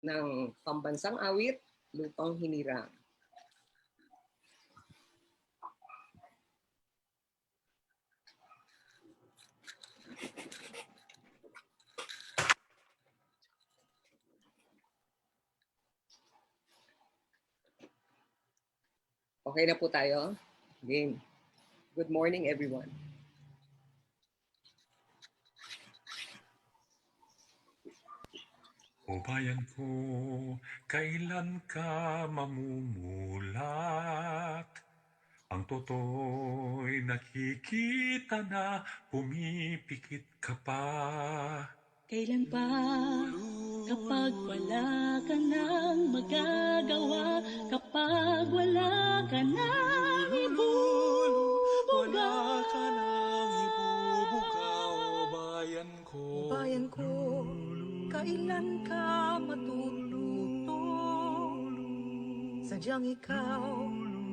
ng pambansang awit, Lupang Hinirang. Okay na po tayo? Game. Good morning, everyone. O bayan ko, kailan ka mamumulat? Ang totoo'y nakikita na pumipikit ka pa. Kailan pa kapag wala ka nang magagawa, kapag wala ka nang ibubuga? Wala ka nang ibubuga, o bayan ko. O bayan ko, kailan ka matututo? Sadyang ikaw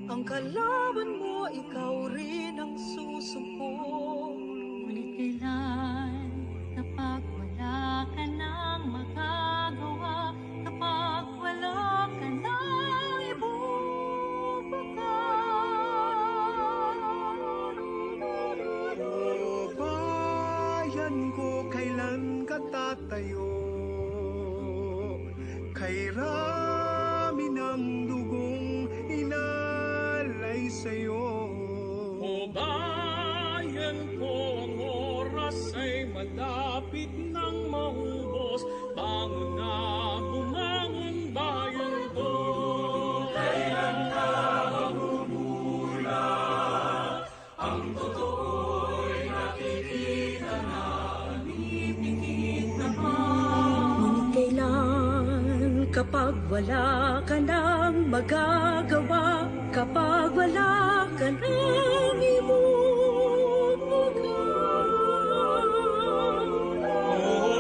ang kalaban mo, ikaw rin ang susumpong. Ngunit kailan kapag wala ka nang magagawa, kapag wala ka nang ibubuga? O bayan ko, kailan ka tatayo? Kay rami ng dugong inalay sa'yo. O bayan ko, ang oras ay malapit nang maubos. Bangon na, bumangon bayan ko. Kailan ka magmumula? Ang totoo'y nakikita na, pumipikit na pa. Ngunit kailan kapag wala ka nang magagawa, kapag wala ka nang ibubuga?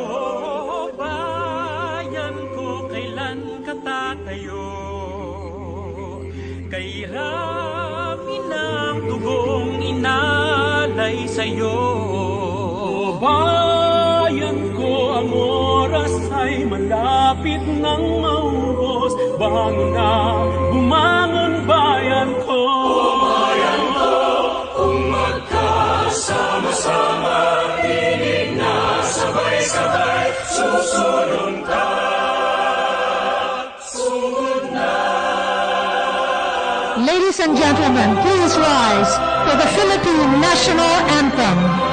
O bayan ko, kailan ka tatayo? Kay rami ng tugong inalay sa'yo. O bayan ko, ang oras ay malapit nang maubos. Bangon na, bumangon bayan ko. O bayan ko, kung magkasama-sama, tinig na sabay-sabay, susunod ka, sugod na. Ladies and gentlemen, please rise for the Philippine National Anthem.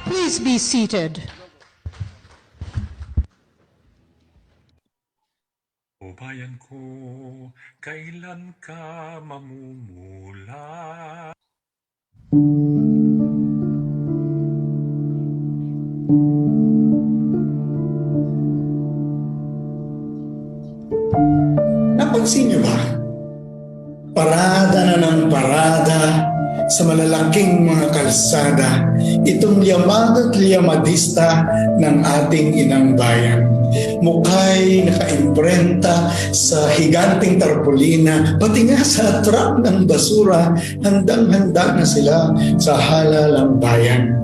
Please be seated. O bayan ko, kailan ka mamumula? Napansin niyo ba? Parada na ng parada sa malalaking mga kalsada itong liyamad at liyamadista ng ating inang bayan. Mukha'y nakaimprenta sa higanting tarpaulina, pati nga sa truck ng basura, handang-handa na sila sa halalang bayan.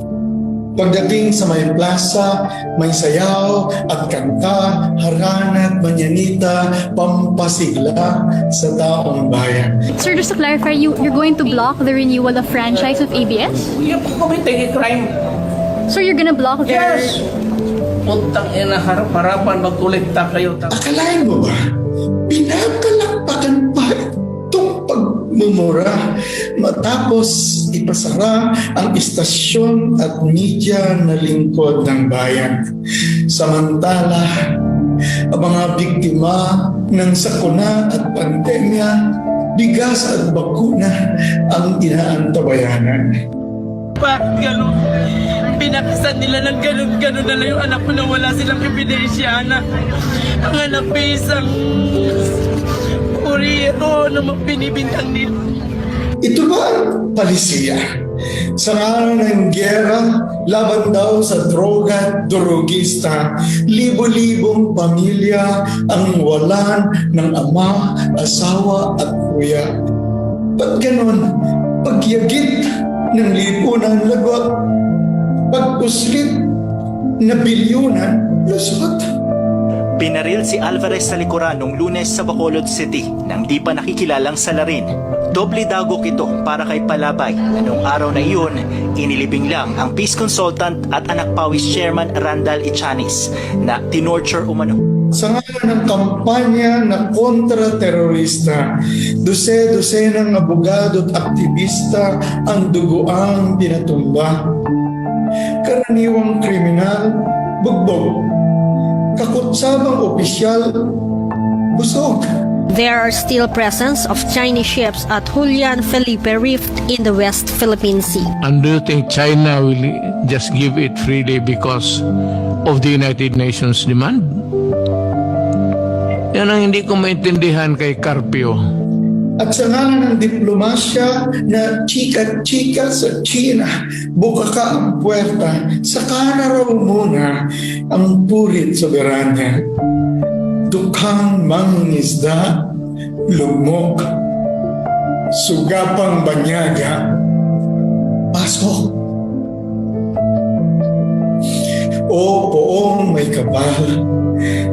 Pagdating sa may plaza, may sayaw at kanta, harana at manyanita, pampasigla sa taong bayan. Sir, just to clarify, you're going to block the renewal of franchise of ABS? Yan po committing a crime. So you're gonna block their... Yes! Puntang ina, harap-harapan, magkolekta kayo. Akalain mo ba, pinapalakpakan pa itong pagmumura matapos ipasara ang istasyon at media na lingkod ng bayan. Samantala, ang mga biktima ng sakuna at pandemya, bigas at bakuna ang inaantabayanan. Bakit gano'n? Pinakasan nila ng gano'n na lang yung anak ko na wala silang ebidensya na ang anak ko isang kuriyero na binibintang nila. Ito ba ang palisiya? Sa ngalan ng giyera, laban daw sa droga at drogista, libo-libong pamilya ang walan ng ama, asawa at kuya. Ba't ganon? Pagyagit ng lipunan lagwak, pagpuslit na bilyunan lusot. Binaril si Alvarez sa likuran noong Lunes sa Bacolod City nang di pa nakikilalang salarin. Doble dagok ito para kay Palabay na noong araw na iyon, inilibing lang ang peace consultant at anak pawis chairman Randall Ichanis na tinorture umano. Sa ngalan ng kampanya na kontra-terorista, dose-dosenang abogado at aktivista ang dugoang pinatumba. Karaniwang kriminal, bugbog. Kakutsabang opisyal, busog. There are still presence of Chinese ships at Julian Felipe Rift in the West Philippine Sea. And do you think China will just give it freely because of the United Nations demand? Yan ang hindi ko maintindihan kay Carpio. At sa ngalan ng diplomasya na chika-chika sa China, buka ka ang puwerta, saka na raw muna ang purit soberanya. Dukhang mangingisda, lumok, sugapang banyaga, pasok. O poong may kapal,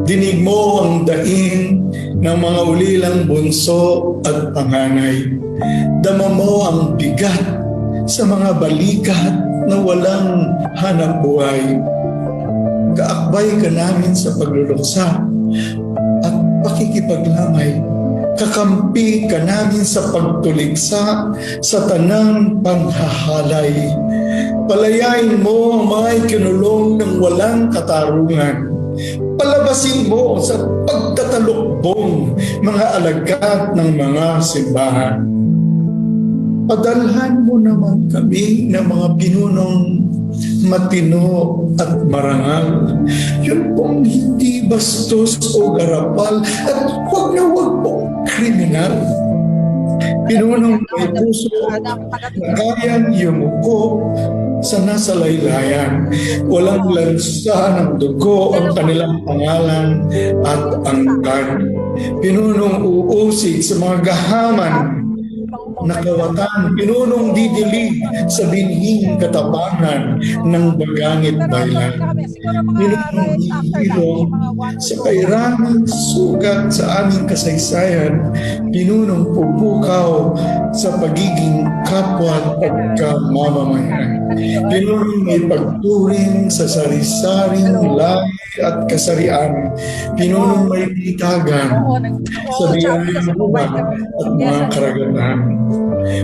dinig mo ang daing ng mga ulilang bunso at panganay. Dama mo ang bigat sa mga balikat na walang hanap buhay. Kaakbay ka namin sa pagluluksa at pakikipaglamay. Kakampi ka namin sa pagtuligsa sa tanang panghahalay. Palayain mo ang mga ikinulong ng walang katarungan. Palabasin mo sa pagtatalukbong mga alagad ng mga simbahan. Padalhan mo naman kami ng mga pinunong matino at marangal. Yun pong hindi bastos o garapal at huwag na huwag pong kriminal. Pinunong may puso na kayang yumuko sa nasalaylayan. Walang lansa ng dugo ang kanilang pangalan at angkan. Pinunong uusig sa mga gahaman na kawatan, pinunong didilig sa binhing katapangan ng bagangit baylan. Pinunong hihilong sa kairaming sugat sa aming kasaysayan, pinunong pupukaw sa pagiging kapwa at pagkamamamayan. Pinunong may pagturing sa sari-saring lahi at kasarian. Pinunong may pitagan sa biyayang buwan at mga karagatan.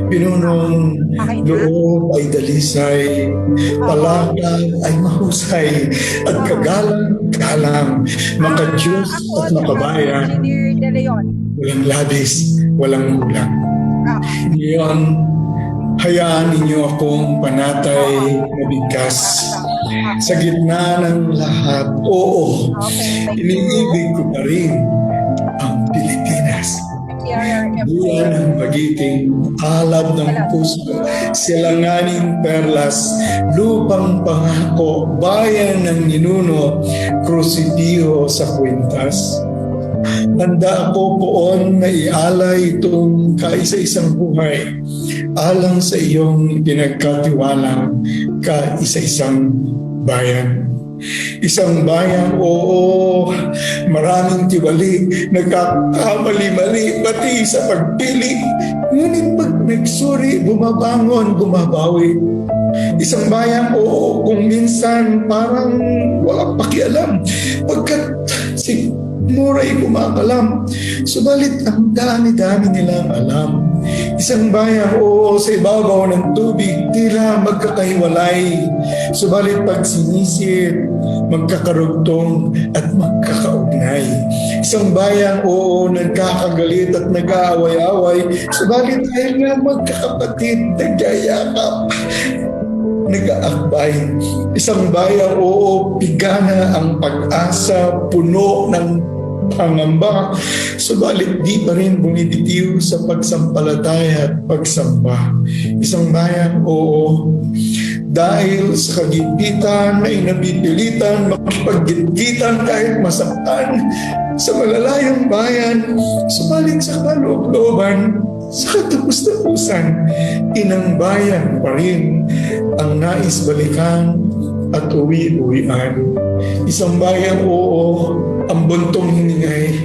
Pinunong loob ay dalisay, palakad ay mahusay, at kagalang-galang, makadiyos at makabayan, walang labis, walang kulang. Ngayon, hayaan ninyo akong panatay na bigkas. Sa gitna ng lahat, oo, iniibig ko pa rin ang Pilipinas. buwan ng magiting, alab ng puso, silanganing perlas, lupang pangako, bayan ng ninuno, krusipiro sa kwintas. Handa ako poon na ialay itong kaisa-isang buhay alang sa iyong pinagkatiwalang kaisa-isang bayan. Isang bayan, oo, maraming tiwali, nagkakamali-mali, pati sa pagpili. Ngunit pag nagsuri, bumabangon, bumabawi. Isang bayan, oo, kung minsan parang walang pakialam. Pagkat si muray kumakalam, subalit ang dami-dami nilang alam. Isang bayan, oo, sa ibabaw ng tubig, tila magkakahiwalay. Subalit pag sinisid, magkakarugtong at magkakaugnay. Isang bayan, oo, nagkakagalit at nag-aaway-away. Subalit dahil nga magkakapatid, nagyayakap, nag-aakbay. Isang bayan, oo, pigana ang pag-asa, puno ng pangamba, subalit di pa rin bumibitiw sa pagsampalataya at pagsamba. Isang bayan, oo, dahil sa kagipitan ay napipilitan makipaggitgitan kahit masaktan sa malalayong bayan, subalit sa kaloob-looban, sa katapus-tapusan, inang bayan pa rin ang nais balikan at uwi-uwian. Isang bayan, oo, ang buntong hiningay.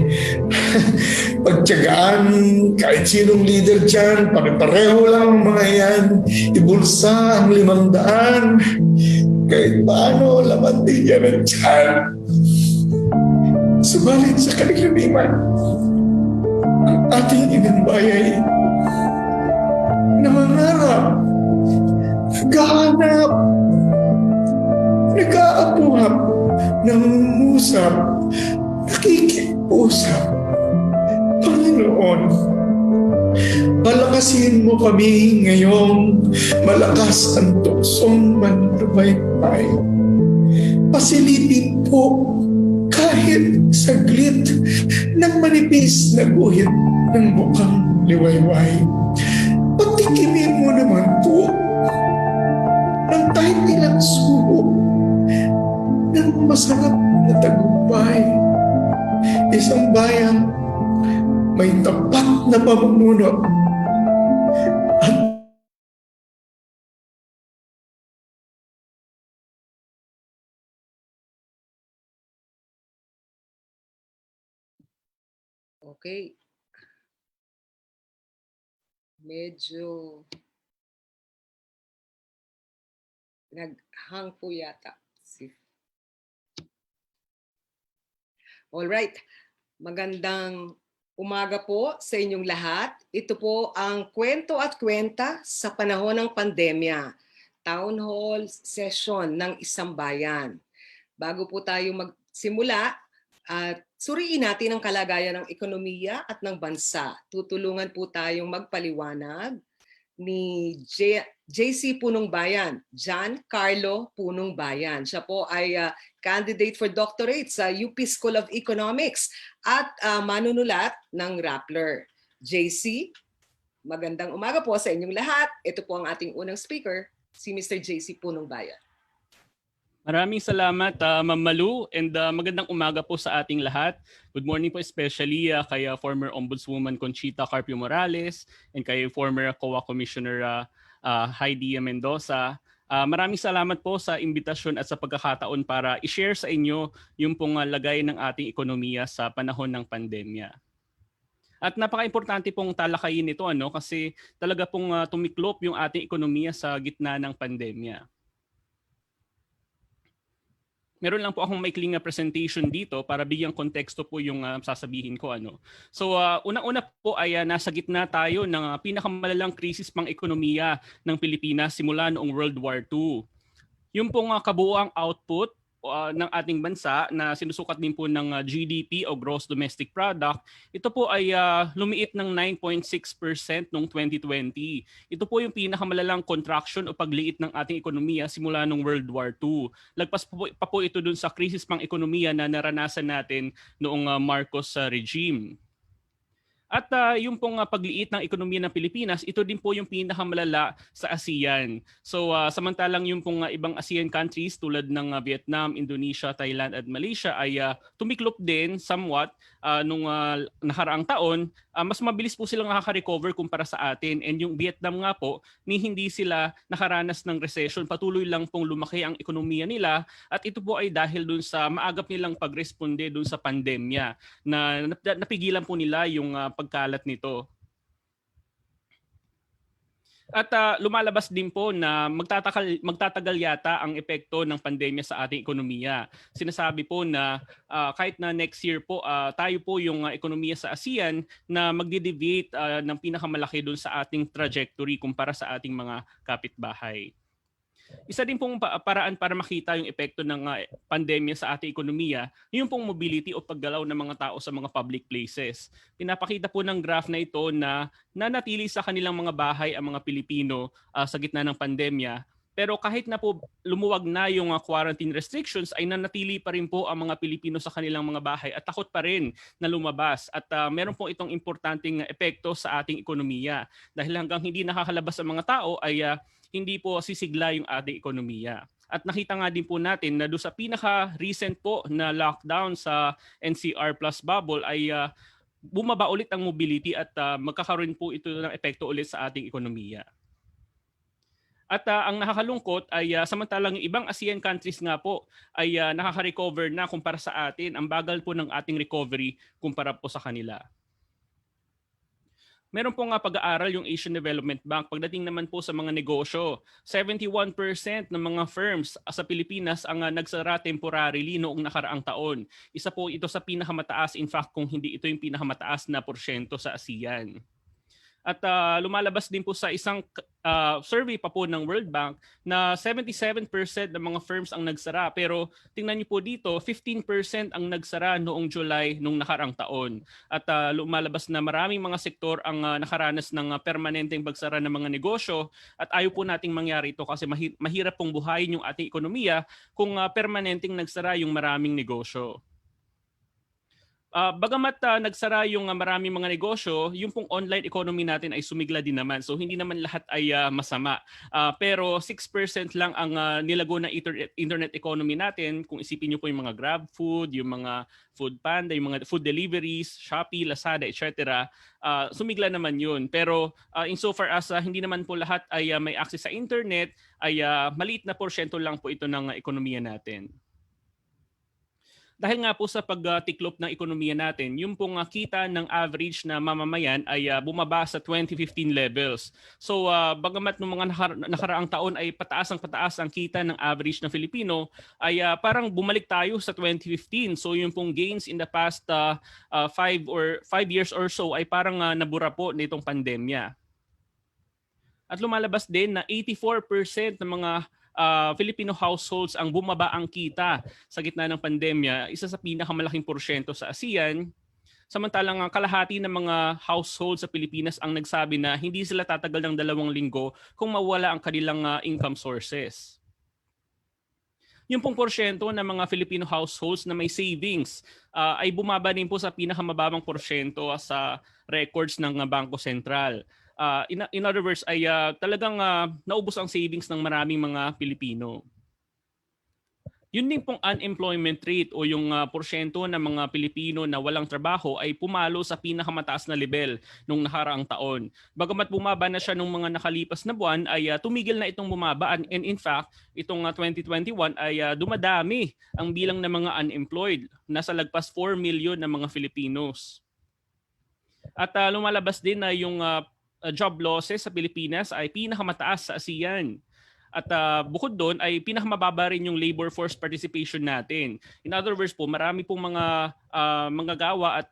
Pagtiyagaan, kahit sinong leader dyan, pare-pareho lang mga yan. Ibulsa ang 500. Kahit paano, laman din yan ang tiyan. Subalit sa kaliliman, ang ating inambayay, nangangarap, naghahanap, nag-aapuhap, nangungusap, nakikipusap. Panginoon, palakasin mo kami ngayong malakas ang tuksong manlubaypay. Pasilipin po kahit saglit ng manipis na guhit ng bukang liwayway. Patikimin mo naman po ng kahit ilang subo ng masarap na tagumpay. Isang bayan may tapat na pamumuno at Okay. Medyo naghang po yata. Alright. Magandang umaga po sa inyong lahat. Ito po ang Kwento at Kwenta sa Panahon ng Pandemya. Town Hall Session ng Isang Bayan. Bago po tayo magsimula, at suriin natin ang kalagayan ng ekonomiya at ng bansa. Tutulungan po tayong magpaliwanag ni JC Punong Bayan, John Carlo Punong Bayan. Siya po ay candidate for doctorate sa UP School of Economics at manunulat ng Rappler. JC, magandang umaga po sa inyong lahat. Ito po ang ating unang speaker, si Mr. JC Punong Bayan. Maraming salamat, Ma'am Malu, and magandang umaga po sa ating lahat. Good morning po especially kay former Ombudswoman Conchita Carpio Morales and kay former COA Commissioner Heidi Mendoza. Maraming salamat po sa imbitasyon at sa pagkakataon para i-share sa inyo yung pong lagay ng ating ekonomiya sa panahon ng pandemya. At napaka-importante pong talakayin ito kasi talaga pong tumiklop yung ating ekonomiya sa gitna ng pandemya. Meron lang po akong maikling presentation dito para bigyang konteksto po yung sasabihin ko. So unang-una po ay nasa gitna tayo ng pinakamalalang krisis pang ekonomiya ng Pilipinas simula noong World War II. Yung pong kabuuang output ng ating bansa na sinusukat din po ng GDP o Gross Domestic Product, ito po ay lumiit ng 9.6% noong 2020. Ito po yung pinakamalalang contraction o pagliit ng ating ekonomiya simula noong World War II. Lagpas pa po ito dun sa krisis pang ekonomiya na naranasan natin noong Marcos regime. At yung pong pagliit ng ekonomiya ng Pilipinas, ito din po yung pinakamalala sa ASEAN. So samantalang yung pong ibang ASEAN countries tulad ng Vietnam, Indonesia, Thailand at Malaysia ay tumiklop din somewhat nung nakaraang taon, mas mabilis po silang nakaka-recover kumpara sa atin. And yung Vietnam nga po, hindi sila nakaranas ng recession. Patuloy lang pong lumaki ang ekonomiya nila at ito po ay dahil dun sa maagap nilang pagresponde dun sa pandemya na napigilan po nila yung pagkalat nito. At lumalabas din po na magtatagal yata ang epekto ng pandemya sa ating ekonomiya. Sinasabi po na kahit na next year po tayo po yung ekonomiya sa ASEAN na magde-deviate ng pinakamalaki doon sa ating trajectory kumpara sa ating mga kapitbahay. Isa din pong paraan para makita yung epekto ng pandemya sa ating ekonomiya, yung pong mobility o paggalaw ng mga tao sa mga public places. Pinapakita po ng graph na ito na nanatili sa kanilang mga bahay ang mga Pilipino sa gitna ng pandemya. Pero kahit na po lumuwag na yung quarantine restrictions, ay nanatili pa rin po ang mga Pilipino sa kanilang mga bahay at takot pa rin na lumabas. At meron po itong importanteng epekto sa ating ekonomiya. Dahil hanggang hindi nakakalabas ang mga tao ay hindi po sisigla yung ating ekonomiya. At nakita nga din po natin na doon sa pinaka-recent po na lockdown sa NCR plus bubble ay bumaba ulit ang mobility at magkakaroon po ito ng epekto ulit sa ating ekonomiya. At ang nakakalungkot ay samantalang yung ibang ASEAN countries nga po ay nakaka-recover na kumpara sa atin. Ang bagal po ng ating recovery kumpara po sa kanila. Meron po nga pag-aaral yung Asian Development Bank pagdating naman po sa mga negosyo. 71% ng mga firms sa Pilipinas ang nagsara temporarily noong nakaraang taon. Isa po ito sa pinakamataas, in fact kung hindi ito yung pinakamataas na porsyento sa ASEAN. At lumalabas din po sa isang survey pa po ng World Bank na 77% ng mga firms ang nagsara. Pero tingnan niyo po dito, 15% ang nagsara noong July nung nakaraang taon. At lumalabas na maraming mga sektor ang nakaranas ng permanenteng pagsara ng mga negosyo. At ayaw po nating mangyari ito kasi mahirap pong buhayin yung ating ekonomiya kung permanenteng nagsara yung maraming negosyo. Bagamat nagsara yung maraming mga negosyo, yung pong online economy natin ay sumigla din naman. So hindi naman lahat ay masama. Pero 6% lang ang nilago na internet economy natin. Kung isipin niyo po yung mga Grab Food, yung mga Food Panda, yung mga food deliveries, Shopee, Lazada, etc. Sumigla naman yun. Pero insofar as hindi naman po lahat ay may access sa internet, ay maliit na porsyento lang po ito ng ekonomiya natin. Dahil nga po sa pagtiklop ng ekonomiya natin, yung pong kita ng average na mamamayan ay bumaba sa 2015 levels. So bagamat ng mga nakaraang taon ay pataas ang kita ng average ng Filipino, ay parang bumalik tayo sa 2015. So yung pong gains in the past 5 years or so ay parang nabura po nitong pandemya. At lumalabas din na 84% ng mga Filipino households ang bumaba ang kita sa gitna ng pandemya, isa sa pinakamalaking porsyento sa ASEAN. Samantalang ang kalahati ng mga households sa Pilipinas ang nagsabi na hindi sila tatagal ng 2 linggo kung mawala ang kanilang income sources. Yung pong porsyento ng mga Filipino households na may savings ay bumaba din po sa pinakamababang porsyento sa records ng Bangko Sentral. In other words ay talagang naubos ang savings ng maraming mga Pilipino. Yun din pong unemployment rate o yung porsyento ng mga Pilipino na walang trabaho ay pumalo sa pinakamataas na level nung nakaraang taon. Bagamat bumaba na siya nung mga nakalipas na buwan ay tumigil na itong bumaba and in fact itong 2021 ay dumadami ang bilang ng mga unemployed. Nasa lagpas 4 million na mga Filipinos. At lumalabas din na yung job losses sa Pilipinas ay pinakamataas sa ASEAN. At bukod doon ay pinakamababa rin yung labor force participation natin. In other words po, marami pong mga manggagawa at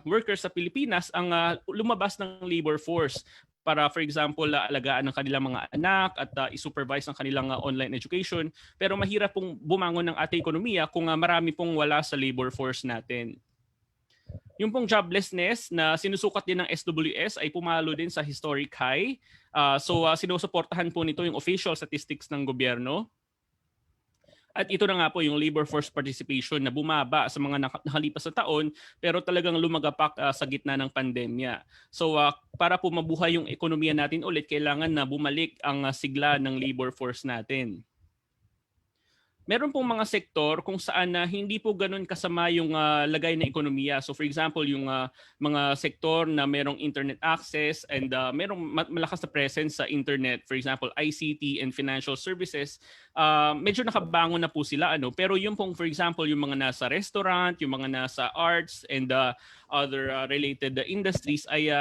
workers sa Pilipinas ang lumabas ng labor force para for example alagaan ng kanilang mga anak at i-supervise ang kanilang online education. Pero mahirap pong bumangon ng ating ekonomiya kung marami pong wala sa labor force natin. Yung pong joblessness na sinusukat din ng SWS ay pumalo din sa historic high. So sinusuportahan po nito yung official statistics ng gobyerno. At ito na nga po yung labor force participation na bumaba sa mga nakalipas na taon pero talagang lumagapak sa gitna ng pandemya. So para po mabuhay yung ekonomiya natin ulit, kailangan na bumalik ang sigla ng labor force natin. Meron pong mga sektor kung saan hindi po ganun kasama yung lagay ng ekonomiya. So for example, yung mga sektor na merong internet access and merong malakas na presence sa internet, for example, ICT and financial services, medyo nakabangon na po sila. Pero yung pong for example, yung mga nasa restaurant, yung mga nasa arts and other related industries ay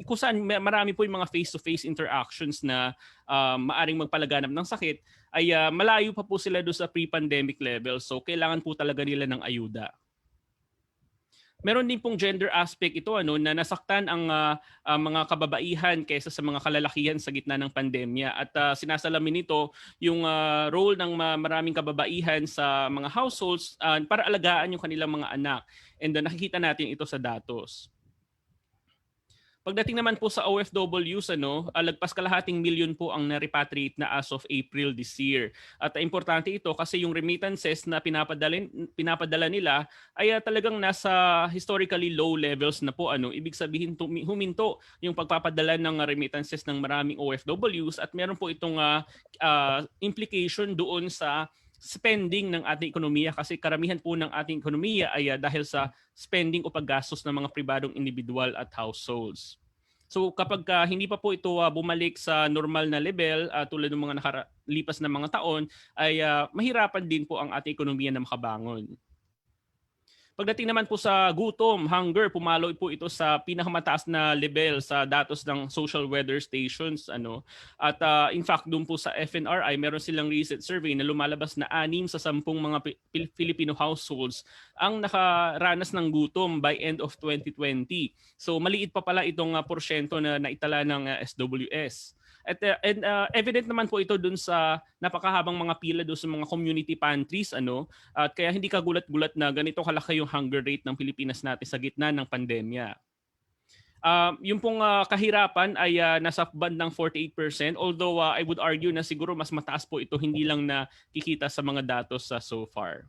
kung saan marami po yung mga face-to-face interactions na maaring magpalaganap ng sakit, ay malayo pa po sila doon sa pre-pandemic level. So kailangan po talaga nila ng ayuda. Meron din pong gender aspect ito na nasaktan ang mga kababaihan kaysa sa mga kalalakihan sa gitna ng pandemya. At sinasalamin nito yung role ng maraming kababaihan sa mga households para alagaan yung kanilang mga anak. And nakikita natin ito sa datos. Pagdating naman po sa OFWs, lagpas kalahating milyon po ang na-repatriate na as of April this year. At importante ito kasi yung remittances na pinapadala nila ay talagang nasa historically low levels na po. Ibig sabihin huminto yung pagpapadala ng remittances ng maraming OFWs at meron po itong implication doon sa spending ng ating ekonomiya kasi karamihan po ng ating ekonomiya ay dahil sa spending o paggastos ng mga pribadong individual at households. So kapag hindi pa po ito bumalik sa normal na level tulad ng mga nakalipas na mga taon ay mahirapan din po ang ating ekonomiya na makabangon. Pagdating naman po sa gutom, hunger, pumalo po ito sa pinakamataas na level sa datos ng social weather stations. At in fact, doon po sa FNRI, meron silang recent survey na lumalabas na 6 sa 10 mga Filipino households ang nakaranas ng gutom by end of 2020. So maliit pa pala itong porsyento na naitala ng SWS. At evident naman po ito dun sa napakahabang mga pila doon sa mga community pantries at kaya hindi kagulat-gulat na ganito kalaki yung hunger rate ng Pilipinas natin sa gitna ng pandemya. Yung pong kahirapan ay nasa bandang 48%, although I would argue na siguro mas mataas po ito, hindi lang nakikita sa mga datos so far.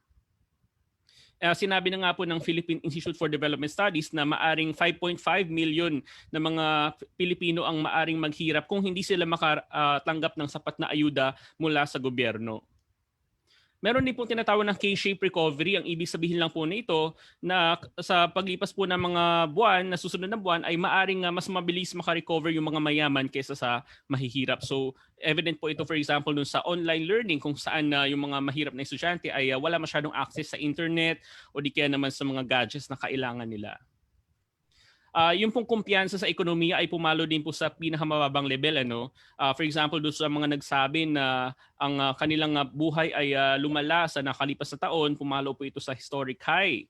Sinabi na nga po ng Philippine Institute for Development Studies na maaring 5.5 million na mga Pilipino ang maaring maghirap kung hindi sila makatanggap ng sapat na ayuda mula sa gobyerno. Meron din po tinatawag ng K-shaped recovery. Ang ibig sabihin lang po nito na sa paglipas po ng mga buwan, na susunod na buwan, ay maaring mas mabilis makarecover yung mga mayaman kaysa sa mahihirap. So evident po ito for example dun sa online learning kung saan yung mga mahirap na estudyante ay wala masyadong access sa internet o di kaya naman sa mga gadgets na kailangan nila. Yung pong kumpiyansa sa ekonomiya ay pumalo din po sa pinakamababang level. For example, doon sa mga nagsabi na ang kanilang buhay ay lumala sa nakalipas na taon, pumalo po ito sa historic high.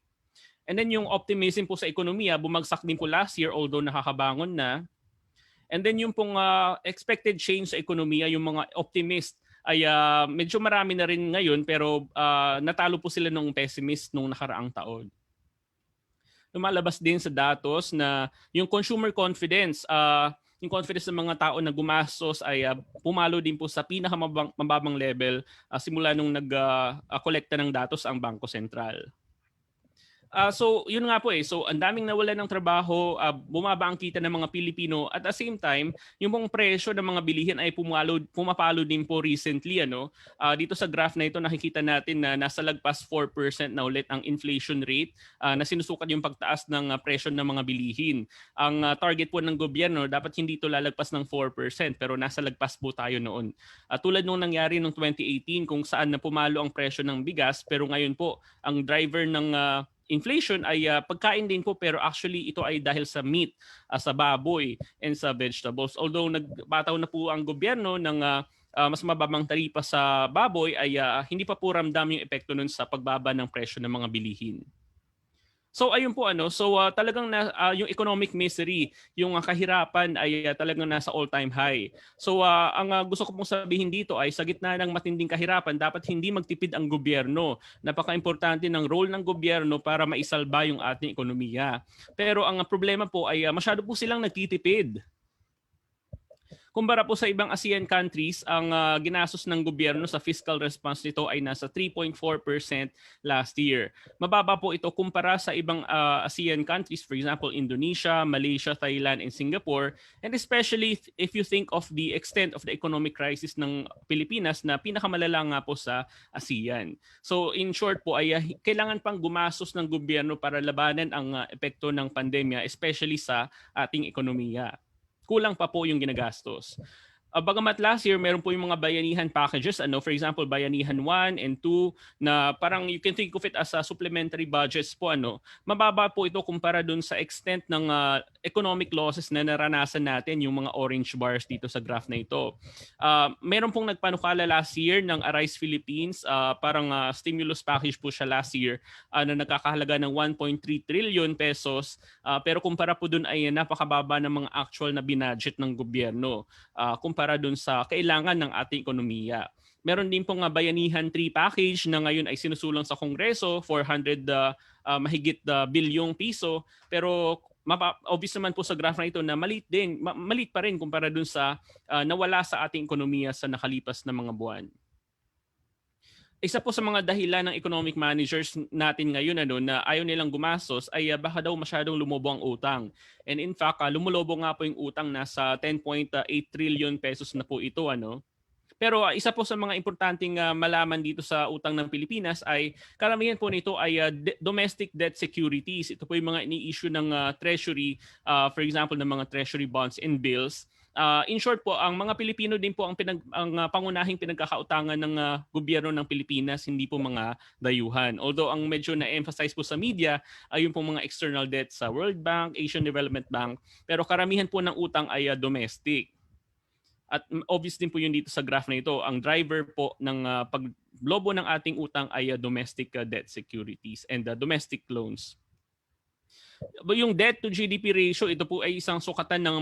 And then yung optimism po sa ekonomiya, bumagsak din po last year although nakakabangon na. And then yung pong expected change sa ekonomiya, yung mga optimist ay medyo marami na rin ngayon pero natalo po sila ng pessimist nung nakaraang taon. Lumalabas din sa datos na yung consumer confidence, yung confidence ng mga tao na gumastos ay pumalo din po sa pinakamababang level simula nung nag-kolekta ng datos ang Bangko Sentral. So yun nga po So ang daming nawalan ng trabaho, bumaba ang kita ng mga Pilipino at the same time, yung pong presyo ng mga bilihin ay pumapalo din po recently. Dito sa graph na ito nakikita natin na nasa lagpas 4% na ulit ang inflation rate na sinusukat yung pagtaas ng presyo ng mga bilihin. Ang target po ng gobyerno dapat hindi ito lalagpas ng 4% pero nasa lagpas po tayo noon. Tulad nung nangyari noong 2018 kung saan na pumalo ang presyo ng bigas pero ngayon po ang driver ng inflation ay pagkain din po pero actually ito ay dahil sa meat, sa baboy and sa vegetables. Although nagbataw na po ang gobyerno ng mas mababang taripa sa baboy ay hindi pa po ramdam yung epekto nun sa pagbaba ng presyo ng mga bilihin. So ayun po so talagang yung economic misery, yung kahirapan ay talagang nasa all-time high. So ang gusto ko pong sabihin dito ay sa gitna ng matinding kahirapan, dapat hindi magtipid ang gobyerno. Napaka-importante ng role ng gobyerno para maisalba yung ating ekonomiya. Pero ang problema po ay masyado po silang nagtitipid. Kumpara po sa ibang ASEAN countries, ang ginastos ng gobyerno sa fiscal response nito ay nasa 3.4% last year. Mababa po ito kumpara sa ibang ASEAN countries, for example, Indonesia, Malaysia, Thailand, and Singapore. And especially if you think of the extent of the economic crisis ng Pilipinas na pinakamalala nga po sa ASEAN. So in short po ay kailangan pang gumastos ng gobyerno para labanan ang epekto ng pandemya, especially sa ating ekonomiya. Kulang pa po yung ginagastos. Bagamat last year, meron po yung mga bayanihan packages. For example, bayanihan 1 and 2 na parang you can think of it as a supplementary budgets po. Mababa po ito kumpara dun sa extent ng economic losses na naranasan natin, yung mga orange bars dito sa graph na ito. Meron pong nagpanukala last year ng Arise Philippines. Parang stimulus package po siya last year na nagkakahalaga ng 1.3 trillion pesos. Pero kumpara po dun ay napakababa ng mga actual na binudget ng gobyerno. Para dun sa kailangan ng ating ekonomiya. Meron din pong bayanihan 3 package na ngayon ay sinusulong sa Kongreso, 400 mahigit bilyong piso. Pero obvious naman po sa graph na ito na maliit pa rin kumpara dun sa nawala sa ating ekonomiya sa nakalipas na mga buwan. Isa po sa mga dahilan ng economic managers natin ngayon na ayaw nilang gumastos ay baka daw masyadong lumobo ang utang. And in fact, lumulobo nga po yung utang, nasa 10.8 trillion pesos na po ito. Pero isa po sa mga importanteng malaman dito sa utang ng Pilipinas ay karamihan po nito ay domestic debt securities. Ito po yung mga ini-issue ng Treasury, for example, ng mga Treasury bonds and bills. In short po, ang mga Pilipino din po ang pangunahing pinagkakautangan ng gobyerno ng Pilipinas, hindi po mga dayuhan. Although ang medyo na-emphasize po sa media ay yung po mga external debt sa World Bank, Asian Development Bank, pero karamihan po ng utang ay domestic. At obvious din po yun dito sa graph na ito. Ang driver po ng paglobo ng ating utang ay domestic debt securities and domestic loans. Yung debt to GDP ratio, ito po ay isang sukatan ng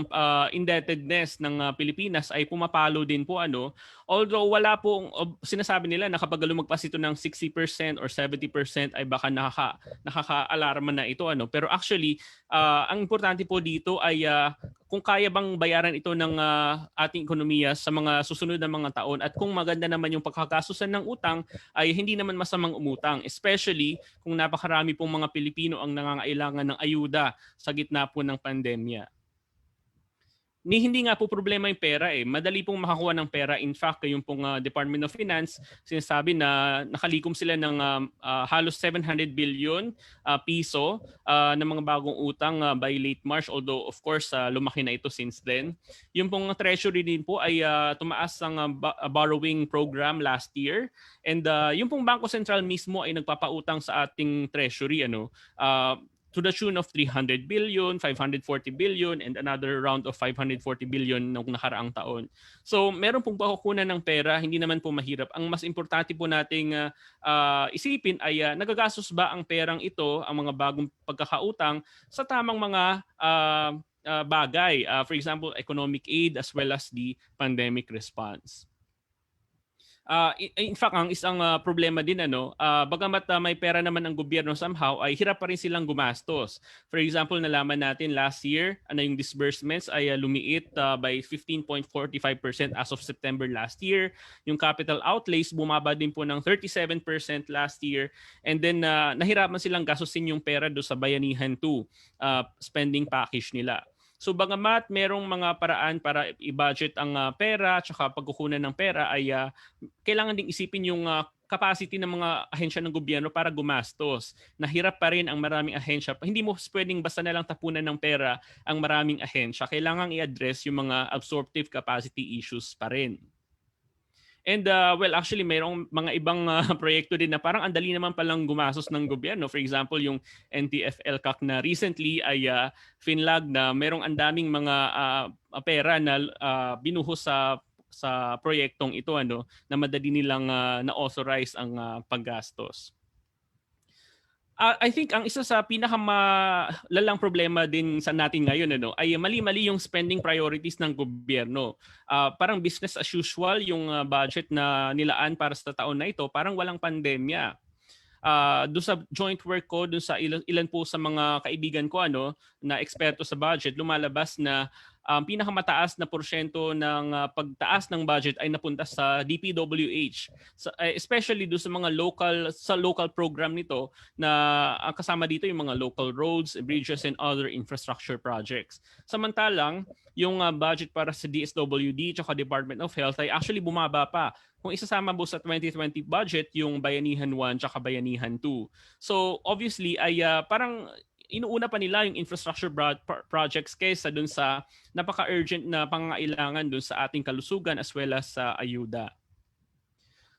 indebtedness ng Pilipinas, ay pumapalo din po. Although wala pong sinasabi nila na kapag lumagpas ito ng 60% or 70% ay baka nakaka-alarma na ito. Pero actually, ang importante po dito ay kung kaya bang bayaran ito ng ating ekonomiya sa mga susunod na mga taon, at kung maganda naman yung pagkakasusan ng utang, ay hindi naman masamang umutang, especially kung napakarami pong mga Pilipino ang nangangailangan ng ayuda sa gitna po ng pandemya. Hindi nga po problema yung pera. Madali pong makakuha ng pera. In fact, yung pong Department of Finance, sinasabi na nakalikom sila ng halos 700 billion piso ng mga bagong utang by late March. Although, of course, lumaki na ito since then. Yung pong Treasury din po ay tumaas ang borrowing program last year. And yung pong Bangko Sentral mismo ay nagpapautang sa ating Treasury. To the tune of 300 billion, 540 billion, and another round of 540 billion noong nakaraang taon. So meron pong pakukunan ng pera, hindi naman po mahirap. Ang mas importante po nating isipin ay nagagastos ba ang perang ito, ang mga bagong pagkakautang, sa tamang mga bagay. For example, economic aid as well as the pandemic response. In fact, ang isang problema din, bagamat may pera naman ang gobyerno somehow, ay hirap pa rin silang gumastos. For example, nalaman natin last year, yung disbursements ay lumiit by 15.45% as of September last year. Yung capital outlays bumaba din po ng 37% last year. And then nahirapan silang gastusin yung pera do sa Bayanihan 2 spending package nila. So bagamat merong mga paraan para i-budget ang pera at saka pagkukunan ng pera, ay kailangan ding isipin yung capacity ng mga ahensya ng gobyerno para gumastos. Nahirap pa rin ang maraming ahensya. Hindi mo pwedeng basta na lang tapunan ng pera ang maraming ahensya. Kailangan i-address yung mga absorptive capacity issues pa rin. And actually mayroong mga ibang proyekto din na parang andali naman palang gumastos ng gobyerno. For example, yung NTF-ELCAC na recently ay finlag na mayroong andaming mga pera na binuhos sa proyektong ito na madali nilang na-authorize ang paggastos. I think ang isa sa pinakamalalang problema din sa natin ngayon ay mali-mali yung spending priorities ng gobyerno. Parang business as usual yung budget na nilaan para sa taon na ito, parang walang pandemya. Doon sa joint work ko, doon sa ilan po sa mga kaibigan ko na eksperto sa budget, lumalabas na pinakamataas na porsyento ng pagtaas ng budget ay napunta sa DPWH, especially do sa mga local program nito na kasama dito yung mga local roads, bridges and other infrastructure projects. Samantalang yung budget para sa DSWD at Department of Health ay actually bumaba pa. Kung isasama mo sa 2020 budget yung Bayanihan 1 at Bayanihan 2. So obviously ay parang inuuna pa nila yung infrastructure projects kaysa dun sa napaka-urgent na pangangailangan dun sa ating kalusugan as well as sa ayuda.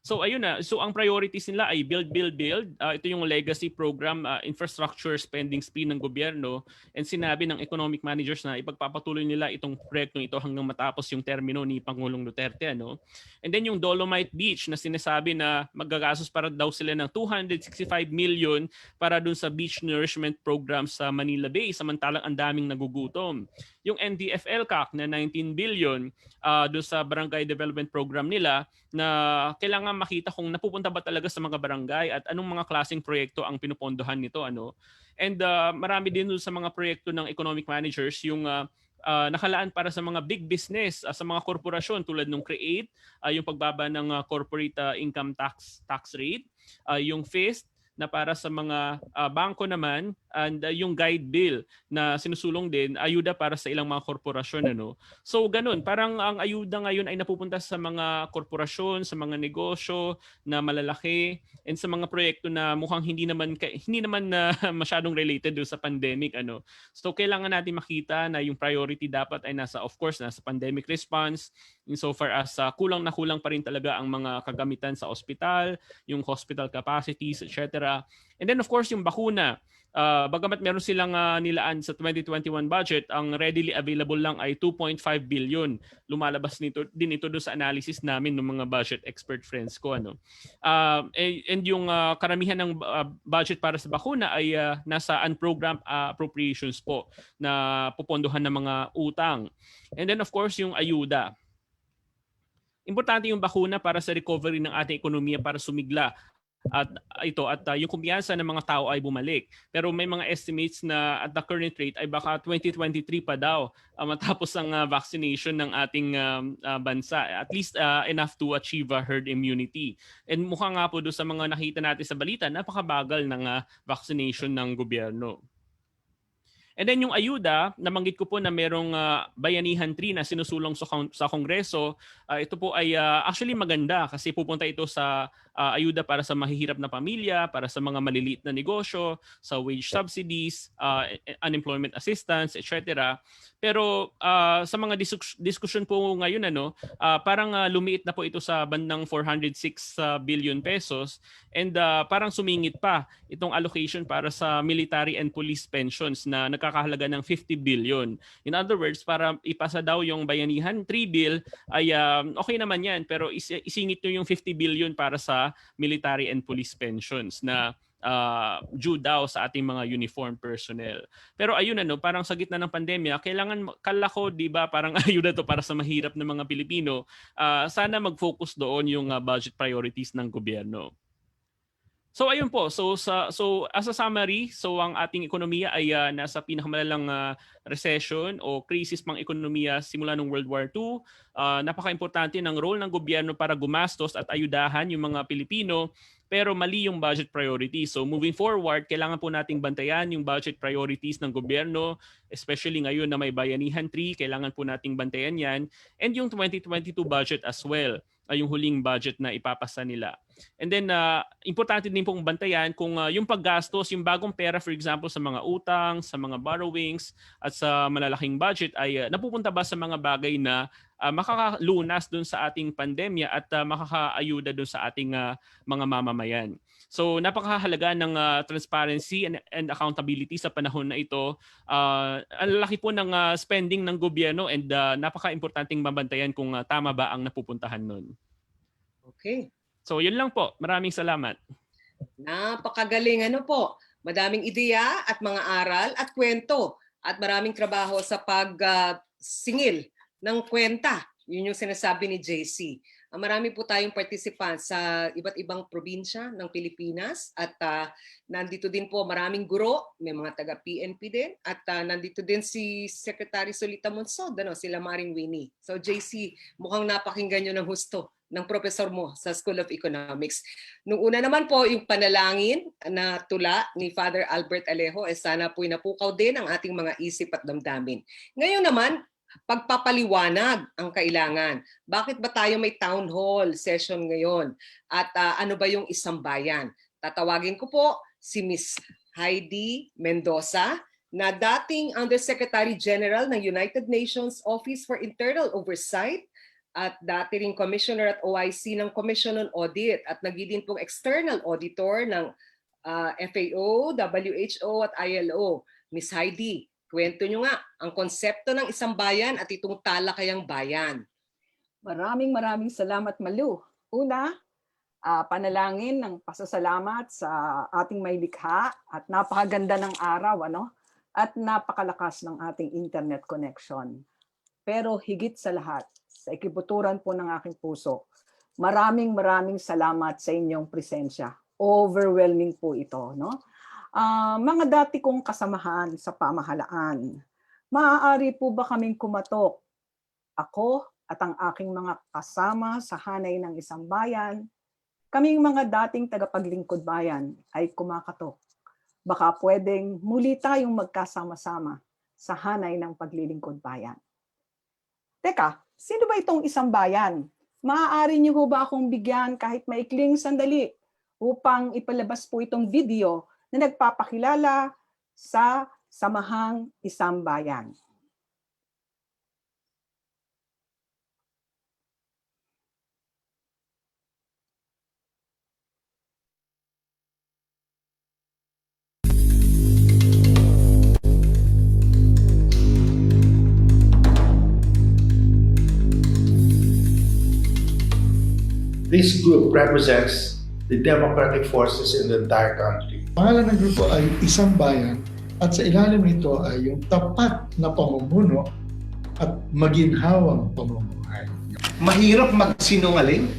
So ayun na. So ang priorities nila ay build. Ito yung legacy program, infrastructure spending spree ng gobyerno, and sinabi ng economic managers na ipagpapatuloy nila itong proyektong ito hanggang matapos yung termino ni Pangulong Duterte. And then yung Dolomite Beach na sinasabi na magagastos para daw sila ng 265 million para dun sa beach nourishment program sa Manila Bay, samantalang ang daming nagugutom. Yung NDFL-CAC na 19 billion dun sa barangay development program nila na kailangan makita kung napupunta ba talaga sa mga barangay at anong mga klaseng proyekto ang pinupondohan nito. And marami din sa mga proyekto ng economic managers yung nakalaan para sa mga big business, sa mga korporasyon tulad ng CREATE, yung pagbaba ng corporate income tax rate, yung FIST na para sa mga bangko naman, and yung guide bill na sinusulong din, ayuda para sa ilang mga korporasyon. So ganun, parang ang ayuda ngayon ay napupunta sa mga korporasyon, sa mga negosyo na malalaki, and sa mga proyekto na mukhang hindi naman na masyadong related sa pandemic. So kailangan natin makita na yung priority dapat ay nasa pandemic response, insofar as kulang na kulang pa rin talaga ang mga kagamitan sa ospital, yung hospital capacities, etc. And then of course yung bakuna. Bagamat meron silang nilaan sa 2021 budget, ang readily available lang ay 2.5 billion. Lumalabas din ito doon sa analysis namin ng mga budget expert friends ko. And yung karamihan ng budget para sa bakuna ay nasa unprogrammed appropriations po na pupondohan ng mga utang. And then of course yung ayuda. Importante yung bakuna para sa recovery ng ating ekonomiya para sumigla. At yung kumpiyansa ng mga tao ay bumalik. Pero may mga estimates na at the current rate ay baka 2023 pa daw matapos ang vaccination ng ating bansa. At least enough to achieve herd immunity. And mukha nga po doon sa mga nakita natin sa balita, napakabagal ng vaccination ng gobyerno. And then yung ayuda, nabanggit ko po na merong Bayanihan 3 na sinusulong sa Kongreso. Ito po ay actually maganda kasi pupunta ito sa ayuda para sa mahihirap na pamilya, para sa mga maliliit na negosyo, sa wage subsidies, unemployment assistance, etc. Pero sa mga diskusyon po ngayon, parang lumiit na po ito sa bandang 406 billion pesos, and parang sumingit pa itong allocation para sa military and police pensions na nagkakahalaga ng 50 billion. In other words, para ipasa daw yung Bayanihan 3 bill ay okay naman yan, pero isingit nyo yung 50 billion para sa military and police pensions na due daw sa ating mga uniform personnel. Pero ayun parang sa gitna ng pandemya, kala ko, di ba, parang ayuda to para sa mahirap na mga Pilipino. Sana mag-focus doon yung budget priorities ng gobyerno. So ayun po, so as a summary, so ang ating ekonomiya ay nasa pinakamalalang recession o krisis pang ekonomiya simula ng World War II. Napaka-importante ng role ng gobyerno para gumastos at ayudahan yung mga Pilipino, pero mali yung budget priorities. So moving forward, kailangan po nating bantayan yung budget priorities ng gobyerno, especially ngayon na may Bayanihan 3, kailangan po nating bantayan yan, and yung 2022 budget as well, yung huling budget na ipapasa nila. And then, importante din pong bantayan kung yung paggastos, yung bagong pera, for example, sa mga utang, sa mga borrowings, at sa malalaking budget ay napupunta ba sa mga bagay na makakalunas dun sa ating pandemya at makakaayuda dun sa ating mga mamamayan. So napakahalaga ng transparency and accountability sa panahon na ito. Ang laki po ng spending ng gobyerno, and napaka-importanting mabantayan kung tama ba ang napupuntahan nun. Okay. So yun lang po. Maraming salamat. Napakagaling po. Madaming ideya at mga aral at kwento at maraming trabaho sa pagsingil ng kwenta. Yun yung sinasabi ni JC. Marami po tayong participants sa iba't ibang probinsya ng Pilipinas at nandito din po maraming guro, may mga taga-PNP din at nandito din si Secretary Solita Monsod, sila Maring Winnie. So JC, mukhang napakinggan nyo ng husto ng professor mo sa School of Economics. Nung una naman po, yung panalangin na tula ni Father Albert Alejo, sana po'y napukaw din ang ating mga isip at damdamin. Ngayon naman, pagpapaliwanag ang kailangan. Bakit ba tayo may town hall session ngayon? At ano ba yung isang bayan? Tatawagin ko po si Miss Heidi Mendoza, na dating Undersecretary General ng United Nations Office for Internal Oversight at dati ring Commissioner at OIC ng Commission on Audit at naging pong External Auditor ng FAO, WHO at ILO. Miss Heidi, kwento nyo nga ang konsepto ng isang bayan at itong Talakayang Bayan. Maraming salamat, Malu. Una, panalangin ng pasasalamat sa ating may likha at napakaganda ng araw, at napakalakas ng ating internet connection. Pero higit sa lahat, sa ikibuturan po ng aking puso, maraming salamat sa inyong presensya. Overwhelming po ito, mga dati kong kasamahan sa pamahalaan, maaari po ba kaming kumatok? Ako at ang aking mga kasama sa hanay ng isang bayan, kaming mga dating tagapaglingkod bayan ay kumakatok. Baka pwedeng muli tayong magkasama-sama sa hanay ng paglilingkod bayan. Teka, sino ba itong isang bayan? Maaari niyo ho ba akong bigyan kahit maikling sandali upang ipalabas po itong video na nagpapakilala sa samahang isang bayan? This group represents the democratic forces in the entire country. Pangalan ng grupo ay Isang Bayan at sa ilalim nito ay yung tapat na pamumuno at maginhawang pamumuhay. Mahirap magsinungaling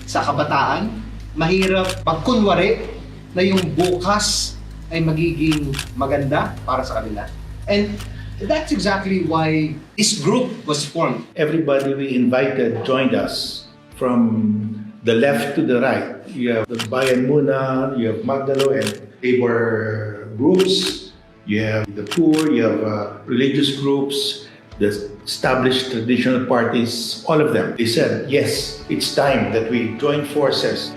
sa kabataan, mahirap magkunwari na yung bukas ay magiging maganda para sa kanila. And that's exactly why this group was formed. Everybody we invited joined us from the left to the right. You have the Bayan Muna, you have Magdalo and labor groups, you have the poor, you have religious groups, the established traditional parties, all of them. They said, yes, it's time that we join forces.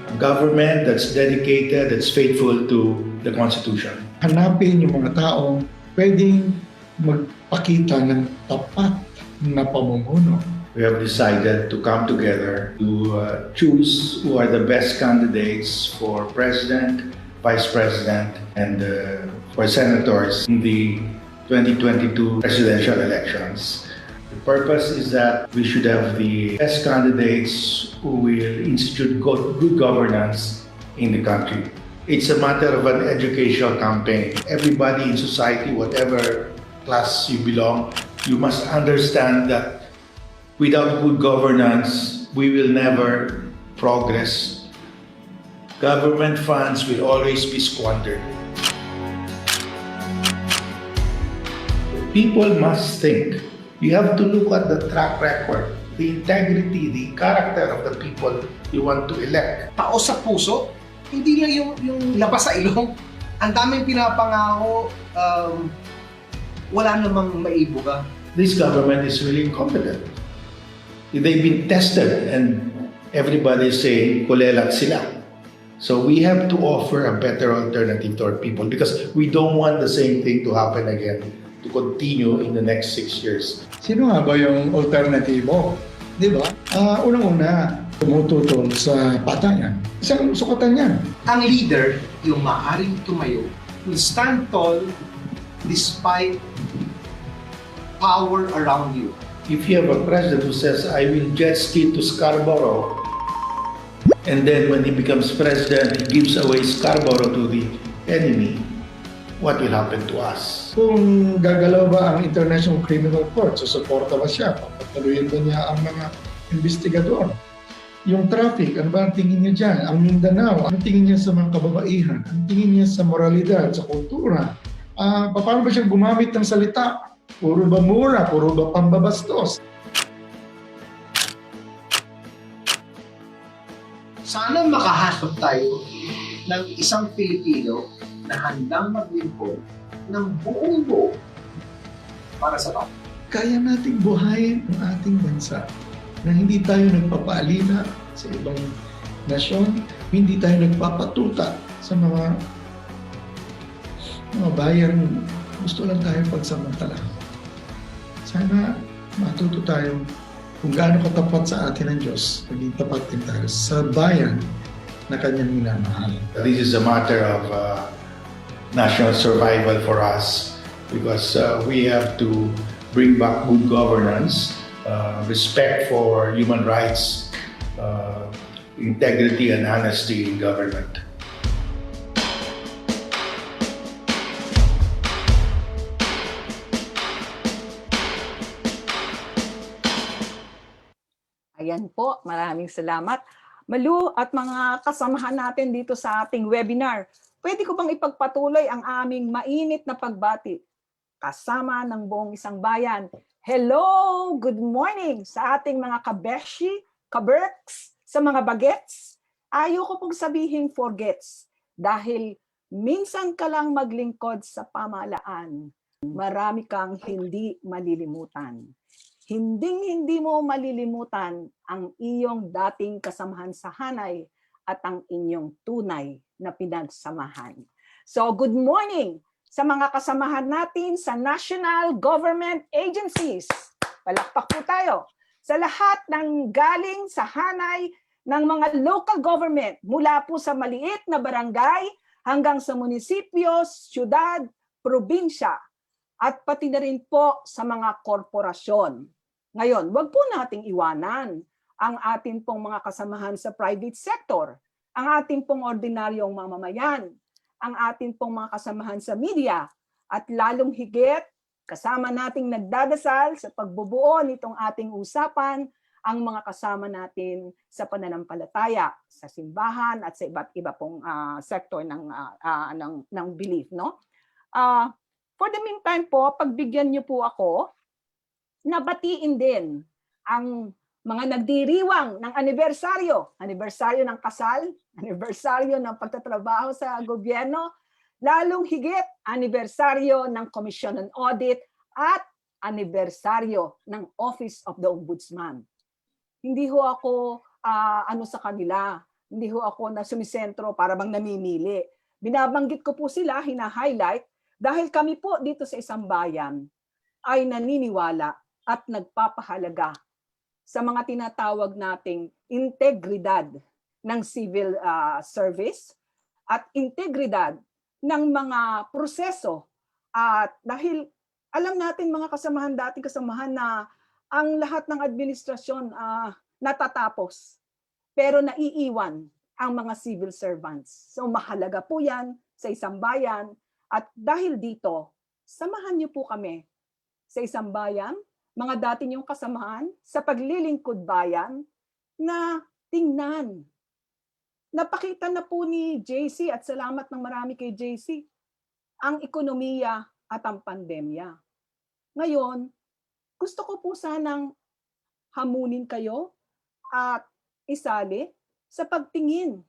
A government that's dedicated, that's faithful to the Constitution. Hanapin yung mga taong pwedeng magpakita ng tapat na pamumuno. We have decided to come together to choose who are the best candidates for president, vice president, and for senators in the 2022 presidential elections. The purpose is that we should have the best candidates who will institute good governance in the country. It's a matter of an educational campaign. Everybody in society, whatever class you belong, you must understand that without good governance, we will never progress. Government funds will always be squandered. People must think. You have to look at the track record, the integrity, the character of the people you want to elect. Tao sa puso, hindi lang yung labas sa ilong. Ang daming pinapangako, wala namang maibuga. This government is really incompetent. They've been tested and everybody is saying, kulelat sila. So we have to offer a better alternative to our people because we don't want the same thing to happen again, to continue in the next 6 years. Sino nga ba yung alternatibo? Di ba? Unang-una, tumututol sa patayan. Isang sukatan yan. Ang leader, yung maaaring tumayo, will stand tall despite power around you. If you have a president who says, I will jet ski to Scarborough, and then when he becomes president, he gives away Scarborough to the enemy, what will happen to us. Kung gagalaw ba ang International Criminal Court, susuporta ba siya? Papatuloyin ba niya ang mga investigador? Yung traffic, ano ba ang tingin niya dyan? Ang Mindanao, ang tingin niya sa mga kababaihan? Ang tingin niya sa moralidad, sa kultura? Paano ba siya gumamit ng salita? Puro ba mura? Puro ba pambabastos? Sana makahasok tayo ng isang Pilipino na handang maglingkod ng buong buo para sa bayan. Kaya nating buhayin ang ating bansa na hindi tayo nagpapaalila sa ibang nasyon, hindi tayo nagpapatuta sa mga bayan. Gusto lang tayo pagsamantala. Sana matuto tayo kung gaano katapat sa atin ang Diyos, maging tapat din tayo sa bayan na kanyang minamahal. This is a matter of national survival for us because we have to bring back good governance, respect for human rights, integrity and honesty in government. Ayan po, maraming salamat. Malu at mga kasamahan natin dito sa ating webinar, pwede ko bang ipagpatuloy ang aming mainit na pagbati kasama ng buong isang bayan? Hello! Good morning sa ating mga kabeshi, kaberks, sa mga bagets. Ayoko pong sabihin forgets dahil minsan ka lang maglingkod sa pamahalaan. Marami kang hindi malilimutan. Hinding-hindi mo malilimutan ang iyong dating kasamahan sa hanay at ang inyong tunay na pinagsamahan. So, good morning sa mga kasamahan natin sa national government agencies. Palakpak po tayo. Sa lahat ng galing sa hanay ng mga local government, mula po sa maliit na barangay hanggang sa munisipyo, syudad, probinsya, at pati na rin po sa mga korporasyon. Ngayon, wag po nating iwanan ang ating pong mga kasamahan sa private sector, ang ating pong ordinaryong mamamayan, ang ating pong mga kasamahan sa media, at lalong higit, kasama nating nagdadasal sa pagbubuo nitong ating usapan, ang mga kasama natin sa pananampalataya, sa simbahan at sa iba't iba pong sektor ng belief, no? For the meantime po, pagbigyan niyo po ako na batiin din ang mga nagdiriwang ng anibersaryo ng kasal, anibersaryo ng pagtatrabaho sa gobyerno, lalong higit anibersaryo ng Commission on Audit at anibersaryo ng Office of the Ombudsman. Hindi ho ako sa kanila, hindi ho ako na sumisentro para bang namimili. Binabanggit ko po sila, hina-highlight, dahil kami po dito sa isang bayan ay naniniwala at nagpapahalaga sa mga tinatawag nating integridad ng civil service at integridad ng mga proseso. At dahil alam natin mga kasamahan, dating kasamahan, na ang lahat ng administrasyon natatapos pero naiiwan ang mga civil servants. So mahalaga po yan sa isang bayan. At dahil dito, samahan niyo po kami sa isang bayan, mga dati niyong kasamahan, sa paglilingkod bayan, na tingnan. Napakita na po ni JC, at salamat ng marami kay JC, ang ekonomiya at ang pandemya. Ngayon, gusto ko po sanang hamunin kayo at isali sa pagtingin.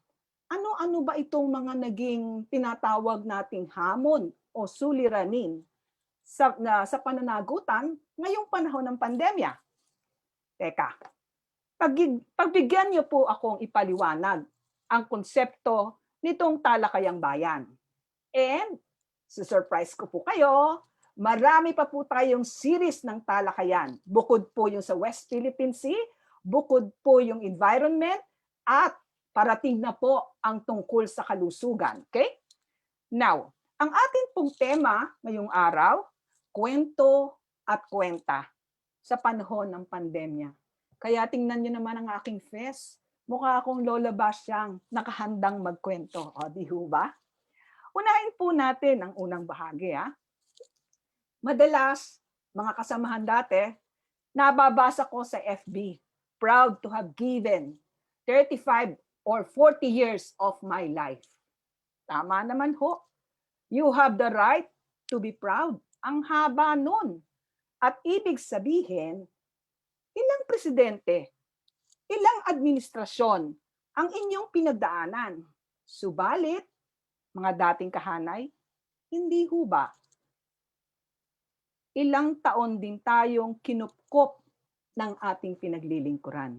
Ano-ano ba itong mga naging tinatawag nating hamon o suliranin sa pananagutan ngayong panahon ng pandemya? Teka, pagbigyan niyo po akong ipaliwanag ang konsepto nitong Talakayang Bayan. And, susurprise ko po kayo, marami pa po tayong series ng talakayan. Bukod po yung sa West Philippine Sea, bukod po yung environment, at parating na po ang tungkol sa kalusugan. Okay? Now, ang ating pong tema ngayong araw, kwento at kwenta sa panahon ng pandemya. Kaya tingnan niyo naman ang aking face. Mukha akong Lola Basyang nakahandang magkwento. O, di ho ba? Unahin po natin ang unang bahagi. Madalas, mga kasamahan dati, nababasa ko sa FB, proud to have given 35 or 40 years of my life. Tama naman ho. You have the right to be proud. Ang haba nun. At ibig sabihin, ilang presidente, ilang administrasyon ang inyong pinagdaanan. Subalit, mga dating kahanay, hindi ho ba? Ilang taon din tayong kinupkop ng ating pinaglilingkuran.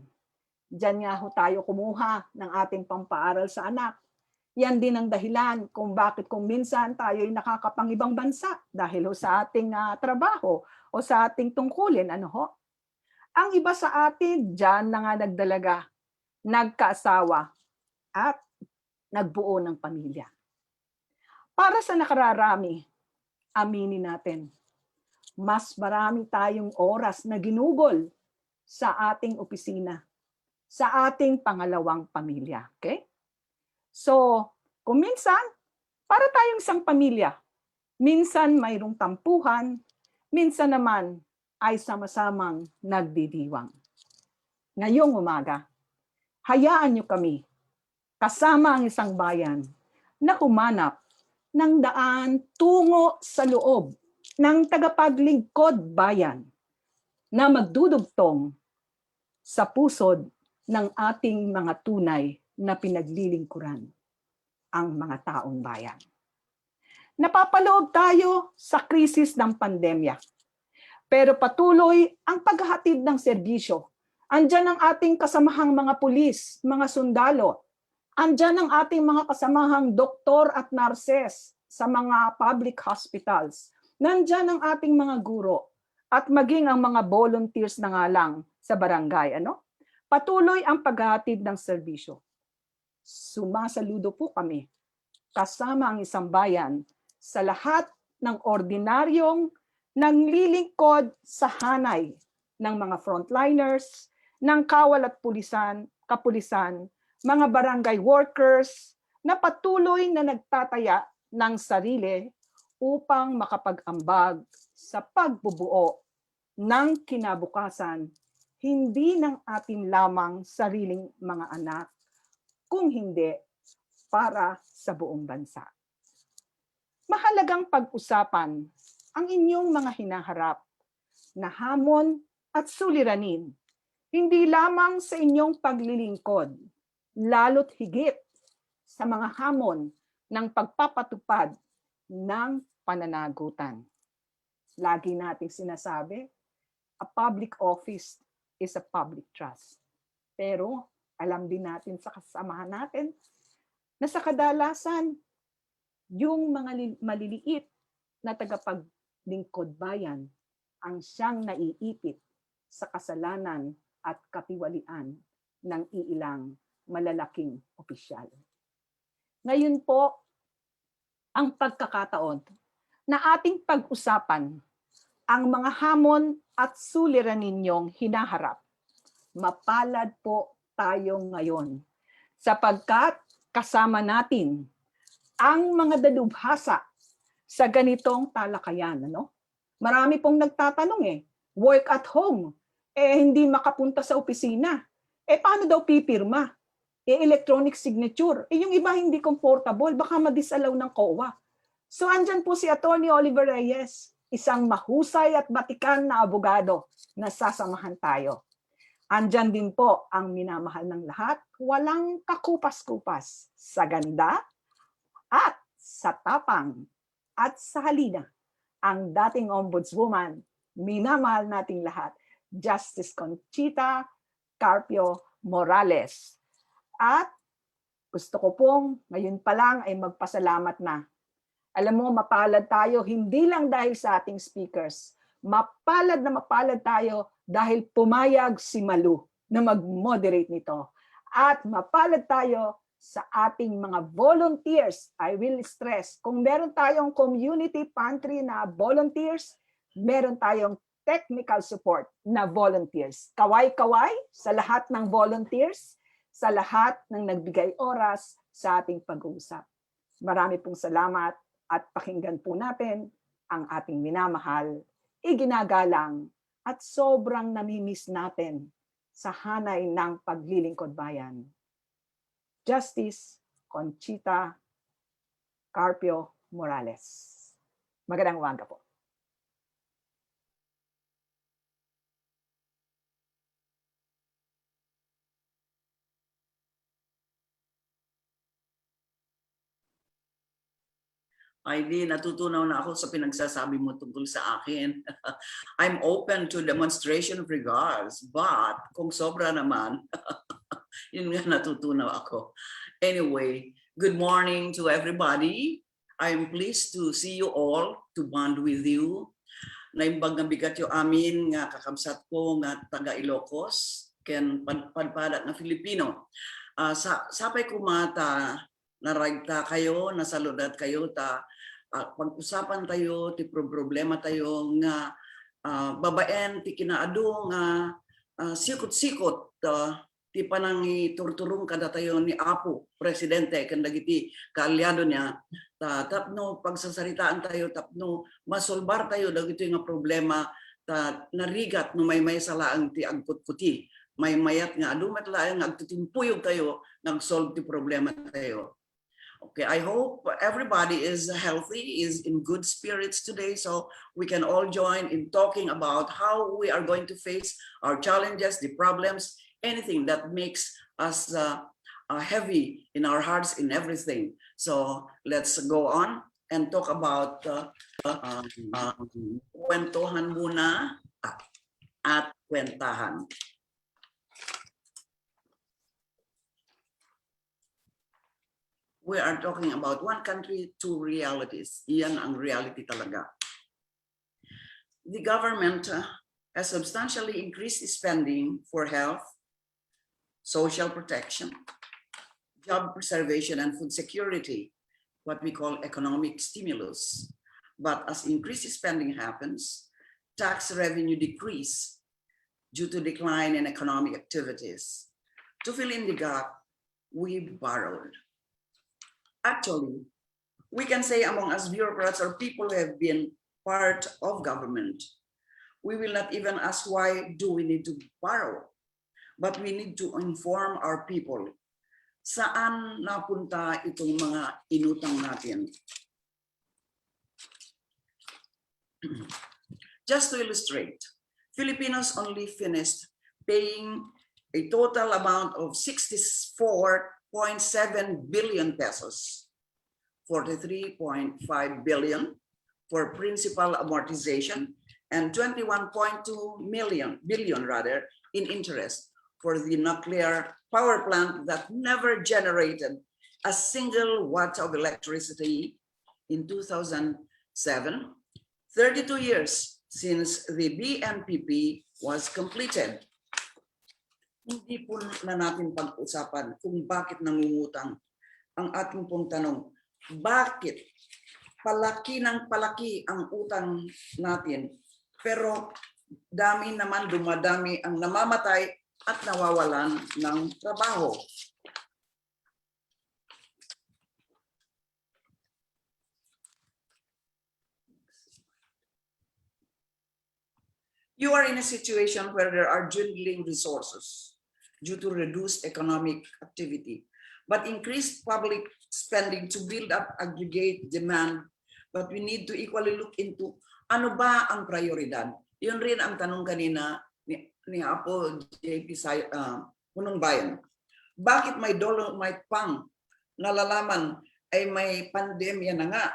Diyan nga ho tayo kumuha ng ating pampaaral sa anak. Yan din ang dahilan kung bakit kung minsan tayo'y nakakapangibang bansa dahil ho sa ating trabaho o sa ating tungkulin. Ano ho? Ang iba sa atin, diyan na nga nagdalaga, nagkaasawa, at nagbuo ng pamilya. Para sa nakararami, aminin natin, mas marami tayong oras na ginugol sa ating opisina, sa ating pangalawang pamilya. Okay? So, kung minsan, para tayong isang pamilya, minsan mayroong tampuhan, minsan naman ay sama-samang nagdidiwang. Ngayong umaga, hayaan niyo kami, kasama ang isang bayan, na humanap ng daan tungo sa loob ng tagapaglingkod bayan na magdudugtong sa pusod ng ating mga tunay na pinaglilingkuran, ang mga taong bayan. Napapaloob tayo sa krisis ng pandemya, pero patuloy ang paghahatid ng serbisyo. Andyan ang ating kasamahang mga pulis, mga sundalo. Andyan ang ating mga kasamahang doktor at nurses sa mga public hospitals. Nandyan ang ating mga guro at maging ang mga volunteers na nga lang sa barangay. Patuloy ang paghahatid ng serbisyo. Sumasaludo po kami kasama ang isang bayan sa lahat ng ordinaryong nanglilingkod sa hanay ng mga frontliners, ng kawal at kapulisan, mga barangay workers na patuloy na nagtataya ng sarili upang makapag-ambag sa pagbubuo ng kinabukasan, hindi ng ating lamang sariling mga anak, kung hindi para sa buong bansa. Mahalagang pag-usapan ang inyong mga hinaharap na hamon at suliranin, hindi lamang sa inyong paglilingkod, lalo't higit sa mga hamon ng pagpapatupad ng pananagutan. Lagi nating sinasabi, a public office is a public trust. Pero alam din natin sa kasamahan natin na sa kadalasan, yung mga maliliit na tagapaglingkod bayan ang siyang naiipit sa kasalanan at katiwalian ng iilang malalaking opisyal. Ngayon po, ang pagkakataon na ating pag-usapan ang mga hamon at suliranin ninyong hinaharap. Mapalad po tayo ngayon sapagkat kasama natin ang mga dalubhasa sa ganitong talakayan. Marami pong nagtatanong work at home, hindi makapunta sa opisina. Paano daw pipirma? Electronic signature. Yung iba hindi comfortable, baka ma-disallow ng COA. So andyan po si Attorney Oliver Reyes, isang mahusay at batikan na abogado na sasamahan tayo. Andyan din po ang minamahal ng lahat, walang kakupas-kupas sa ganda at sa tapang at sa halina. Ang dating ombudswoman, minamahal nating lahat, Justice Conchita Carpio Morales. At gusto ko pong ngayon pa lang ay magpasalamat na. Alam mo, mapalad tayo hindi lang dahil sa ating speakers. Mapalad na mapalad tayo dahil pumayag si Malu na mag-moderate nito. At mapalad tayo sa ating mga volunteers. I will stress, kung meron tayong community pantry na volunteers, meron tayong technical support na volunteers. Kaway-kaway sa lahat ng volunteers, sa lahat ng nagbigay oras sa ating pag-uusap. Marami pong salamat at pakinggan po natin ang ating minamahal, iginagalang at sobrang namimiss natin sa hanay ng paglilingkod bayan. Justice Conchita Carpio Morales. Magandang umaga po. Ay di, natutunaw na ako sa pinagsasabi mo tungkol sa akin. I'm open to demonstration of regards, but kung sobra naman, yun nga natutunaw ako. Anyway, good morning to everybody. I'm pleased to see you all, to bond with you. Naimbag nga bigat yung amin nga kakabsat ko nga taga Ilocos, ken padpadat na Filipino. Sapay kumata, naragta kayo, nasaludat kayo, pag-usapan tayo, ti problema tayo nga babaen, ti kinaado nga sikot-sikot, ti panang iturturong kada tayo ni Apo, Presidente, kandagiti kaalyado niya, tapno pagsasaritaan tayo, tapno masolbar tayo, dagito yung problema, narigat no may salaang ti agput-puti, may mayat nga adumat laang agtutimpuyog tayo, nag-solve ti problema tayo. Okay, I hope everybody is healthy, is in good spirits today, so we can all join in talking about how we are going to face our challenges, the problems, anything that makes us heavy in our hearts, in everything. So let's go on and talk about kwentuhan muna at kwentahan. We are talking about one country, two realities. Iyan ang reality talaga. The government has substantially increased spending for health, social protection, job preservation, and food security, what we call economic stimulus. But as increased spending happens, tax revenue decrease due to decline in economic activities. To fill in the gap, we borrowed. Actually, we can say among us bureaucrats or people who have been part of government, we will not even ask why do we need to borrow, but we need to inform our people saan napunta itong mga inutang natin. Just to illustrate, Filipinos only finished paying a total amount of 64.7 billion pesos, 43.5 billion for principal amortization, and 21.2 billion in interest for the nuclear power plant that never generated a single watt of electricity in 2007, 32 years since the BNPP was completed. Hindi po na natin pag-usapan kung bakit nangungutang. Ang ating pong tanong, bakit palaki ng palaki ang utang natin, pero dami naman dumadami ang namamatay at nawawalan ng trabaho? You are in a situation where there are dwindling resources due to reduced economic activity, but increased public spending to build up aggregate demand. But we need to equally look into ano ba ang prioridad. Yun rin ang tanong kanina ni Apo JP Punong Bayan. Bakit may dolomite pang nalalaman ay may pandemya na nga?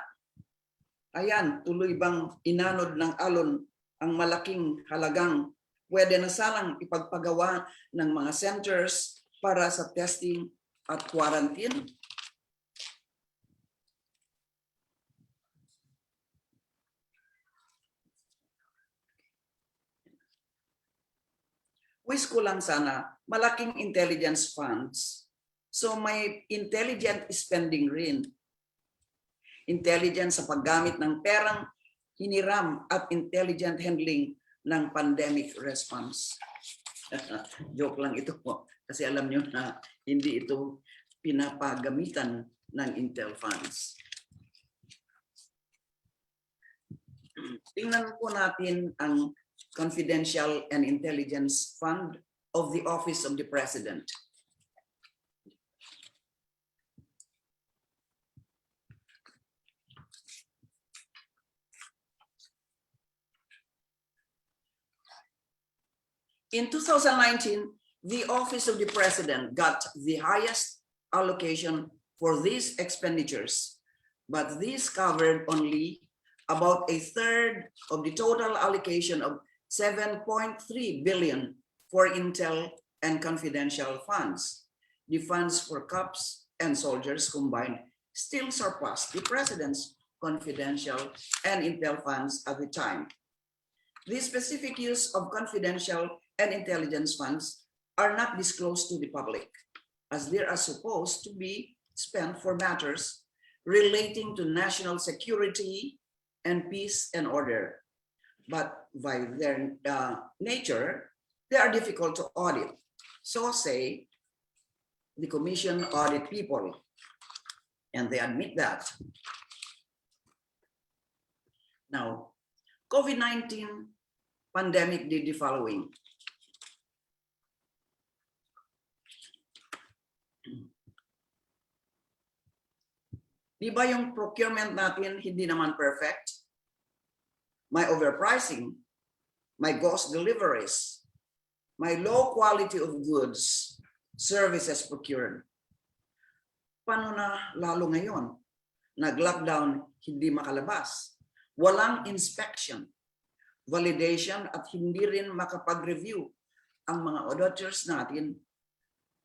Ayan, tuloy bang inanod ng alon ang malaking halagang pwede na sanang ipagpagawa ng mga centers para sa testing at quarantine? Wish ko lang sana malaking intelligence funds. So may intelligent spending rin. Intelligence sa paggamit ng perang hiniram at intelligent handling ng pandemic response. Joke lang ito po. Kasi alam nyo na hindi ito pinapagamitan ng Intel funds. Tingnan po natin ang Confidential and Intelligence Fund of the Office of the President. In 2019, the Office of the President got the highest allocation for these expenditures, but this covered only about a third of the total allocation of 7.3 billion for Intel and confidential funds. The funds for cops and soldiers combined still surpassed the President's confidential and Intel funds at the time. The specific use of confidential and intelligence funds are not disclosed to the public, as they are supposed to be spent for matters relating to national security and peace and order. But by their nature, they are difficult to audit. So say the Commission audit people, and they admit that. Now, COVID-19 pandemic did the following. Di ba yung procurement natin hindi naman perfect? May overpricing, may ghost deliveries, may low quality of goods, services procured. Paano na lalo ngayon? Nag-lockdown, hindi makalabas. Walang inspection, validation at hindi rin makapag-review ang mga auditors natin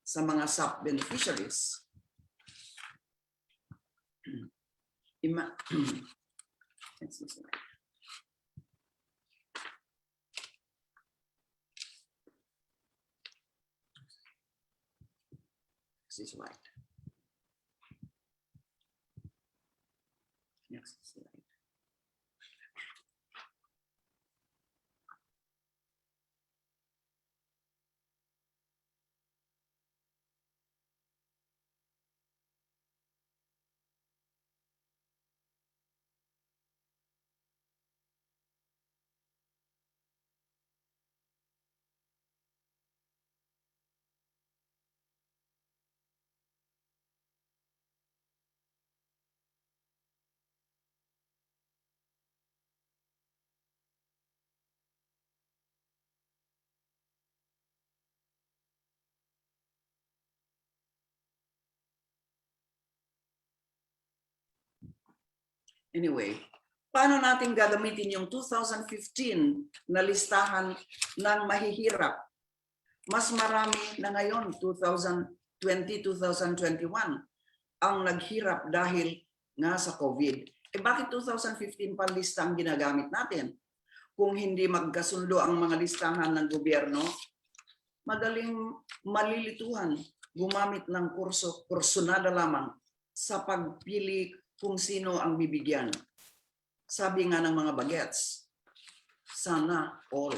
sa mga sub-beneficiaries. This slide. Next slide. Anyway, paano natin gagamitin yung 2015 na listahan ng mahihirap? Mas marami na ngayon, 2020-2021, ang naghirap dahil nga sa COVID. Eh bakit 2015 pa lista ang ginagamit natin? Kung hindi magkasundo ang mga listahan ng gobyerno, madaling malilituhan gumamit ng kursunada lamang sa pagpili kung sino ang bibigyan. Sabi nga ng mga bagets, sana all.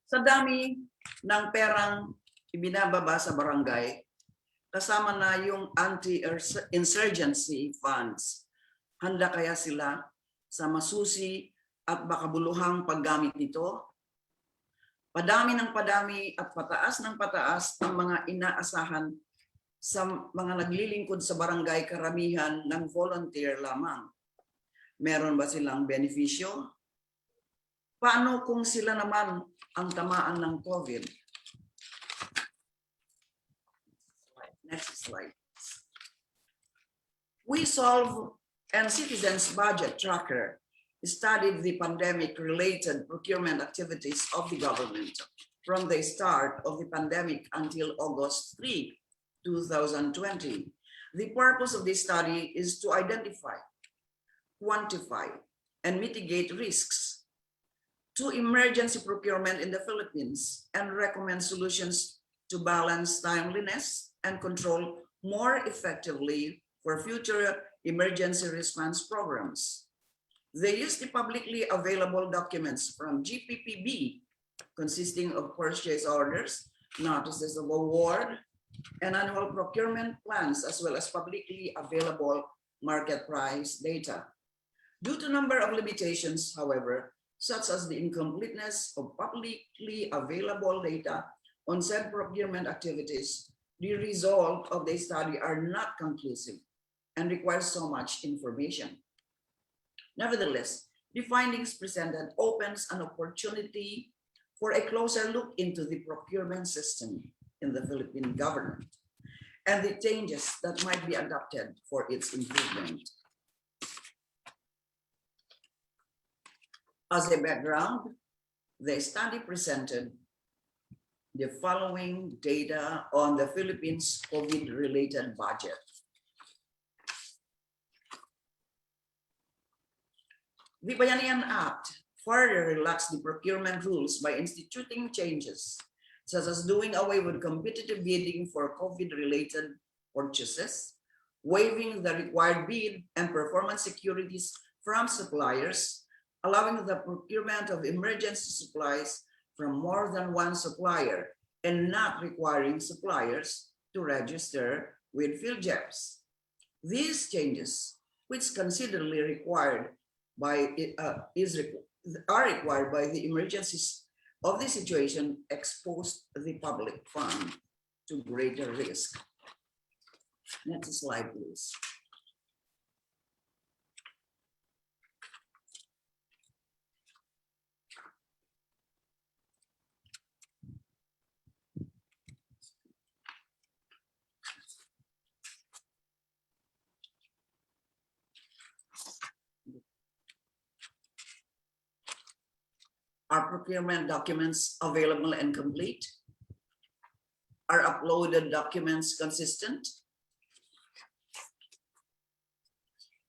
Sa dami ng perang ibinababa sa barangay, kasama na yung anti-insurgency funds. Handa kaya sila sa masusi at makabuluhang paggamit nito? Padami ng padami at pataas ng pataas ang mga inaasahan sa mga naglilingkod sa barangay, karamihan ng volunteer lamang. Meron ba silang benepisyo? Paano kung sila naman ang tamaan ng COVID? Next slide. We solve and Citizens Budget Tracker studied the pandemic-related procurement activities of the government from the start of the pandemic until August 3, 2020. The purpose of this study is to identify, quantify, and mitigate risks to emergency procurement in the Philippines and recommend solutions to balance timeliness and control more effectively for future emergency response programs. They use the publicly available documents from GPPB, consisting of purchase orders, notices of award, and annual procurement plans, as well as publicly available market price data. Due to a number of limitations, however, such as the incompleteness of publicly available data on said procurement activities, the result of the study are not conclusive and require so much information. Nevertheless, the findings presented opens an opportunity for a closer look into the procurement system in the Philippine government and the changes that might be adopted for its improvement. As a background, the study presented the following data on the Philippines' COVID-related budget. The Bayanihan Act further relaxed the procurement rules by instituting changes, such as doing away with competitive bidding for COVID-related purchases, waiving the required bid and performance securities from suppliers, allowing the procurement of emergency supplies from more than one supplier, and not requiring suppliers to register with PhilJeps. These changes, which considerably required are required by the emergencies of the situation, exposed the public fund to greater risk. Next slide, please. Are procurement documents available and complete? Are uploaded documents consistent?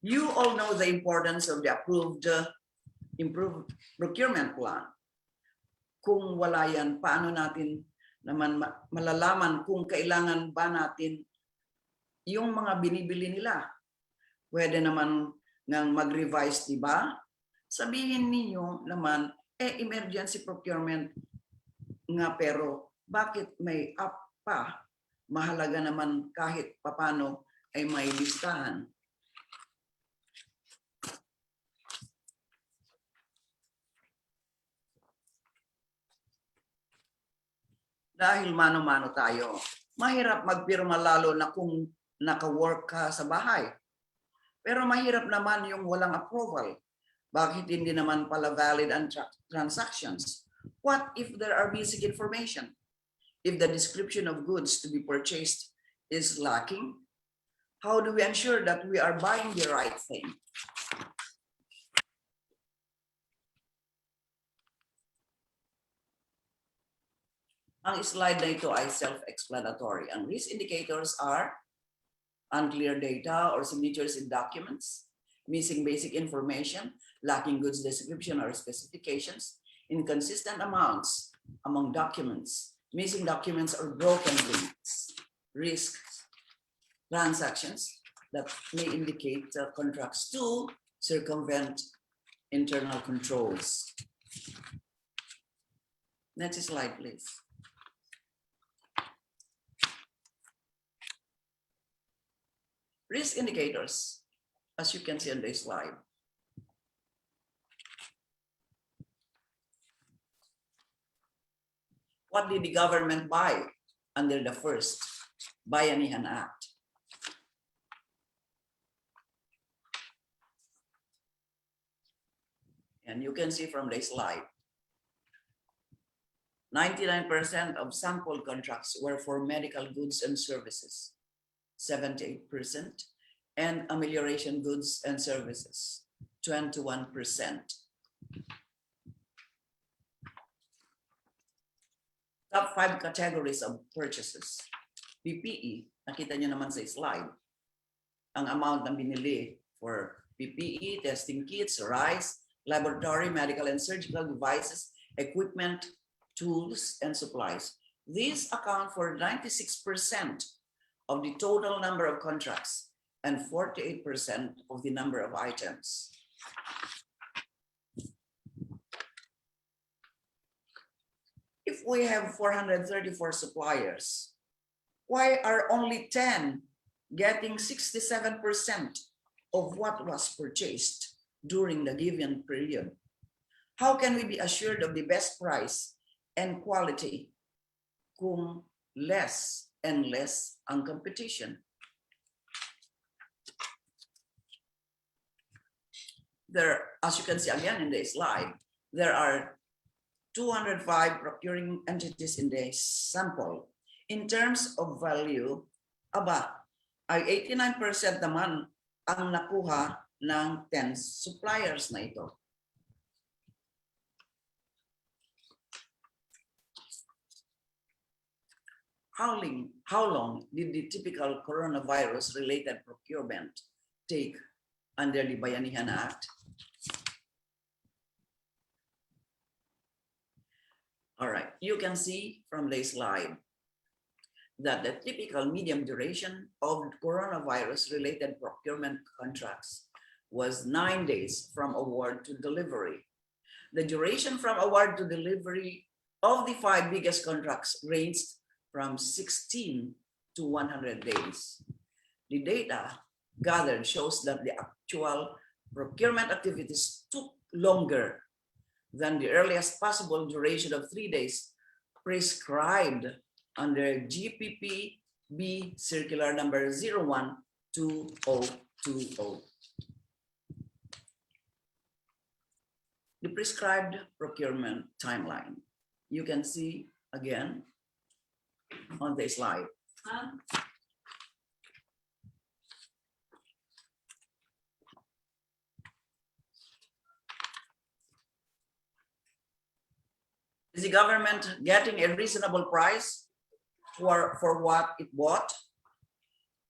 You all know the importance of the improved procurement plan. Kung wala yan, paano natin naman malalaman kung kailangan ba natin yung mga binibili nila? Pwede naman ngang mag-revise, di ba? Sabihin ninyo naman, emergency procurement nga, pero bakit may up pa? Mahalaga naman kahit papano ay may listahan. Dahil mano-mano tayo, mahirap magpirma lalo na kung naka-work ka sa bahay. Pero mahirap naman yung walang approval. Bakit hindi naman pala valid ang transactions? What if there are basic information? If the description of goods to be purchased is lacking, how do we ensure that we are buying the right thing? Ang slide na ito ay self-explanatory. Ang risk indicators are unclear data or signatures in documents, missing basic information, lacking goods description or specifications, inconsistent amounts among documents, missing documents or broken links, risks, transactions that may indicate contracts to circumvent internal controls. Next slide, please. Risk indicators, as you can see on this slide. What did the government buy under the first Bayanihan Act? And you can see from this slide, 99% of sample contracts were for medical goods and services, 78%, and amelioration goods and services, 21%. Top 5 categories of purchases. PPE, nakita nyo naman sa slide. Ang amount na binili for PPE, testing kits, rice, laboratory, medical and surgical devices, equipment, tools, and supplies. These account for 96% of the total number of contracts and 48% of the number of items. If we have 434 suppliers, why are only 10 getting 67% of what was purchased during the given period? How can we be assured of the best price and quality kung less and less ang competition? There, as you can see again in the slide, there are 205 procuring entities in the sample. In terms of value, ay 89% naman ang nakuha ng 10 suppliers na ito. How long did the typical coronavirus-related procurement take under the Bayanihan Act? All right, you can see from the slide that the typical medium duration of coronavirus-related procurement contracts was 9 days from award to delivery. The duration from award to delivery of the 5 biggest contracts ranged from 16 to 100 days. The data gathered shows that the actual procurement activities took longer than the earliest possible duration of 3 days prescribed under GPP-B Circular Number 01-2020. The prescribed procurement timeline. You can see again on the slide. Is the government getting a reasonable price for what it bought?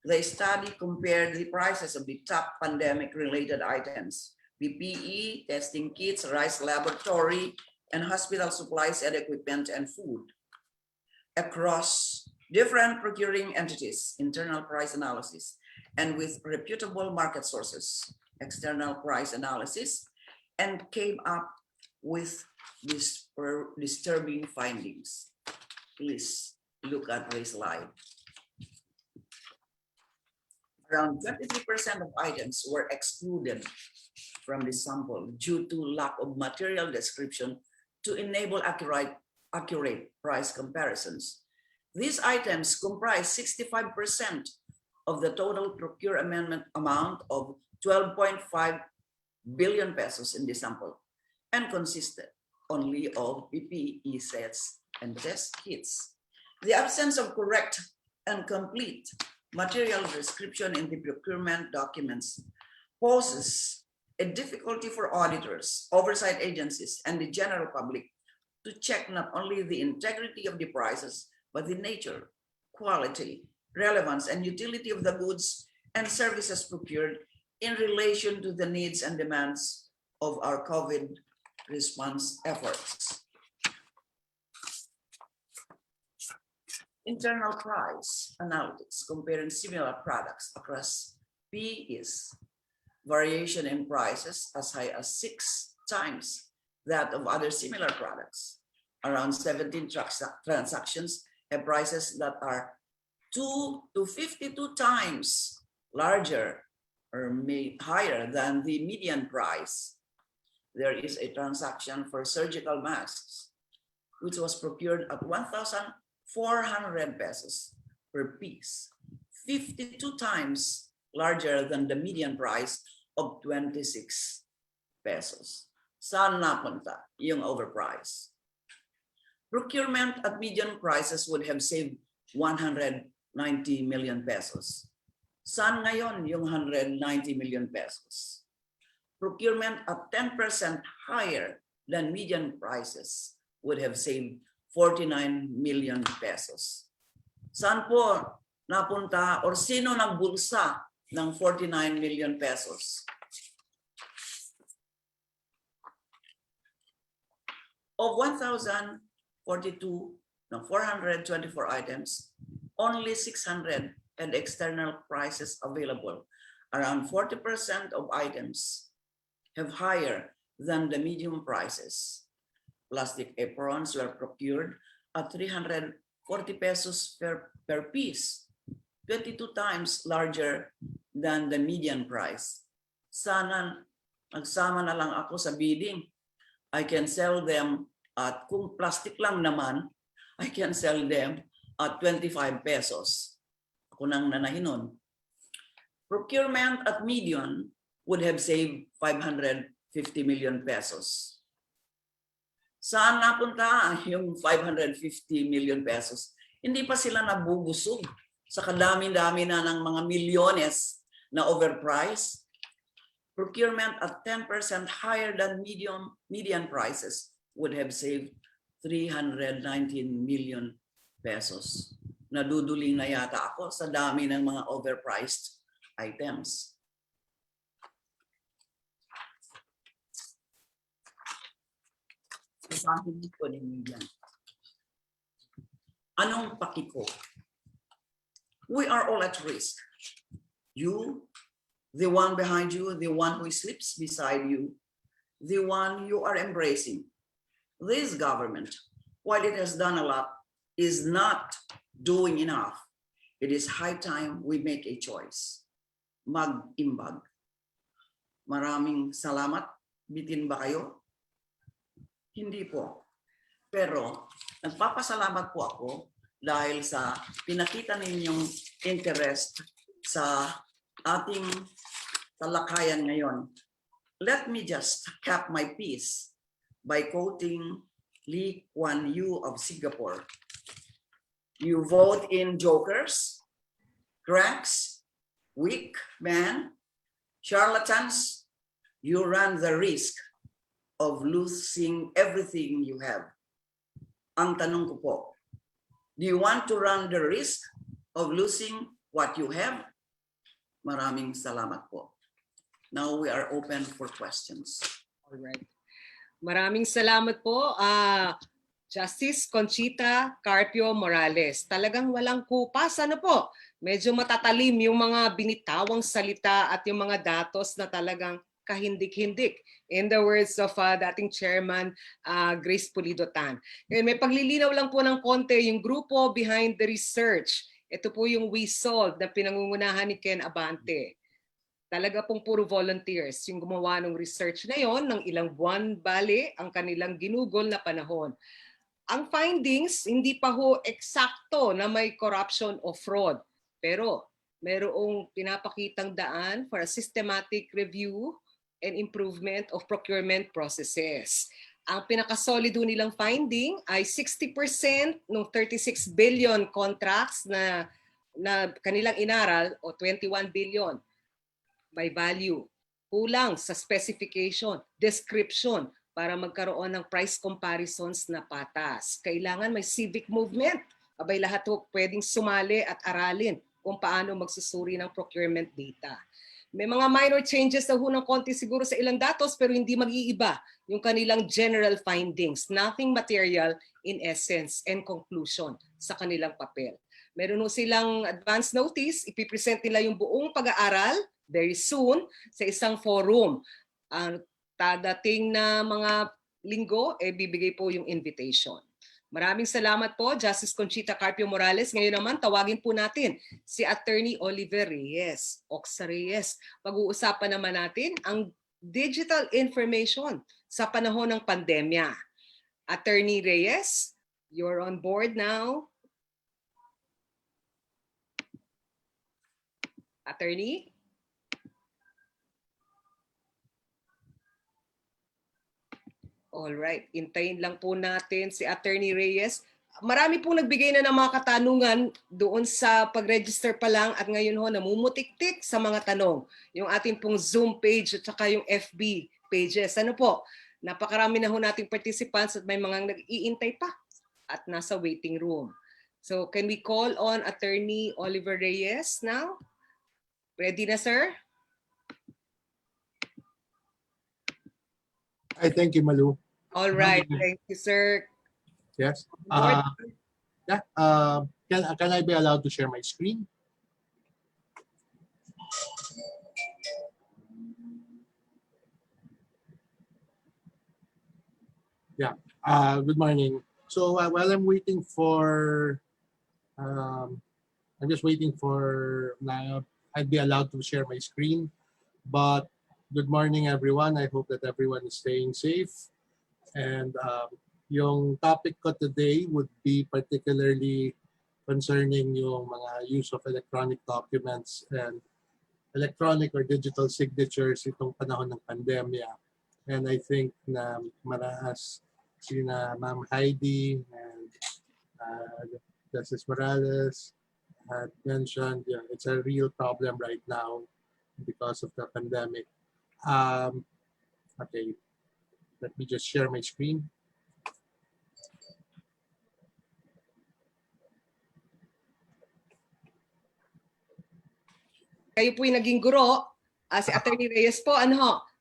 The study compared the prices of the top pandemic-related items: PPE, testing kits, rice laboratory, and hospital supplies and equipment and food across different procuring entities, internal price analysis, and with reputable market sources, external price analysis, and came up with disturbing findings. Please look at this slide. Around 23% of items were excluded from the sample due to lack of material description to enable accurate price comparisons. These items comprise 65% of the total procurement amount of 12.5 billion pesos in the sample and consisted only of PPE sets and test kits. The absence of correct and complete material description in the procurement documents poses a difficulty for auditors, oversight agencies, and the general public to check not only the integrity of the prices, but the nature, quality, relevance, and utility of the goods and services procured in relation to the needs and demands of our COVID response efforts. Internal price analytics comparing similar products across PEs. Variation in prices as high as 6 times that of other similar products. Around 17 transactions have prices that are 2 to 52 times larger or higher than the median price. There is a transaction for surgical masks, which was procured at 1,400 pesos per piece, 52 times larger than the median price of 26 pesos. Saan napunta yung overprice? Procurement at median prices would have saved 190 million pesos. Saan ngayon yung 190 million pesos? Procurement at 10% higher than median prices would have saved 49 million pesos. Saan po napunta or sino nagbulsa ng 49 million pesos? Of 1,042 ng 424 items, only 600 had external prices available, Around 40% of items have higher than the medium prices. Plastic aprons were procured at 340 pesos per piece, 22 times larger than the median price. Sana nagsama na lang ako sa bidding. I can sell them at, kung plastic lang naman, I can sell them at 25 pesos. Ako nang nanahinon. Procurement at median would have saved 550 million pesos. Saan napunta yung 550 million pesos? Hindi pa sila nabubusog sa kadami-dami na ng mga milyones na overpriced. Procurement at 10% higher than median prices would have saved 319 million pesos. Naduduling na yata ako sa dami ng mga overpriced items. Sasahin ko din yan. Anong pakiko? We are all at risk. You, the one behind you, the one who sleeps beside you, the one you are embracing. This government, while it has done a lot, is not doing enough. It is high time we make a choice. Mag-imbag. Maraming salamat. Bitin ba kayo? Hindi po. Pero nagpapasalamat po ako dahil sa pinakita ninyong interest sa ating talakayan ngayon. Let me just cap my piece by quoting Lee Kuan Yew of Singapore. You vote in jokers, cranks, weak men, charlatans, you run the risk of losing everything you have. Ang tanong ko po, do you want to run the risk of losing what you have? Maraming salamat po. Now we are open for questions. All right. Maraming salamat po, Justice Conchita Carpio Morales. Talagang walang kupas. Ano po? Medyo matatalim yung mga binitawang salita at yung mga datos na talagang kahindik-hindik. In the words of dating chairman Grace Pulido-Tan. May paglilinaw lang po ng konti yung grupo behind the research. Ito po yung We Solve na pinangungunahan ni Ken Abante. Talaga pong puro volunteers yung gumawa ng research na yon ng ilang buwan bali ang kanilang ginugol na panahon. Ang findings, hindi pa ho eksakto na may corruption o fraud. Pero mayroong pinapakitang daan for a systematic review and improvement of procurement processes. Ang pinakasolido nilang finding ay 60% ng 36 billion contracts na kanilang inaral o 21 billion by value. Kulang sa specification, description para magkaroon ng price comparisons na patas. Kailangan may civic movement. Abay lahat po pwedeng sumali at aralin kung paano magsusuri ng procurement data. May mga minor changes na ho ng konti siguro sa ilang datos pero hindi mag-iiba yung kanilang general findings. Nothing material in essence and conclusion sa kanilang papel. Meron ho silang advance notice, ipipresent nila yung buong pag-aaral very soon sa isang forum. Dadating na mga linggo, bibigay po yung invitation. Maraming salamat po, Justice Conchita Carpio Morales. Ngayon naman, tawagin po natin si Attorney Oliver Reyes, Oxa Reyes. Pag-uusapan naman natin ang digital information sa panahon ng pandemya. Attorney Reyes, you're on board now. Attorney? All right, intayin lang po natin si Attorney Reyes. Marami pong nagbigay na ng mga katanungan doon sa pag-register pa lang at ngayon ho namumutik-tik sa mga tanong. Yung ating pong Zoom page at saka yung FB pages. Ano po? Napakarami na ho nating participants at may mga nag-iintay pa at nasa waiting room. So can we call on Attorney Oliver Reyes now? Ready na, sir? I thank you, Malu. All right, thank you, sir. Yes. Can I be allowed to share my screen? Yeah. Good morning. So while I'm waiting for, I'm just waiting for I'd be allowed to share my screen. But good morning, everyone. I hope that everyone is staying safe. And yung topic ko today would be particularly concerning yung mga use of electronic documents and electronic or digital signatures itong panahon ng pandemya. And I think na maraas sina Ma'am Heidi and Justice Morales had mentioned, it's a real problem right now because of the pandemic. Okay, let me just share my screen. Kayo po'y naging guro. Si Attorney Reyes po,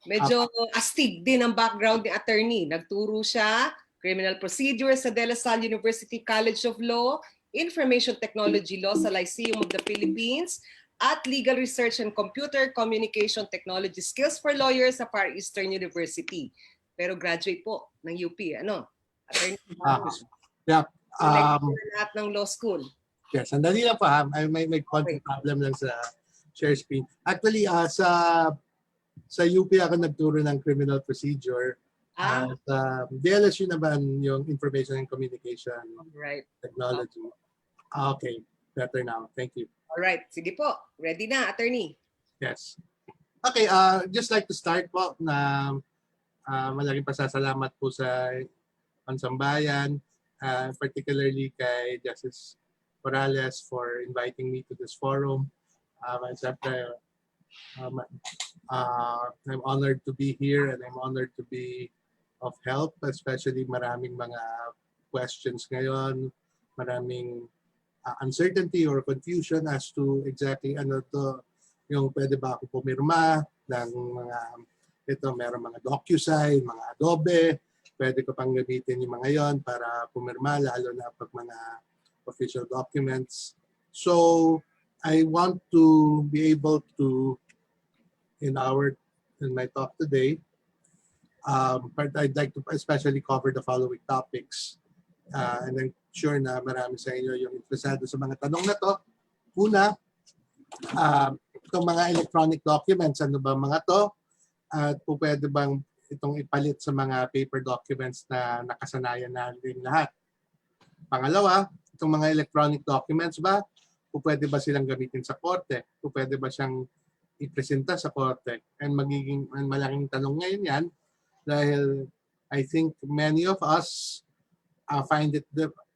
medyo astig din ang background ni Attorney. Nagturo siya, criminal procedure sa De La Salle University College of Law, Information Technology Law sa Lyceum of the Philippines, at Legal Research and Computer Communication Technology Skills for Lawyers sa Far Eastern University. Pero graduate po ng UP, Attorney. Yeah. Lahat ng law school. Yes, sandali lang pa. May konting problem lang sa share screen. Actually, sa UP ako nagturo ng criminal procedure. Sa DLSU naman yung Information and Communication Technology. Okay, better now. Thank you. All right, sige po. Ready na, Attorney. Yes. Okay, just like to start po na malaking pasasalamat po sa Talakayang Bayan, particularly kay Justice Morales for inviting me to this forum. I'm honored to be here and I'm honored to be of help, especially maraming mga questions ngayon, maraming uncertainty or confusion as to exactly yung pwede ba ako pumirma ng mga meron mga DocuSign, mga Adobe, pwede ko pang gamitin yung mga yon para pumirma lalo na pag mga official documents. So I want to be able to, in my talk today, but I'd like to especially cover the following topics. And I'm sure na marami sa inyo yung interesado sa mga tanong na to. Una, itong mga electronic documents, ano ba mga to? At pwede bang itong ipalit sa mga paper documents na nakasanayan natin lahat? Pangalawa, itong mga electronic documents ba, pwede ba silang gamitin sa korte? Pwede ba siyang ipresenta sa korte? And malaking tanong ngayon yan dahil I think many of us find it,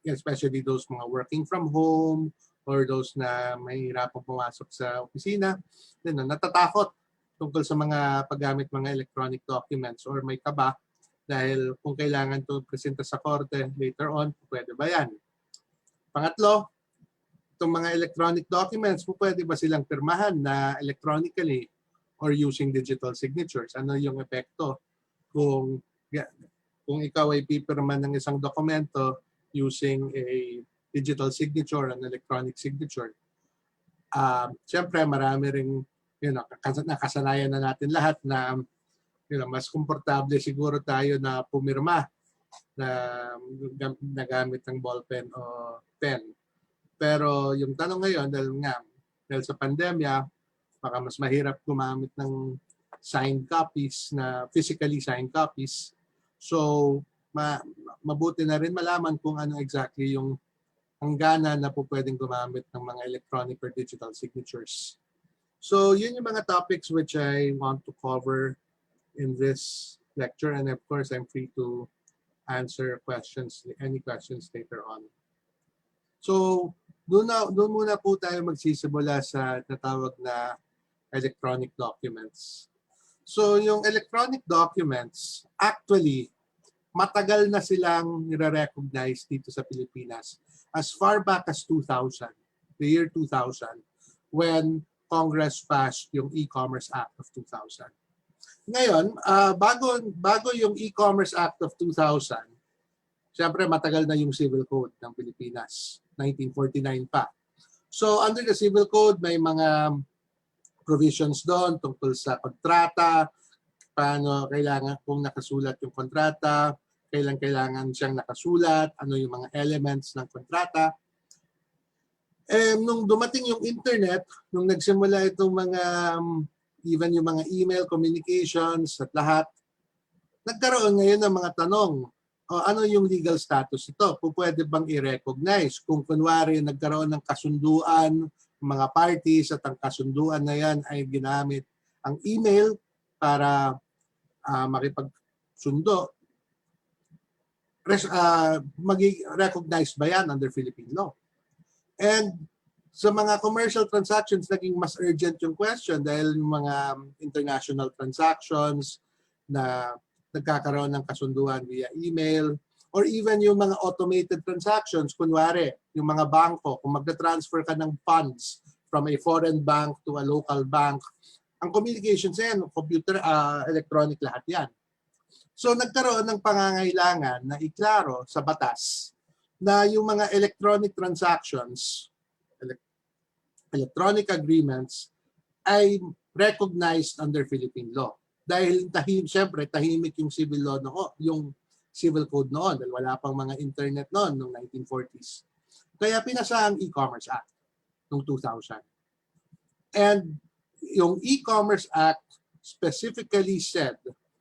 especially those mga working from home or those na mahirapang pumasok sa opisina, natatakot tungkol sa mga paggamit mga electronic documents or may kaba dahil kung kailangan ito presenta sa korte later on, pwede ba yan? Pangatlo, itong mga electronic documents, pwede ba silang pirmahan na electronically or using digital signatures? Ano yung epekto kung ikaw ay pipirma ng isang dokumento using a digital signature and electronic signature? Siyempre, marami ring nakasanayan na natin lahat na mas komportable siguro tayo na pumirma na nagamit ng ballpen o pen. Pero yung tanong ngayon, dahil sa pandemya, baka mas mahirap gumamit ng signed copies, na physically signed copies. So, mabuti na rin malaman kung ano exactly yung hangganan na po pwedeng gumamit ng mga electronic or digital signatures. So, yun yung mga topics which I want to cover in this lecture. And of course, I'm free to answer questions, any questions later on. So, doon muna po tayo magsisimula sa natawag na electronic documents. So, yung electronic documents, actually, matagal na silang nire-recognize dito sa Pilipinas. As far back as 2000, the year 2000, when Congress passed yung E-Commerce Act of 2000. Ngayon, bago yung E-Commerce Act of 2000, siyempre matagal na yung Civil Code ng Pilipinas, 1949 pa. So under the Civil Code, may mga provisions doon tungkol sa kontrata, paano kailangan kung nakasulat yung kontrata, kailan kailangan siyang nakasulat, ano yung mga elements ng kontrata. Nung dumating yung internet, nung nagsimula itong mga, even yung mga email communications at lahat, nagkaroon ngayon ng mga tanong. Ano yung legal status ito? Pwede bang i-recognize? Kung kunwari nagkaroon ng kasunduan, mga parties at ang kasunduan na yan ay ginamit ang email para makipagsundo, mag-recognize ba yan under Philippine law? And sa mga commercial transactions, naging mas urgent yung question dahil yung mga international transactions na nagkakaroon ng kasunduan via email, or even yung mga automated transactions, kunwari, yung mga bangko, kung magta-transfer ka ng funds from a foreign bank to a local bank, ang communications yan, computer, electronic lahat yan. So nagkaroon ng pangangailangan na iklaro sa batas na yung mga electronic transactions, electronic agreements, ay recognized under Philippine law. Dahil siyempre tahimik yung civil law noon, yung civil code noon, dahil wala pang mga internet noon noong 1940s. Kaya pinasa ang E-commerce Act noong 2000. And yung E-commerce Act specifically said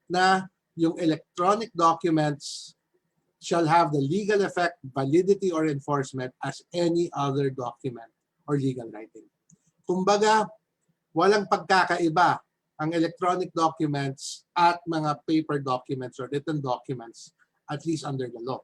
na yung electronic documents shall have the legal effect, validity, or enforcement as any other document or legal writing. Kumbaga, walang pagkakaiba ang electronic documents at mga paper documents or written documents, at least under the law.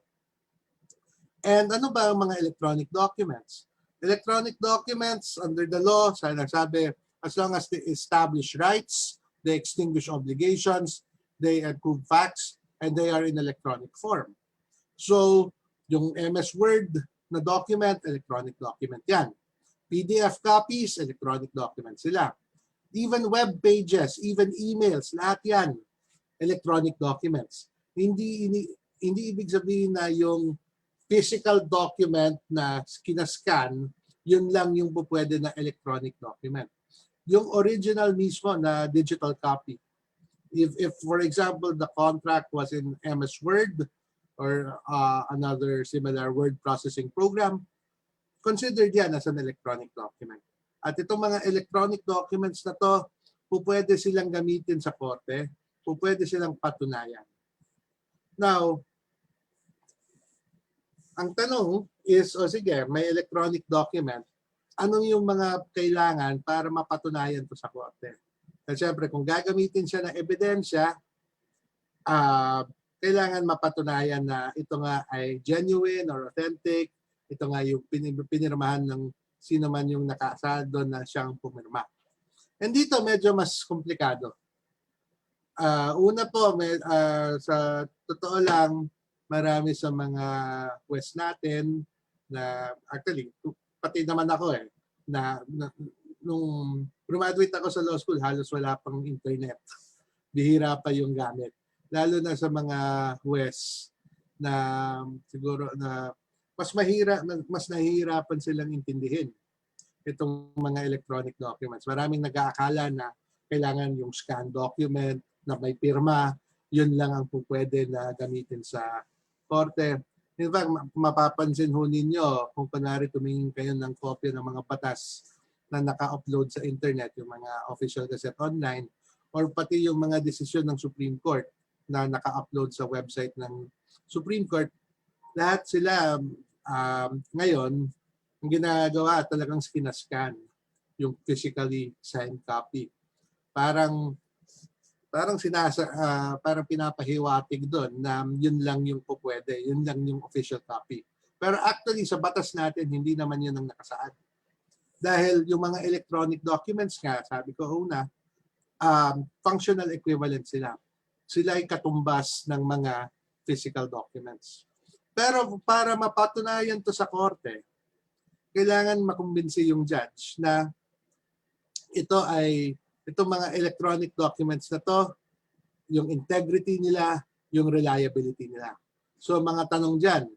And ano ba ang mga electronic documents? Electronic documents under the law, sabi, as long as they establish rights, they extinguish obligations, they approve facts, and they are in electronic form. So, yung MS Word na document, electronic document yan. PDF copies, electronic document sila. Even web pages, even emails, lahat yan, electronic documents. Hindi ibig sabihin na yung physical document na kinascan, yun lang yung pwede na electronic document. Yung original mismo na digital copy. If for example, the contract was in MS Word or another similar word processing program, considered yan as an electronic document. At itong mga electronic documents na to, pwede silang gamitin sa korte, pwede silang patunayan. Now, ang tanong is, sige, may electronic document, anong yung mga kailangan para mapatunayan to sa korte? Kasi syempre, kung gagamitin siya ng ebidensya, kailangan mapatunayan na ito nga ay genuine or authentic, ito nga yung pinirmahan ng sino man yung nakaasal doon na siyang pumirma. And dito medyo mas komplikado. Una po, sa totoo lang, marami sa mga West natin na actually, pati naman ako na nung graduate ako sa law school, halos wala pang internet. Bihira pa yung gamit. Lalo na sa mga West na siguro na mas nahihirapan silang intindihin itong mga electronic documents. Maraming nag-aakala na kailangan yung scan document na may pirma, yun lang ang pwede na gamitin sa korte. In fact, mapapansin ho ninyo kung kunwari tumingin kayo ng kopya ng mga batas na naka-upload sa internet, yung mga official gazette online, or pati yung mga desisyon ng Supreme Court na naka-upload sa website ng Supreme Court, lahat sila ngayon, ang ginagawa talagang sinascan yung physically signed copy. Parang pinapahiwatig doon na yun lang yung pwede, yun lang yung official copy. Pero actually sa batas natin, hindi naman yun ang nakasaad. Dahil yung mga electronic documents nga, sabi ko una, functional equivalent sila. Sila ay katumbas ng mga physical documents. Pero para mapatunayan to sa korte, kailangan makumbinsi yung judge na itong mga electronic documents na to, yung integrity nila, yung reliability nila. So mga tanong dyan,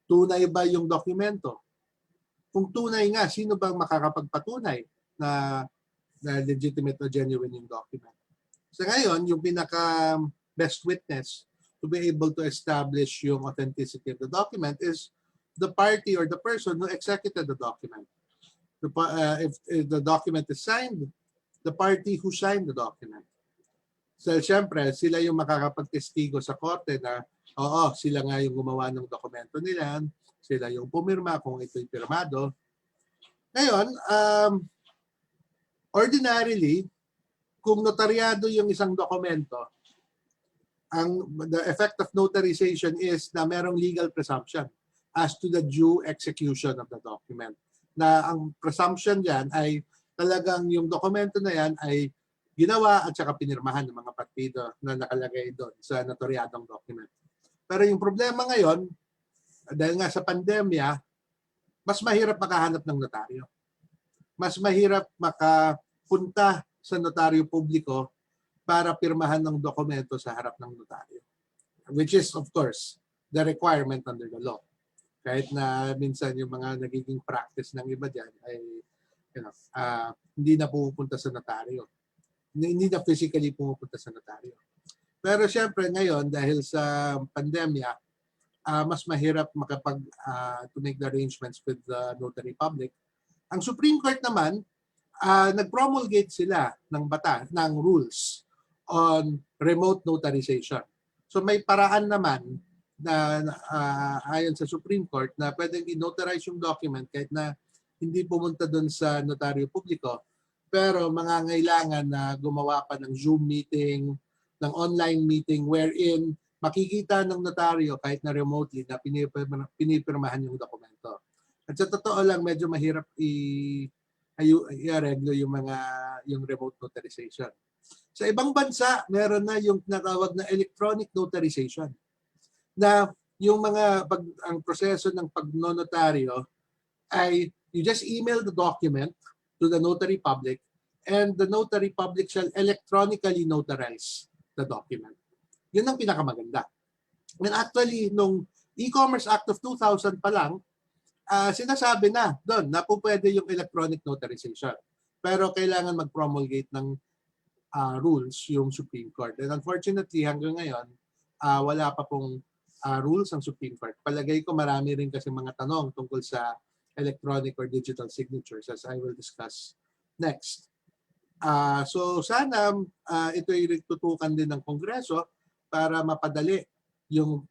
tunay ba yung dokumento? Kung tunay nga, sino bang makakapagpatunay na legitimate o genuine yung document? So ngayon, yung pinaka best witness to be able to establish yung authenticity of the document is the party or the person who executed the document. If the document is signed, the party who signed the document. So, syempre, sila yung makakapagtestigo sa korte na, oo, sila nga yung gumawa ng dokumento nila, sila yung pumirma kung ito'y pirmado. Ngayon, ordinarily, kung notaryado yung isang dokumento, the effect of notarization is na merong legal presumption as to the due execution of the document. Na ang presumption yan ay talagang yung dokumento na yan ay ginawa at saka pinirmahan ng mga partido na nakalagay doon sa notaryadong document. Pero yung problema ngayon, dahil nga sa pandemya, mas mahirap makahanap ng notaryo. Mas mahirap makapunta sa notaryo publiko para pirmahan ng dokumento sa harap ng notaryo. Which is, of course, the requirement under the law. Kahit na minsan yung mga nagiging practice ng iba dyan ay hindi na pumupunta sa notaryo. Hindi na physically pumupunta sa notaryo. Pero syempre ngayon, dahil sa pandemya, mas mahirap to make the arrangements with the notary public. Ang Supreme Court naman, nag-promulgate sila ng rules on remote notarization. So may paraan naman na ayon sa Supreme Court na pwedeng i-notarize yung document kahit na hindi pumunta doon sa notaryo publiko, pero mangangailangan na gumawa pa ng Zoom meeting, ng online meeting wherein makikita ng notaryo kahit na remotely na pinipirmahan yung dokumento. At sa totoo lang, medyo mahirap i-areglo yung remote notarization. Sa ibang bansa, meron na yung natawag na electronic notarization. Na yung ang proseso ng pagnonotaryo ay you just email the document to the notary public and the notary public shall electronically notarize the document. Yun ang pinakamaganda. And actually, nung E-Commerce Act of 2000 pa lang, sinasabi na doon na po pwede yung electronic notarization. Pero kailangan mag-promulgate ng rules yung Supreme Court. And unfortunately, hanggang ngayon, wala pa pong rules ang Supreme Court. Palagay ko marami rin kasi mga tanong tungkol sa electronic or digital signatures as I will discuss next. So sana ito'y tutukan din ng Kongreso para mapadali yung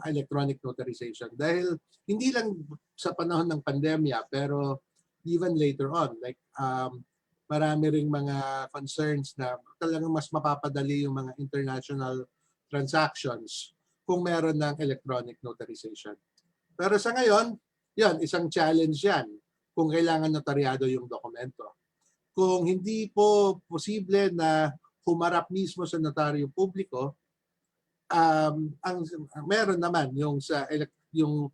electronic notarization. Dahil hindi lang sa panahon ng pandemya, pero even later on, like marami ring mga concerns na talagang mas mapapadali yung mga international transactions kung meron ng electronic notarization. Pero sa ngayon, yan, isang challenge yan kung kailangan notaryado yung dokumento. Kung hindi po posible na humarap mismo sa notaryo publiko, ang meron naman yung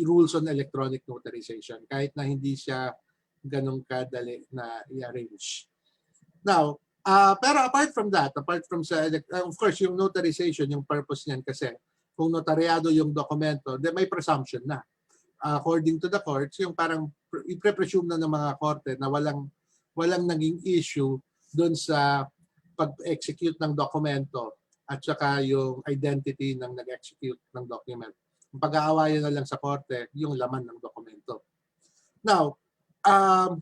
rules on electronic notarization kahit na hindi siya ganun kadali na i-arrange. Now, pero apart from of course, yung notarization, yung purpose niyan kasi kung notaryado yung dokumento, then may presumption na. According to the courts, yung parang i-presume na ng mga korte na walang naging issue doon sa pag-execute ng dokumento at saka yung identity ng nag-execute ng document. Ang pag-aawayan na lang sa korte, yung laman ng dokumento. Now,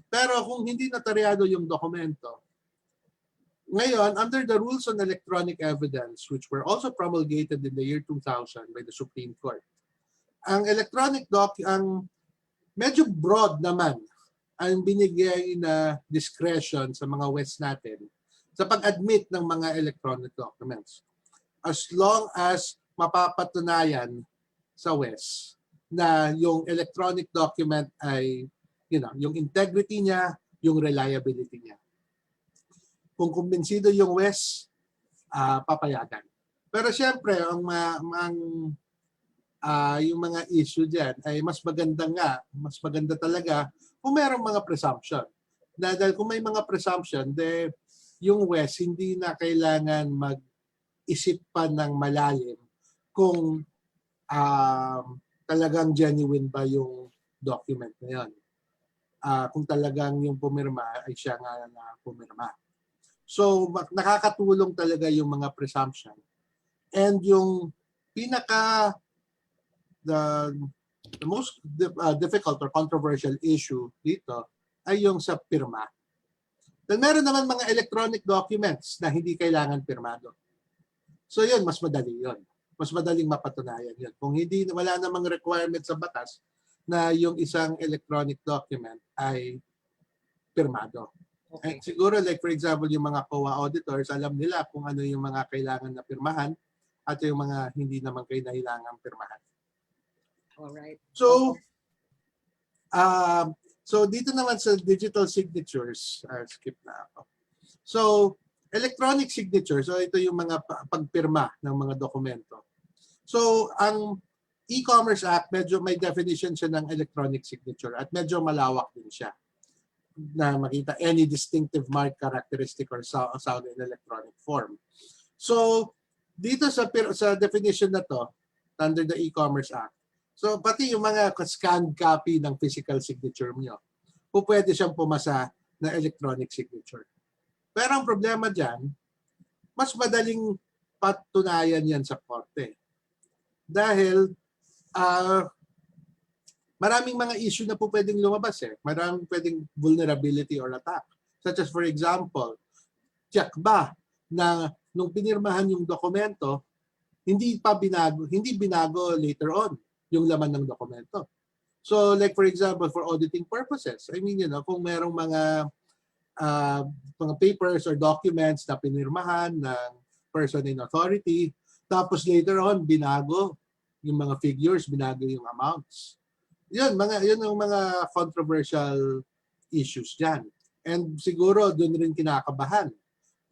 pero kung hindi notaryado yung dokumento, ngayon, under the rules on electronic evidence, which were also promulgated in the year 2000 by the Supreme Court, ang electronic ang medyo broad naman ang binigay na discretion sa mga West natin sa pag-admit ng mga electronic documents. As long as mapapatunayan sa West na yung electronic document ay, yung integrity niya, yung reliability niya. Kung kumbinsido yung West, papayagan. Pero siyempre, yung mga issue dyan ay mas maganda talaga kung mayroong mga presumption. Dahil kung may mga presumption, yung West hindi na kailangan mag-isip pa ng malalim kung talagang genuine ba yung document na yun. Kung talagang yung pumirma ay siya nga na pumirma. So nakakatulong talaga yung mga presumption And yung pinaka the most difficult or controversial issue dito ay yung sa pirma. Then meron naman mga electronic documents na hindi kailangan pirmado. So yun, mas madali yun. Mas madaling mapatunayan yun. Kung hindi, wala namang requirement sa batas na yung isang electronic document ay pirmado. Okay. And siguro like for example, yung mga COA auditors, alam nila kung ano yung mga kailangan na pirmahan at yung mga hindi naman kailangan pirmahan. Alright. So, so dito naman sa digital signatures, skip na ako. So, electronic signature, so ito yung mga pagpirma ng mga dokumento. So, ang E-commerce Act, medyo may definition siya ng electronic signature at medyo malawak din siya na makita any distinctive mark, characteristic, or sound in electronic form. So, dito sa definition na to, under the E-commerce Act, so pati yung mga scanned copy ng physical signature nyo, pwede siyang pumasa na electronic signature. Pero ang problema dyan, mas madaling patunayan yan sa korte. Dahil maraming mga issue na po pwedeng lumabas eh. Maraming pwedeng vulnerability or attack. Such as for example, check ba na nung pinirmahan yung dokumento, hindi binago later on yung laman ng dokumento. So like for example, for auditing purposes, I mean, kung merong mga papers or documents na pinirmahan ng person in authority, tapos later on binago yung mga figures, binago yung amounts. Yun yung mga controversial issues dyan. And siguro doon rin kinakabahan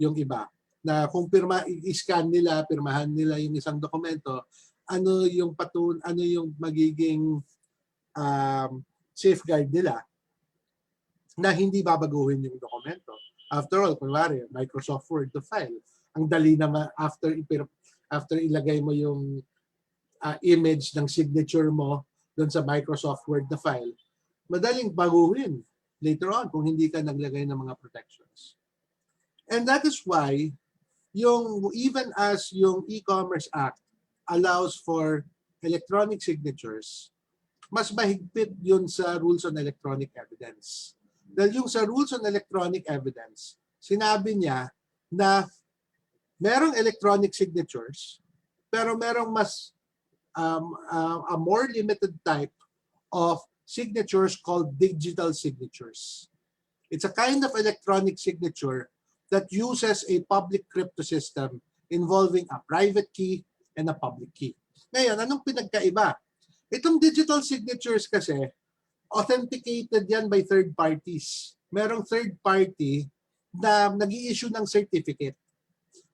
yung iba na kung pirmahan nila yung isang dokumento, ano yung magiging safeguard nila na hindi babaguhin yung dokumento. After all, kunwari, Microsoft Word to file. Ang dali naman after ilagay mo yung image ng signature mo doon sa Microsoft Word na file, madaling baguhin later on kung hindi ka naglagay ng mga protections. And that is why even as yung E-commerce Act allows for electronic signatures, mas mahigpit yun sa rules on electronic evidence. Dahil yung sa rules on electronic evidence, sinabi niya na merong electronic signatures, pero merong mas a more limited type of signatures called digital signatures. It's a kind of electronic signature that uses a public crypto system involving a private key and a public key. Ngayon, anong pinagkaiba? Itong digital signatures kasi, authenticated yan by third parties. Merong third party na nag-i-issue ng certificate.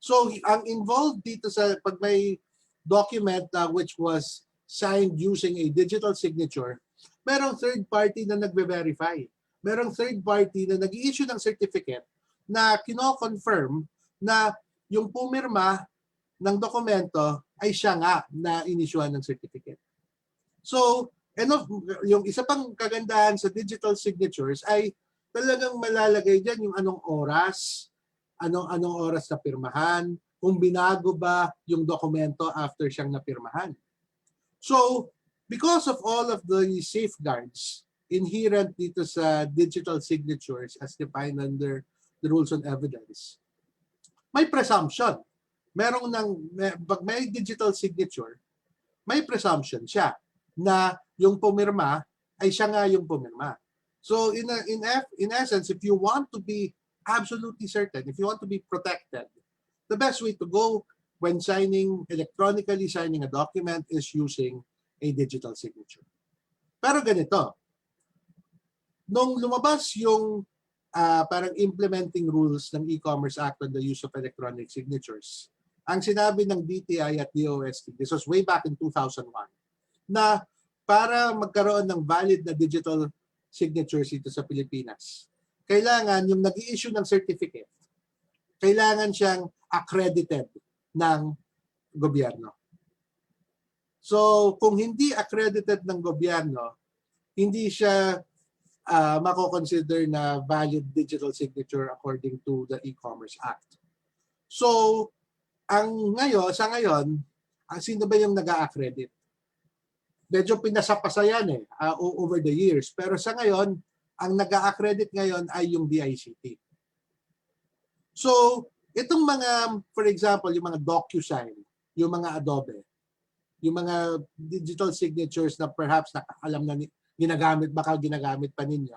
So, ang involved dito sa pag may document which was signed using a digital signature, merong third party na nagbe-verify. Merong third party na nag-i-issue ng certificate na kino-confirm na yung pumirma ng dokumento ay siya nga na inisyuhan ng certificate. So, yung isa pang kagandahan sa digital signatures ay talagang malalagay dyan yung anong oras na pirmahan, kung binago ba yung dokumento after siyang napirmahan. So, because of all of the safeguards inherent dito sa digital signatures as defined under the rules on evidence, may presumption. Pag may digital signature, may presumption siya na yung pumirma ay siya nga yung pumirma. So in essence, if you want to be absolutely certain, if you want to be protected, the best way to go when electronically signing a document is using a digital signature. Pero ganito, nung lumabas yung parang implementing rules ng E-commerce Act on the use of electronic signatures, ang sinabi ng DTI at DOST, this was way back in 2001, na para magkaroon ng valid na digital signatures dito sa Pilipinas, kailangan yung nag-i-issue ng certificate, kailangan siyang accredited ng gobyerno. So kung hindi accredited ng gobyerno, hindi siya mako-consider na valid digital signature according to the E-commerce Act. So Sa ngayon, sino ba yung nag-a-accredit? Medyo pinasapasa yan over the years. Pero sa ngayon, ang nag-a-accredit ngayon ay yung DICT. So, itong mga, for example, yung mga DocuSign, yung mga Adobe, yung mga digital signatures na perhaps alam na baka ginagamit pa ninyo.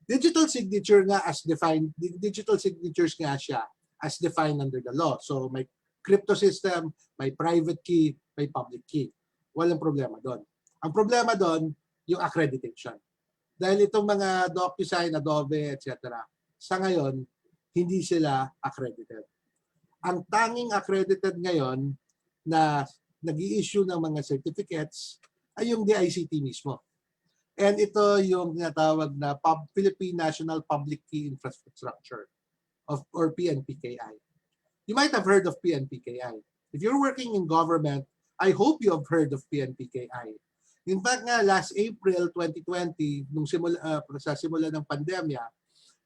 Digital signature nga as defined, digital signatures nga siya as defined under the law. So may crypto system, may private key, may public key. Walang problema doon. Ang problema doon, yung accreditation. Dahil itong mga DocuSign, Adobe, etc., sa ngayon, hindi sila accredited. Ang tanging accredited ngayon na nag-i-issue ng mga certificates ay yung DICT mismo. And ito yung tinatawag na Philippine National Public Key Infrastructure or PNPKI. You might have heard of PNPKI. If you're working in government, I hope you have heard of PNPKI. In fact nga, last April 2020, sa simula ng pandemya,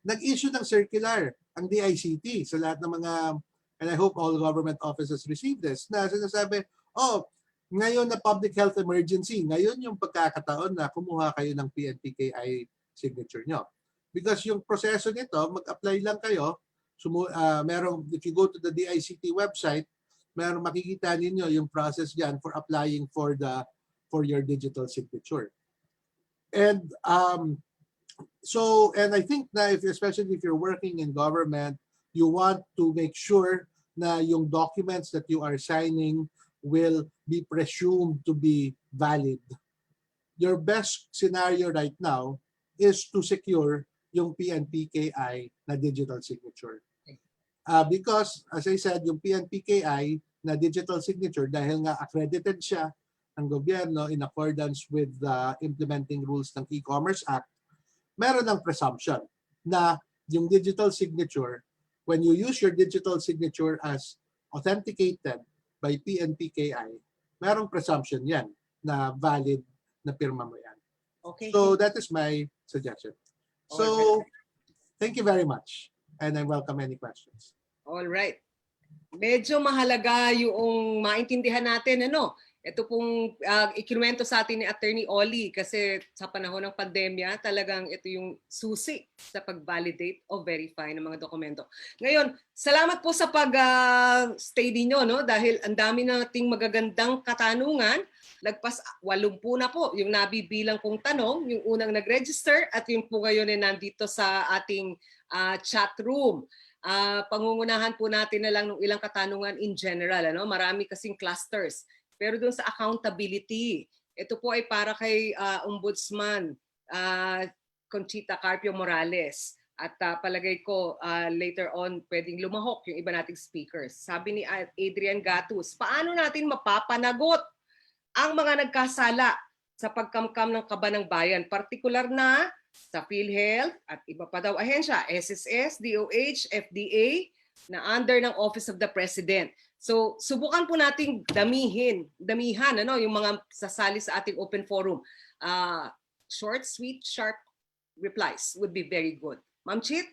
nag-issue ng circular ang DICT sa lahat ng mga, and I hope all government offices receive this, na sinasabi, ngayon na public health emergency, ngayon yung pagkakataon na kumuha kayo ng PNPKI signature nyo. Because yung proseso nito, mag-apply lang kayo, if you go to the DICT website, makikita ninyo yung process dyan for applying for your digital signature. And I think na especially if you're working in government, you want to make sure na yung documents that you are signing will be presumed to be valid. Your best scenario right now is to secure yung PNPKI na digital signature. Because, as I said, yung PNPKI na digital signature, dahil nga accredited siya ng gobyerno in accordance with the implementing rules ng E-Commerce Act, meron ng presumption na yung digital signature, when you use your digital signature as authenticated by PNPKI, merong presumption yan na valid na pirma mo yan. Okay. So that is my suggestion. So thank you very much and I welcome any questions. All right. Medyo mahalaga yung maintindihan natin ito pong ikinuwento sa atin ni Attorney Oli kasi sa panahon ng pandemya, talagang ito yung susi sa pag-validate o verify ng mga dokumento. Ngayon, salamat po sa pag-stay ninyo dahil ang dami nating magagandang katanungan. Lagpas 80 na po yung nabibilang kong tanong, yung unang nag-register at yung po ngayon ay nandito sa ating chat room. Pangungunahan po natin na lang ng ilang katanungan in general. Marami kasing clusters. Pero doon sa accountability, ito po ay para kay Ombudsman Conchita Carpio Morales. At palagay ko later on pwedeng lumahok yung iba nating speakers. Sabi ni Adrian Gatus, paano natin mapapanagot ang mga nagkasala sa pagkamkam ng kaba ng bayan, partikular na sa PhilHealth at iba pa daw ahensya, SSS, DOH, FDA, na under ng Office of the President. So, subukan po nating damihan yung mga sasali sa ating open forum. Short, sweet, sharp replies would be very good. Ma'am Chit,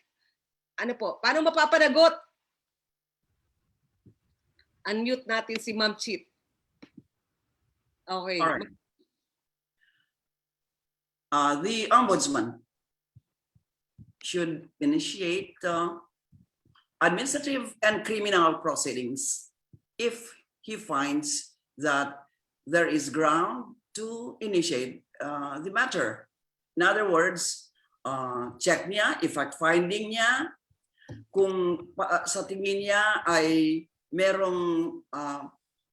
paano mapapanagot? Unmute natin si Ma'am Chit. Okay. Right. The Ombudsman should initiate administrative and criminal proceedings if he finds that there is ground to initiate the matter. In other words, check niya, i-fact-finding niya, kung sa tingin niya ay merong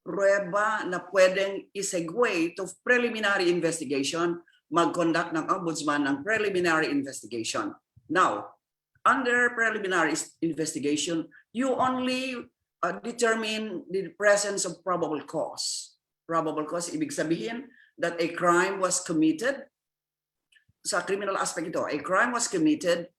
pruweba na pwedeng isegue to preliminary investigation, mag-conduct ng Ombudsman ng preliminary investigation. Now, under preliminary investigation, you only determine the presence of probable cause. Probable cause, ibig sabihin that a crime was committed. Sa criminal aspect ito, a crime was committed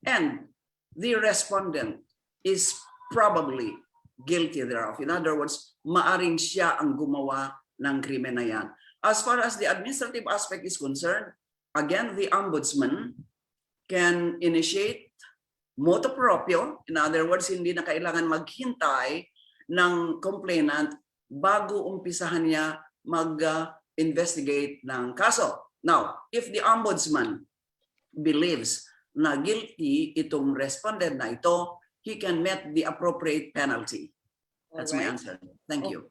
and the respondent is probably guilty thereof. In other words, maaaring siya ang gumawa ng krimen na yan. As far as the administrative aspect is concerned, again, the Ombudsman can initiate motu proprio. In other words, hindi na kailangan maghintay ng complainant bago umpisahan niya mag-investigate ng kaso. Now, if the ombudsman believes na guilty itong respondent na ito, he can met the appropriate penalty. That's my answer. Thank you.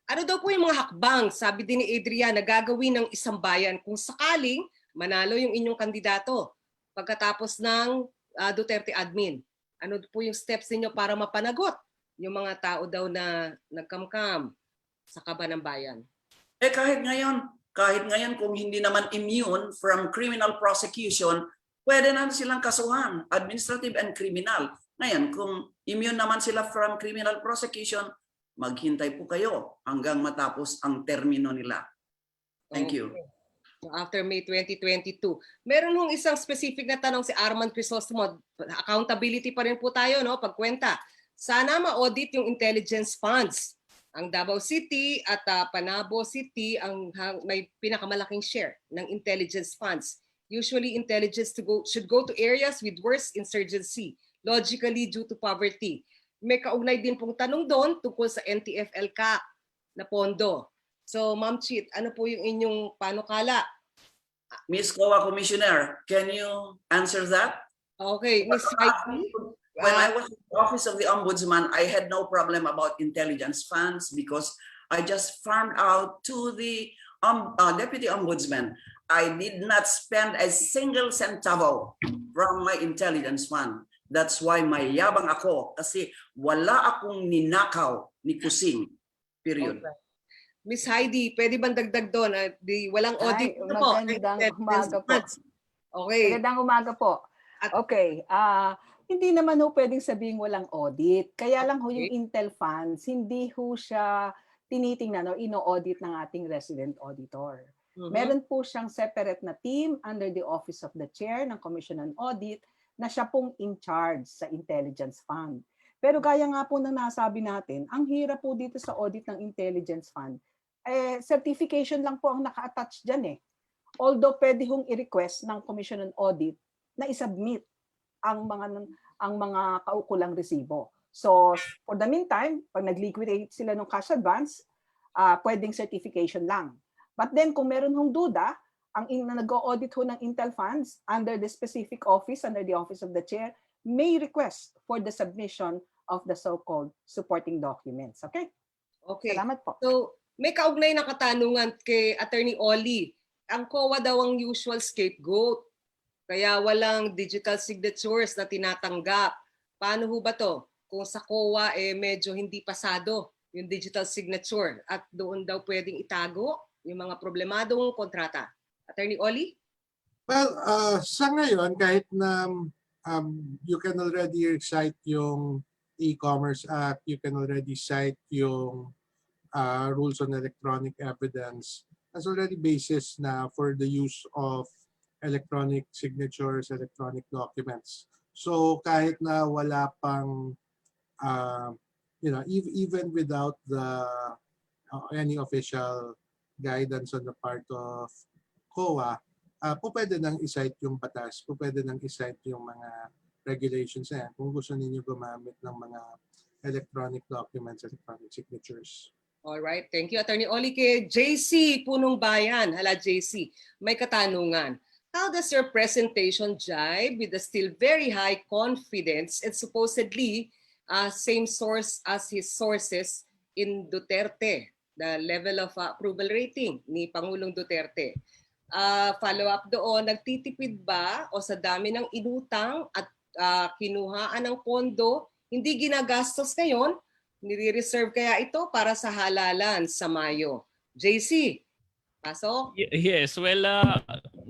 Ano daw po yung mga hakbang, sabi din ni Adrian, na gagawin ng isang bayan kung sakaling manalo yung inyong kandidato pagkatapos ng Duterte admin? Ano po yung steps ninyo para mapanagot yung mga tao daw na nagkamkam sa kaba ng bayan? Kahit ngayon kung hindi naman immune from criminal prosecution, pwede na silang kasuhan, administrative and criminal. Ngayon, kung immune naman sila from criminal prosecution, maghintay po kayo hanggang matapos ang termino nila. Thank you. So after May 2022. Meron hong isang specific na tanong si Arman Crisostomo. Accountability pa rin po tayo, no? Pagkwenta. Sana ma-audit yung intelligence funds. Ang Davao City at Panabo City ang may pinakamalaking share ng intelligence funds. Usually, intelligence should go to areas with worse insurgency, logically due to poverty. May kaugnay din pong tanong doon tungkol sa NTF-LCA na pondo. So, Ma'am Chit, ano po yung inyong panukala? Ms. COA Commissioner, can you answer that? Okay, Ms. Heidi. When I was in the office of the Ombudsman, I had no problem about intelligence funds because I just farmed out to the Deputy Ombudsman. I did not spend a single centavo from my intelligence fund. That's why may yabang ako kasi wala akong ninakaw ni Kusing. Period. Okay. Miss Heidi, pwede bang dagdag doon? Walang audit po. Magandang umaga po. Okay. Magandang umaga po. Okay. Hindi naman ho pwedeng sabihin walang audit. Kaya lang ho yung Intel funds, hindi ho siya tinitingnan o ino-audit ng ating resident auditor. Meron po siyang separate na team under the Office of the Chair ng Commission on Audit na siya pong in charge sa Intelligence Fund. Pero gaya nga po na nasabi natin, ang hirap po dito sa audit ng Intelligence Fund, certification lang po ang naka-attach dyan eh. Although pwede hong i-request ng Commission on Audit na isubmit ang mga kaukulang resibo. So for the meantime, pag nag-liquidate sila ng cash advance, pwedeng certification lang. But then kung meron hong duda, ang nag-audit ho ng Intel funds under the specific office, under the Office of the Chair, may request for the submission of the so-called supporting documents. Okay? Okay. Salamat po. So, may kaugnay na katanungan kay Attorney Oli. Ang COA daw ang usual scapegoat. Kaya walang digital signatures na tinatanggap. Paano ho ba to? Kung sa COA medyo hindi pasado yung digital signature at doon daw pwedeng itago yung mga problemadong kontrata. Attorney Oli? Well, sa ngayon, kahit na you can already cite yung e-commerce act, you can already cite yung rules on electronic evidence as already basis na for the use of electronic signatures, electronic documents. So kahit na wala pang, even without any official guidance on the part of COA, pwede nang i-cite yung batas, pwede nang i-cite yung mga regulations na yan kung gusto ninyo gumamit ng mga electronic documents, electronic signatures. Alright, thank you. Attorney Oli, kay JC Punong Bayan. Hala JC, may katanungan. How does your presentation jibe with the still very high confidence and supposedly same source as his sources in Duterte, the level of approval rating ni Pangulong Duterte? Follow-up doon, nagtitipid ba o sa dami ng inutang at kinuhaan ng pondo, hindi ginagastos ngayon, nire-reserve kaya ito para sa halalan sa Mayo? JC, pasok? Yes, well,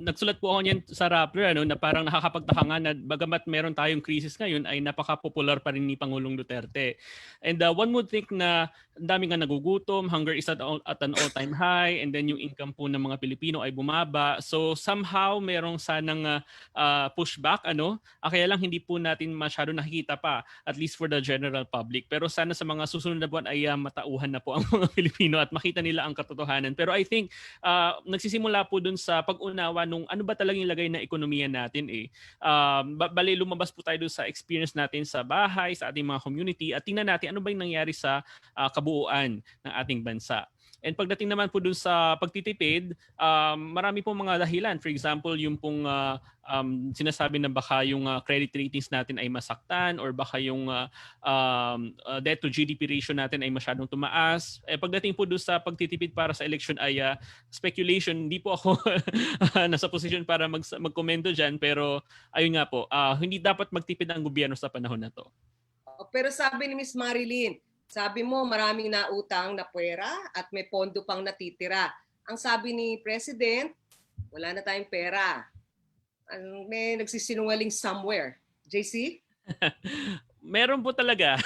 nagsulat po ako niyan sa Rappler na parang nakakapagtaka nga na bagamat meron tayong crisis ngayon ay napaka-popular pa rin ni Pangulong Duterte. And one would think na ang dami nga nagugutom, hunger is at an all-time high, and then yung income po ng mga Pilipino ay bumaba. So somehow merong sanang pushback, kaya lang hindi po natin masyado nakikita pa, at least for the general public. Pero sana sa mga susunod na buwan ay matauhan na po ang mga Pilipino at makita nila ang katotohanan. Pero I think nagsisimula po dun sa pag-unawa nung ano ba talagang lagay na ekonomiya natin bali lumabas po tayo dun sa experience natin sa bahay, sa ating mga community, at tingnan natin ano ba yung nangyari sa kabuuan ng ating bansa. And pagdating naman po dun sa pagtitipid, marami pong mga dahilan. For example, yung pong sinasabi na baka yung credit ratings natin ay masaktan, or baka yung debt to GDP ratio natin ay masyadong tumaas. Pagdating po dun sa pagtitipid para sa election ay speculation. Hindi po ako nasa posisyon para magkomento dyan, pero ayun nga po, hindi dapat magtipid ang gobyerno sa panahon na to. Pero sabi ni Miss Marilyn, sabi mo maraming nautang na pera at may pondo pang natitira. Ang sabi ni President, wala na tayong pera. May nagsisinungaling somewhere. JC? Meron po talaga.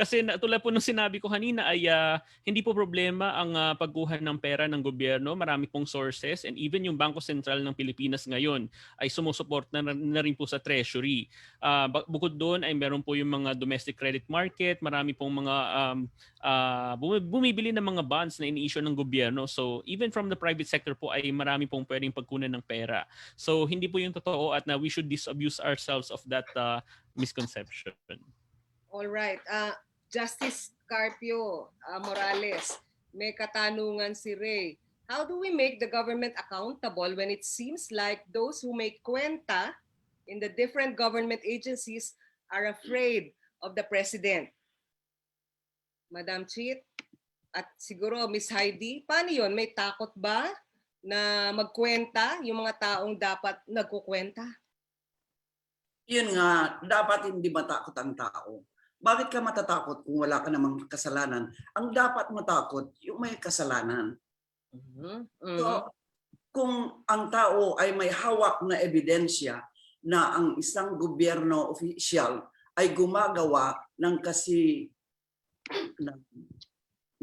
Kasi tulad po nung sinabi ko kanina ay hindi po problema ang pagkuha ng pera ng gobyerno. Marami pong sources, and even yung Bangko Sentral ng Pilipinas ngayon ay sumusuport na rin po sa Treasury. Bukod doon ay meron po yung mga domestic credit market. Marami pong mga bumibili ng mga bonds na ini-issue ng gobyerno. So even from the private sector po ay marami pong pwedeng pagkunan ng pera. So hindi po yung totoo at na we should disabuse ourselves of that misconception. All right. Justice Carpio Morales, may katanungan si Ray. How do we make the government accountable when it seems like those who make kwenta in the different government agencies are afraid of the president? Madam Chit, at siguro Miss Heidi, paano yun? May takot ba na magkwenta yung mga taong dapat nagkukwenta? Yun nga, dapat hindi matakot ang tao. Bakit ka matatakot kung wala ka namang kasalanan? Ang dapat matakot, yung may kasalanan. So, kung ang tao ay may hawak na ebidensya na ang isang gobyerno official ay gumagawa ng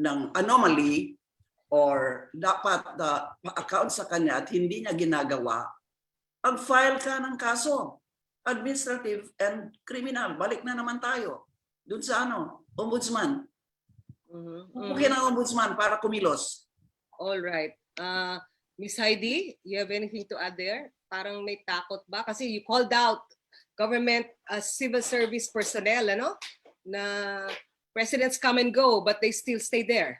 ng anomaly or dapat account sa kanya at hindi niya ginagawa, mag-file ka ng kaso. Administrative and criminal. Balik na naman tayo dun sa ombudsman. Pupukin ang ombudsman para kumilos. All right. Miss Heidi, you have anything to add there? Parang may takot ba? Kasi you called out government civil service personnel, na presidents come and go but they still stay there.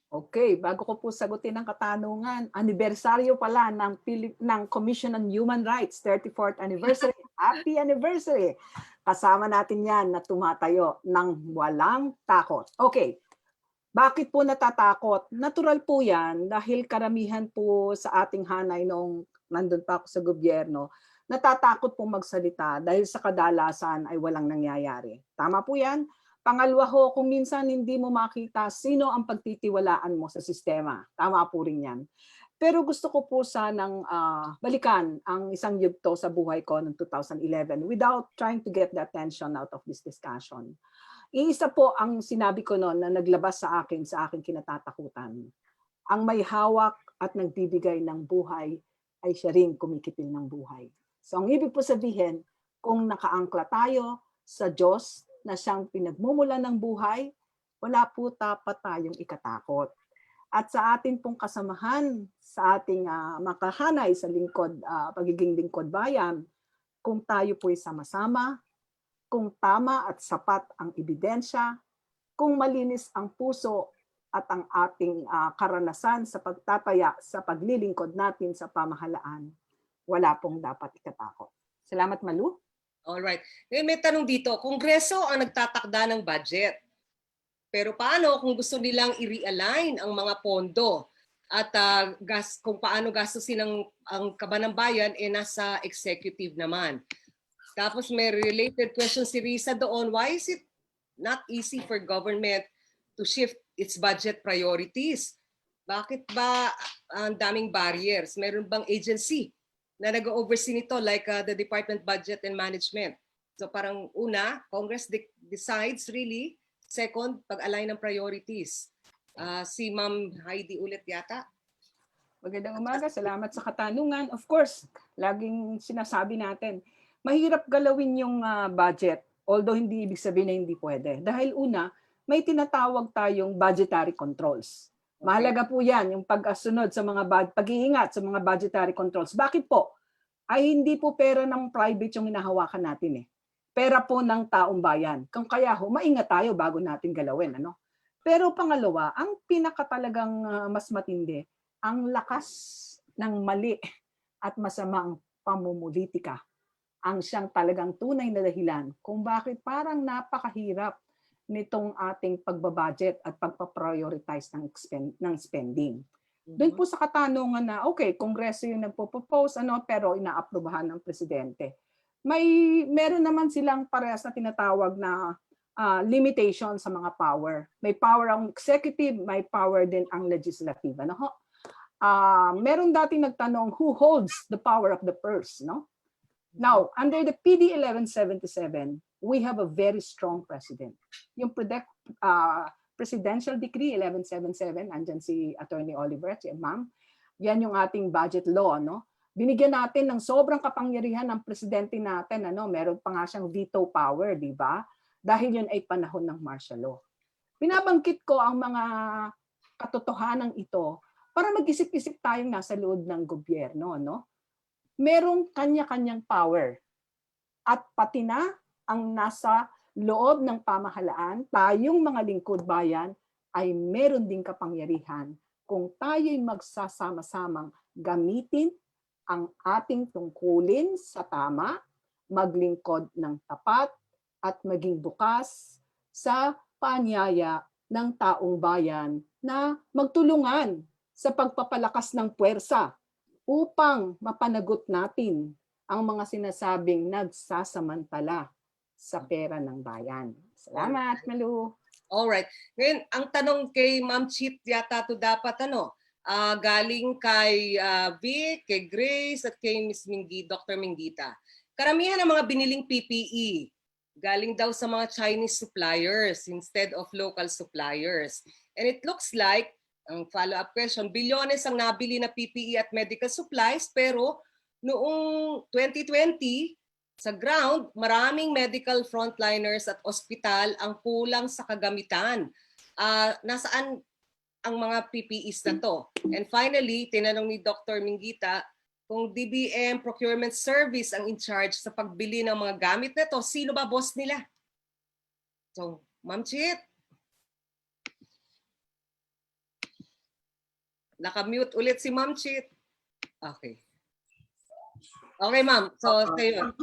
Okay, bago ko po sagutin ang katanungan, anibersaryo pala ng Commission on Human Rights, 34th anniversary. Happy anniversary! Kasama natin yan na tumatayo ng walang takot. Okay, bakit po natatakot? Natural po yan dahil karamihan po sa ating hanay noong nandun pa ako sa gobyerno, natatakot pong magsalita dahil sa kadalasan ay walang nangyayari. Tama po yan? Pangalawa ho, kung minsan hindi mo makita sino ang pagtitiwalaan mo sa sistema. Tama po rin yan. Pero gusto ko po sanang balikan ang isang yugto sa buhay ko noong 2011 without trying to get the attention out of this discussion. Iisa po ang sinabi ko noon na naglabas sa aking kinatatakutan. Ang may hawak at nagbibigay ng buhay ay siya ring kumikitil ng buhay. So ang ibig po sabihin, kung nakaangkla tayo sa Diyos, na siyang pinagmumulan ng buhay, wala po dapat tayong ikatakot. At sa atin pong kasamahan, sa ating makahanay sa pagiging lingkod bayan, kung tayo po'y sama-sama, kung tama at sapat ang ebidensya, kung malinis ang puso at ang ating karanasan sa pagtataya sa paglilingkod natin sa pamahalaan, wala pong dapat ikatakot. Salamat, Malu. Alright. Ngayon may tanong dito, Kongreso ang nagtatakda ng budget. Pero paano kung gusto nilang i-realign ang mga pondo at kung paano gastusin ang kaban ng bayan nasa executive naman. Tapos may related question si Risa doon, why is it not easy for government to shift its budget priorities? Bakit ba ang daming barriers? Meron bang agency na nag-oversee nito like the Department Budget and Management? So parang una, Congress decides really Second, pag-align ng priorities. Si Ma'am Heidi ulit yata. Magandang umaga, salamat sa katanungan. Of course, laging sinasabi natin, mahirap galawin yung budget, although hindi ibig sabihin na hindi pwede. Dahil una, may tinatawag tayong budgetary controls. Mahalaga po yan, yung pag-asunod sa mga pag-iingat sa mga budgetary controls. Bakit po? Ay hindi po pera ng private yung hinahawakan natin eh. Pera po ng taong bayan. Kung kaya maingat tayo bago natin galawin. Ano? Pero pangalawa, ang pinakatalagang mas matindi, ang lakas ng mali at masamang pamumulitika ang siyang talagang tunay na dahilan kung bakit parang napakahirap nitong ating pagbabudget at pagpaprioritize ng spending. Doon po sa katanungan na, okay, Kongreso yung nagpo-propose, pero inaaprubahan ng Presidente. Meron naman silang parehas na tinatawag na limitation sa mga power. May power ang executive, may power din ang legislative. Meron dating nagtanong, who holds the power of the purse? No? Now, under the PD 1177, we have a very strong president. Yung Presidential Decree 1177, andyan si Attorney Oliver, si Ma'am, yan yung ating budget law. No? Binigyan natin ng sobrang kapangyarihan ng presidente natin. Meron pa nga siyang veto power, di ba? Dahil yun ay panahon ng martial law. Binabangkit ko ang mga katotohanan ito para mag-isip-isip tayong nasa loob ng gobyerno. Merong kanya-kanyang power. At pati na ang nasa loob ng pamahalaan, tayong mga lingkod bayan ay meron ding kapangyarihan kung tayo'y magsasama-samang gamitin ang ating tungkulin sa tama, maglingkod ng tapat, at maging bukas sa paanyaya ng taong bayan na magtulungan sa pagpapalakas ng puwersa upang mapanagot natin ang mga sinasabing nagsasamantala sa pera ng bayan. Salamat, Malu. Alright. Ngayon, ang tanong kay Ma'am Chit yata to dapat galing kay Vic, kay Grace, at kay Miss Dr. Minggita. Karamihan ng mga biniling PPE galing daw sa mga Chinese suppliers instead of local suppliers. And it looks like, ang follow-up question, bilyones ang nabili na PPE at medical supplies, pero noong 2020, sa ground, maraming medical frontliners at ospital ang kulang sa kagamitan. Nasaan ang mga PPEs na to? And finally, tinanong ni Dr. Minggita, kung DBM Procurement Service ang in charge sa pagbili ng mga gamit na to, sino ba boss nila? So, Ma'am Chit. Nakamute ulit si Ma'am Chit. Okay. Okay, Ma'am. So,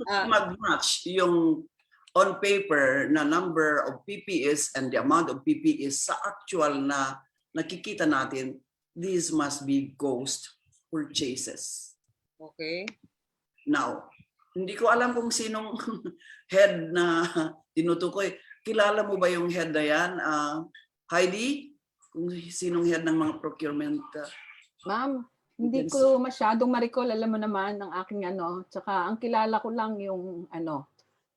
mag-match yung on paper na number of PPEs and the amount of PPEs sa actual na nakikita natin, these must be ghost purchases. Okay. Now, hindi ko alam kung sinong head na tinutukoy. Kilala mo ba yung head na yan? Heidi? Kung sinong head ng mga procurement? Ma'am, hindi ko masyadong ma-recall. Alam mo naman ng aking Tsaka ang kilala ko lang yung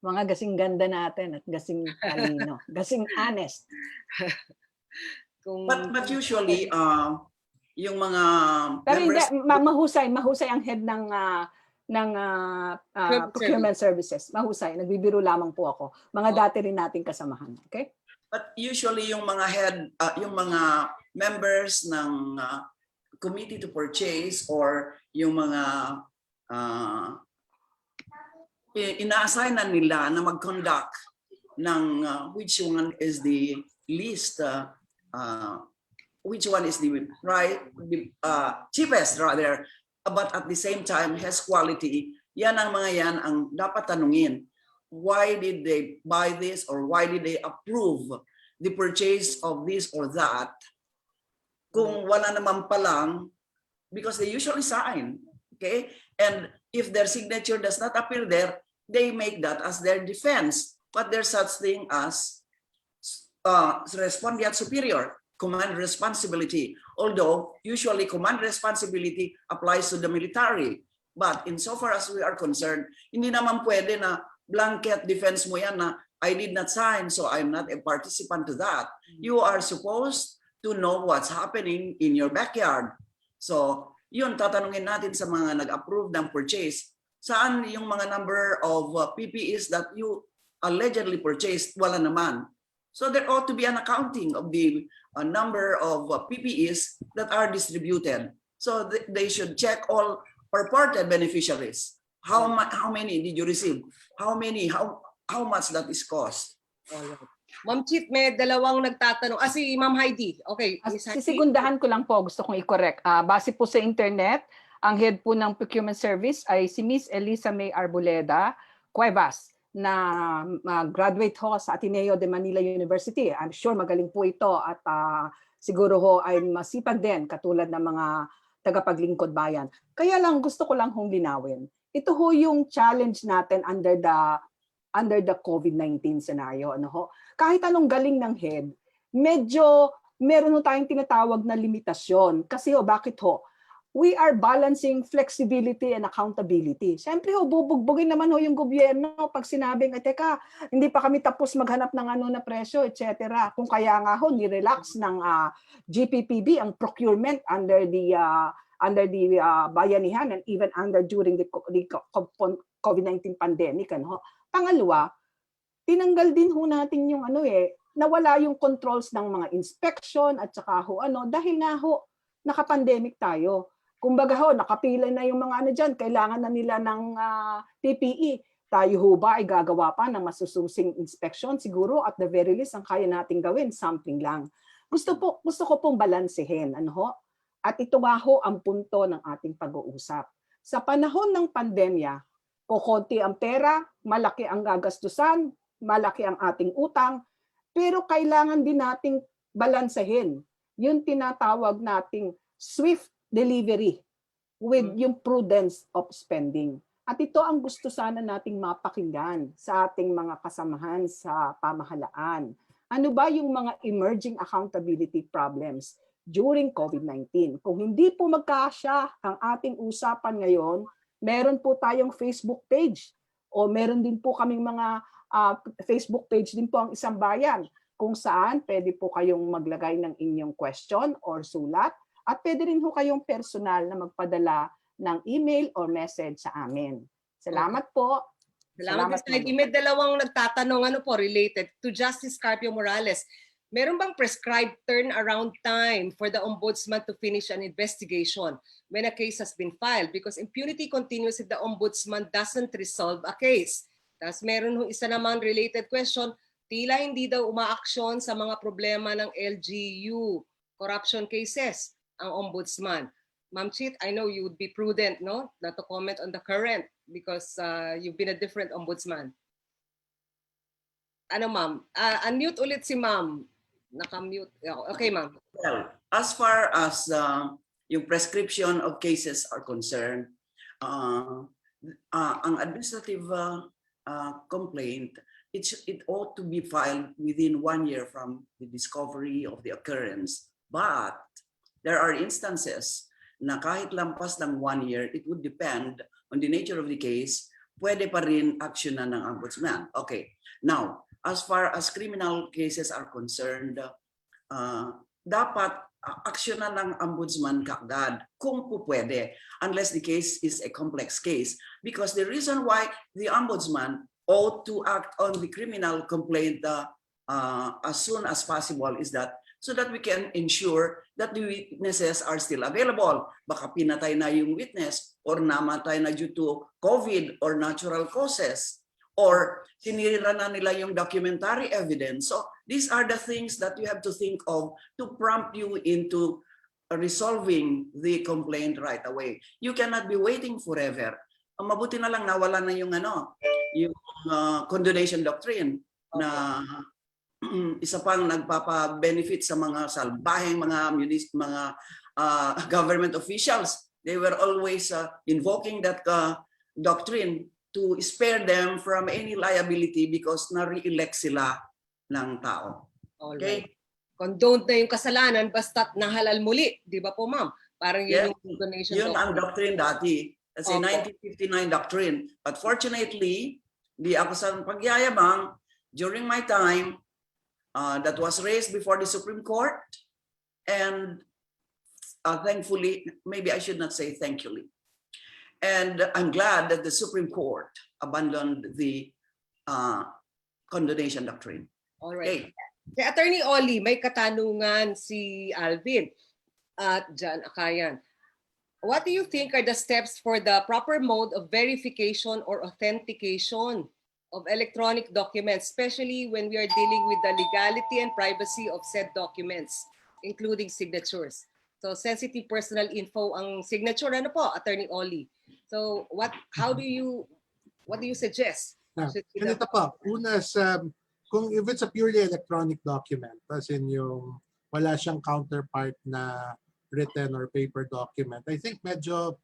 mga gasing ganda natin at gasing talino. Gasing honest. But usually, yung mga pero hindi, mahusay ang head ng procurement services. Mahusay, nagbibiro lamang po ako. Mga dati rin nating kasamahan, okay? But usually yung mga head, yung mga members ng committee to purchase or yung mga ina-assignan nila na mag-conduct ng which one is the least which one is the cheapest rather, but at the same time has quality. Yan ang mga yan ang dapat tanungin. Why did they buy this or why did they approve the purchase of this or that? Kung wala naman pa lang, because they usually sign, okay? And if their signature does not appear there, they make that as their defense. But there's such thing as respondeat superior, command responsibility. Although usually command responsibility applies to the military. But insofar as we are concerned, hindi naman pwede na blanket defense mo yan na I did not sign, so I'm not a participant to that. You are supposed to know what's happening in your backyard. So, yun, tatanungin natin sa mga nag-approve ng purchase, saan yung mga number of PPEs that you allegedly purchased? Wala naman. So there ought to be an accounting of the number of PPEs that are distributed. So they should check all purported beneficiaries. How many did you receive? How much that is cost? Ma'am Chit, may dalawang nagtatanong. Si Ma'am Heidi. Okay. Sisigundahan ko lang po, gusto kong i-correct. Base po sa internet, ang head po ng procurement service ay si Miss Elisa May Arboleda Cuevas, na graduate ho sa Ateneo de Manila University. I'm sure magaling po ito at siguro ho ay masipag din katulad ng mga tagapaglingkod bayan. Kaya lang gusto ko lang hong linawin. Ito ho yung challenge natin under the COVID-19 scenario. Ano ho? Kahit anong galing ng head, medyo meron ho tayong tinatawag na limitasyon. Kasi ho, bakit ho? We are balancing flexibility and accountability. Siyempre ho, bubugbugin naman ho yung gobyerno pag sinabing, teka, hindi pa kami tapos maghanap ng na presyo, etc. Kung kaya nga ho, ni-relax ng GPPB ang procurement under the bayanihan and even during the COVID-19 pandemic. Ano? Pangalawa, tinanggal din ho natin yung nawala yung controls ng mga inspection at saka ho dahil nga ho, naka-pandemic tayo. Kumbaga ho, nakapila na yung mga dyan, kailangan na nila ng PPE. Tayo ho ba ay gagawa pa ng masususing inspection? Siguro at the very least, ang kaya nating gawin, something lang. Gusto ko pong balansehin. At ito nga ho ang punto ng ating pag-uusap. Sa panahon ng pandemya, kukunti ang pera, malaki ang gagastusan, malaki ang ating utang, pero kailangan din nating balansehin yung tinatawag nating swift delivery with yung prudence of spending. At ito ang gusto sana nating mapakinggan sa ating mga kasamahan sa pamahalaan. Ano ba yung mga emerging accountability problems during COVID-19? Kung hindi po magkasya ang ating usapan ngayon, meron po tayong Facebook page o meron din po kaming mga Facebook page din po ang Isang Bayan kung saan pwede po kayong maglagay ng inyong question or sulat. At pwede rin ho kayong personal na magpadala ng email or message sa amin. Salamat po. Salamat po. May dalawang nagtatanong related to Justice Carpio Morales. Meron bang prescribed turnaround time for the ombudsman to finish an investigation when a case has been filed? Because impunity continues if the ombudsman doesn't resolve a case. Tapos meron ho isa namang related question, tila hindi daw umaaksyon sa mga problema ng LGU, corruption cases, ang ombudsman. Ma'am Chit, I know you would be prudent, no, not to comment on the current because you've been a different ombudsman. Ma'am? Unmute ulit si ma'am. Naka-mute. Okay, ma'am. Well, as far as yung prescription of cases are concerned, ang administrative complaint, it ought to be filed within 1 year from the discovery of the occurrence. But there are instances na kahit lampas ng 1 year, it would depend on the nature of the case, pwede pa rin aksyonan ng ombudsman. Okay. Now, as far as criminal cases are concerned, dapat aksyonan ng ombudsman kaagad kung po pwede, unless the case is a complex case. Because the reason why the ombudsman ought to act on the criminal complaint as soon as possible is that so that we can ensure that the witnesses are still available. Baka pinatay na yung witness or namatay na due to COVID or natural causes or sinira na nila yung documentary evidence. So these are the things that you have to think of to prompt you into resolving the complaint right away. You cannot be waiting forever. Mabuti na lang nawala na yung condonation doctrine na isa pang nagpapa-benefit sa mga salbaheng mga government officials. They were always invoking that doctrine to spare them from any liability because na-re-elect sila ng tao. Okay? Condoned na yung kasalanan basta't nahalal muli. Di ba po, ma'am? Parang yun yung donation doctrine. Yun ang doctrine dati. That's a 1959 doctrine. But fortunately, di ako sa pagyayabang, during my time, that was raised before the Supreme Court, and thankfully, maybe I should not say thankfully, and I'm glad that the Supreme Court abandoned the condonation doctrine. All right. Kay Attorney Oli, may katanungan si Alvin at John Akayan. What do you think are the steps for the proper mode of verification or authentication of electronic documents, especially when we are dealing with the legality and privacy of said documents, including signatures? So sensitive personal info ang signature, ano po, Attorney Oli? So what do you suggest? Ganito po, una kung if it's a purely electronic document, as in yung wala siyang counterpart na written or paper document, I think medyo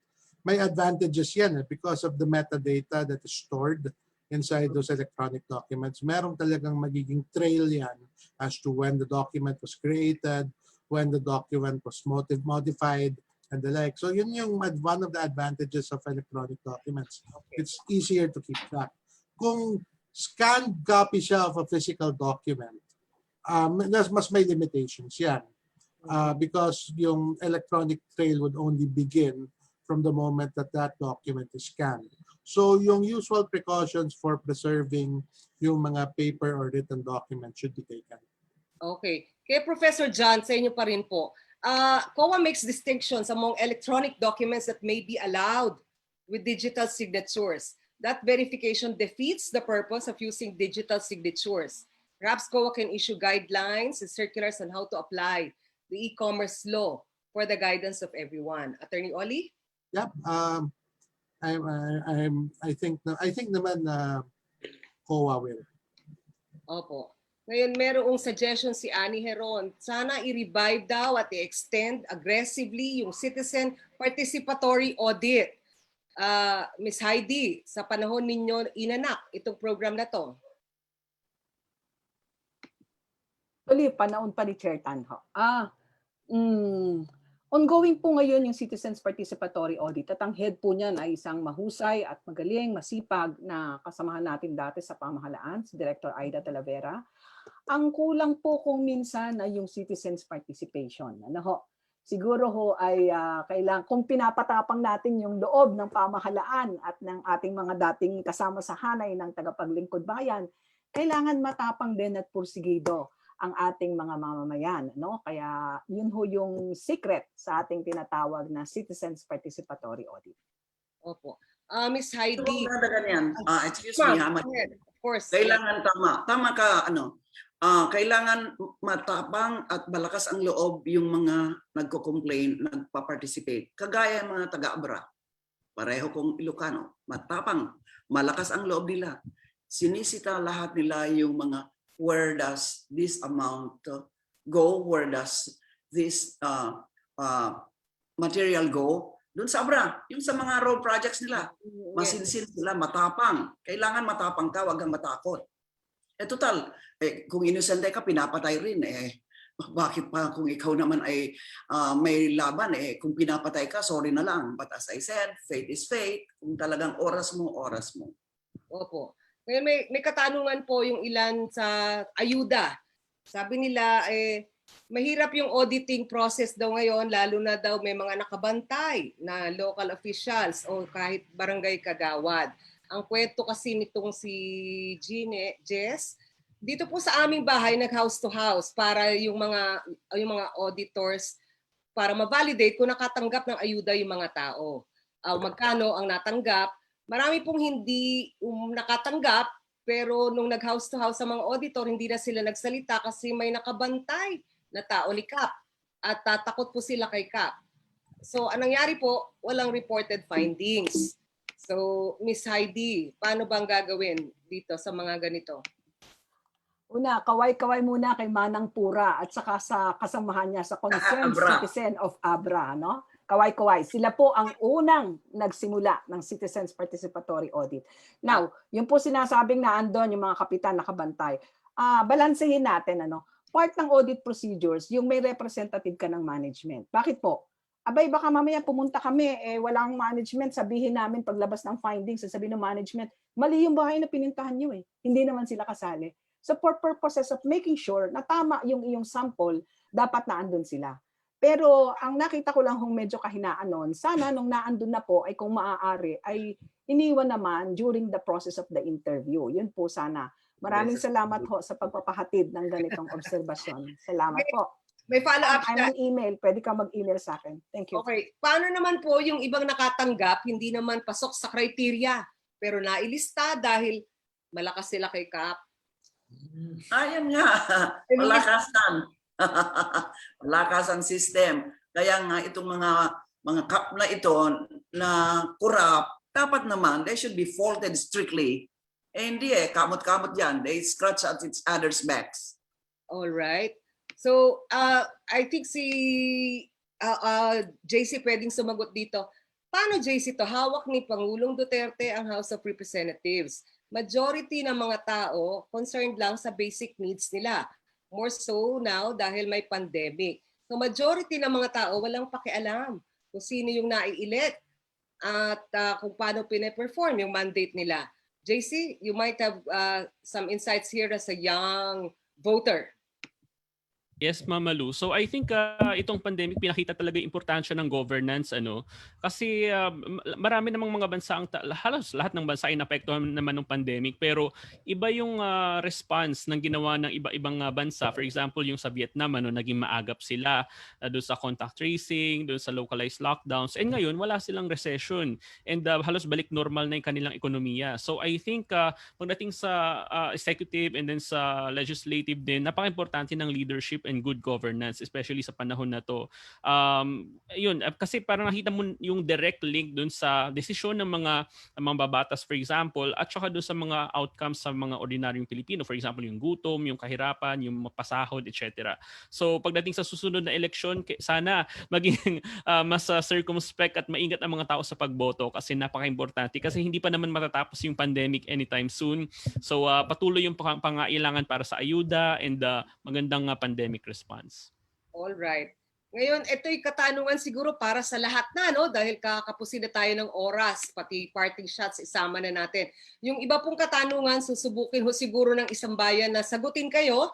may advantages yan because of the metadata that is stored inside those electronic documents. Meron talagang magiging trail yan as to when the document was created, when the document was modified, and the like. So yun yung one of the advantages of electronic documents. It's easier to keep track. Kung scanned copy siya of a physical document, mas may limitations yan. Because yung electronic trail would only begin from the moment that that document is scanned. So yung usual precautions for preserving yung mga paper or written documents should be taken. Okay. Kaya Professor John, sa inyo pa rin po, COA makes distinctions among electronic documents that may be allowed with digital signatures. That verification defeats the purpose of using digital signatures. Perhaps COA can issue guidelines and circulars on how to apply the e-commerce law for the guidance of everyone. Attorney Oli? Yep. I think naman COA will. Opo. Ngayon, merong suggestion si Annie Heron. Sana i-revive daw at i-extend aggressively yung citizen participatory audit. Ms. Heidi, sa panahon ninyo inanak itong program na to? Actually, panahon pa ni Chair Tanho. Ongoing po ngayon yung Citizens Participatory Audit at ang head po niyan ay isang mahusay at magaling, masipag na kasamahan natin dati sa pamahalaan, si Director Aida Talavera. Ang kulang po kung minsan ay yung citizens participation. Siguro ho ay kailangan, kung pinapatapang natin yung loob ng pamahalaan at ng ating mga dating kasama sa hanay ng tagapaglingkod bayan, kailangan matapang din at pursigido ang ating mga mamamayan. Kaya yun ho yung secret sa ating tinatawag na Citizens Participatory Audit. Opo. Ms. Heidi. Excuse me, of course. Kailangan tama ka, kailangan matapang at malakas ang loob yung mga nagko-complain, nagpa-participate. Kagaya ng mga taga-Abra, pareho kong Ilocano, matapang, malakas ang loob nila. Sinisita lahat nila yung mga where does this amount go, where does this material go. Doon sa Abra, yung sa mga road projects nila, masinsin sila, matapang. Kailangan matapang ka, wag kang matakot. Total, kung innocent ka, pinapatay rin. Bakit pa kung ikaw naman ay may laban, kung pinapatay ka, sorry na lang. But as I said, faith is faith. Kung talagang oras mo, oras mo. Opo. Ngayon may katanungan po yung ilan sa ayuda. Sabi nila, mahirap yung auditing process daw ngayon, lalo na daw may mga nakabantay na local officials o kahit barangay kagawad. Ang kwento kasi nitong si Jess, dito po sa aming bahay nag-house to house para yung mga auditors para ma-validate kung nakatanggap ng ayuda yung mga tao. Magkano ang natanggap. Marami pong hindi nakatanggap, pero nung nag-house to house sa mga auditor, hindi na sila nagsalita kasi may nakabantay na tao ni Kap at tatakot po sila kay Kap. So anong nangyari po, walang reported findings. So, Ms. Heidi, paano bang gagawin dito sa mga ganito? Una, kaway-kaway muna kay Manang Pura at saka sa kasamahan niya sa Concerned Citizen of Abra. Kaway-kaway. Sila po ang unang nagsimula ng Citizens Participatory Audit. Now, yung po sinasabing na andon yung mga kapitan nakabantay, balansehin natin. Part ng audit procedures, yung may representative ka ng management. Bakit po? Abay, baka mamaya pumunta kami, walang management, sabihin namin paglabas ng findings, sabihin ng management, mali yung bahay na pinintahan nyo Hindi naman sila kasali. So for purposes of making sure na tama yung iyong sample, dapat naandun sila. Pero ang nakita ko lang kung medyo kahinaan noon, sana nung naandun na po ay kung maaari ay iniwan naman during the process of the interview. Yun po sana. Maraming salamat po sa pagpapahatid ng ganitong obserbasyon. Salamat po. May follow-up I'm on email. Pwede ka mag-email sa akin. Thank you. Okay. Paano naman po yung ibang nakatanggap, hindi naman pasok sa criteria, pero nailista dahil malakas sila kay Kap? Ayan nga, malakasan. Malakasan system. Kaya nga itong mga kap na ito na corrupt, dapat naman they should be faulted strictly. Eh hindi kamot-kamot yan. They scratch at each other's backs. All right. So, I think si JC pwedeng sumagot dito. Paano JC to? Hawak ni Pangulong Duterte ang House of Representatives. Majority ng mga tao concerned lang sa basic needs nila. More so now dahil may pandemic. So majority ng mga tao walang pakialam kung sino yung nai-elect at kung paano pine-perform yung mandate nila. JC, you might have some insights here as a young voter. Yes, Mama Lu. So I think itong pandemic pinakita talaga yung importansya ng governance kasi marami namang mga bansa halos lahat ng bansa ay naapektuhan naman ng pandemic pero iba yung response ng ginawa ng iba-ibang bansa. For example, yung sa Vietnam naging maagap sila doon sa contact tracing, doon sa localized lockdowns. And ngayon wala silang recession and halos balik normal na yung kanilang ekonomiya. So I think pagdating sa executive and then sa legislative din, napaka-importante ng leadership and good governance, especially sa panahon na to. Yun, kasi parang nakita mo yung direct link dun sa desisyon ng mga babatas, for example, at saka dun sa mga outcomes sa mga ordinaryong Pilipino. For example, yung gutom, yung kahirapan, yung mapasahod, etc. So pagdating sa susunod na eleksyon, sana maging mas circumspect at maingat ang mga tao sa pagboto kasi napaka-importante kasi hindi pa naman matatapos yung pandemic anytime soon. So patuloy yung pangailangan para sa ayuda and magandang pandemic response. All right. Ngayon, ito'y katanungan siguro para sa lahat na, no? Dahil kakapusin na tayo ng oras, pati parting shots, isama na natin. Yung iba pong katanungan, susubukin ho siguro ng isang bayan na sagutin kayo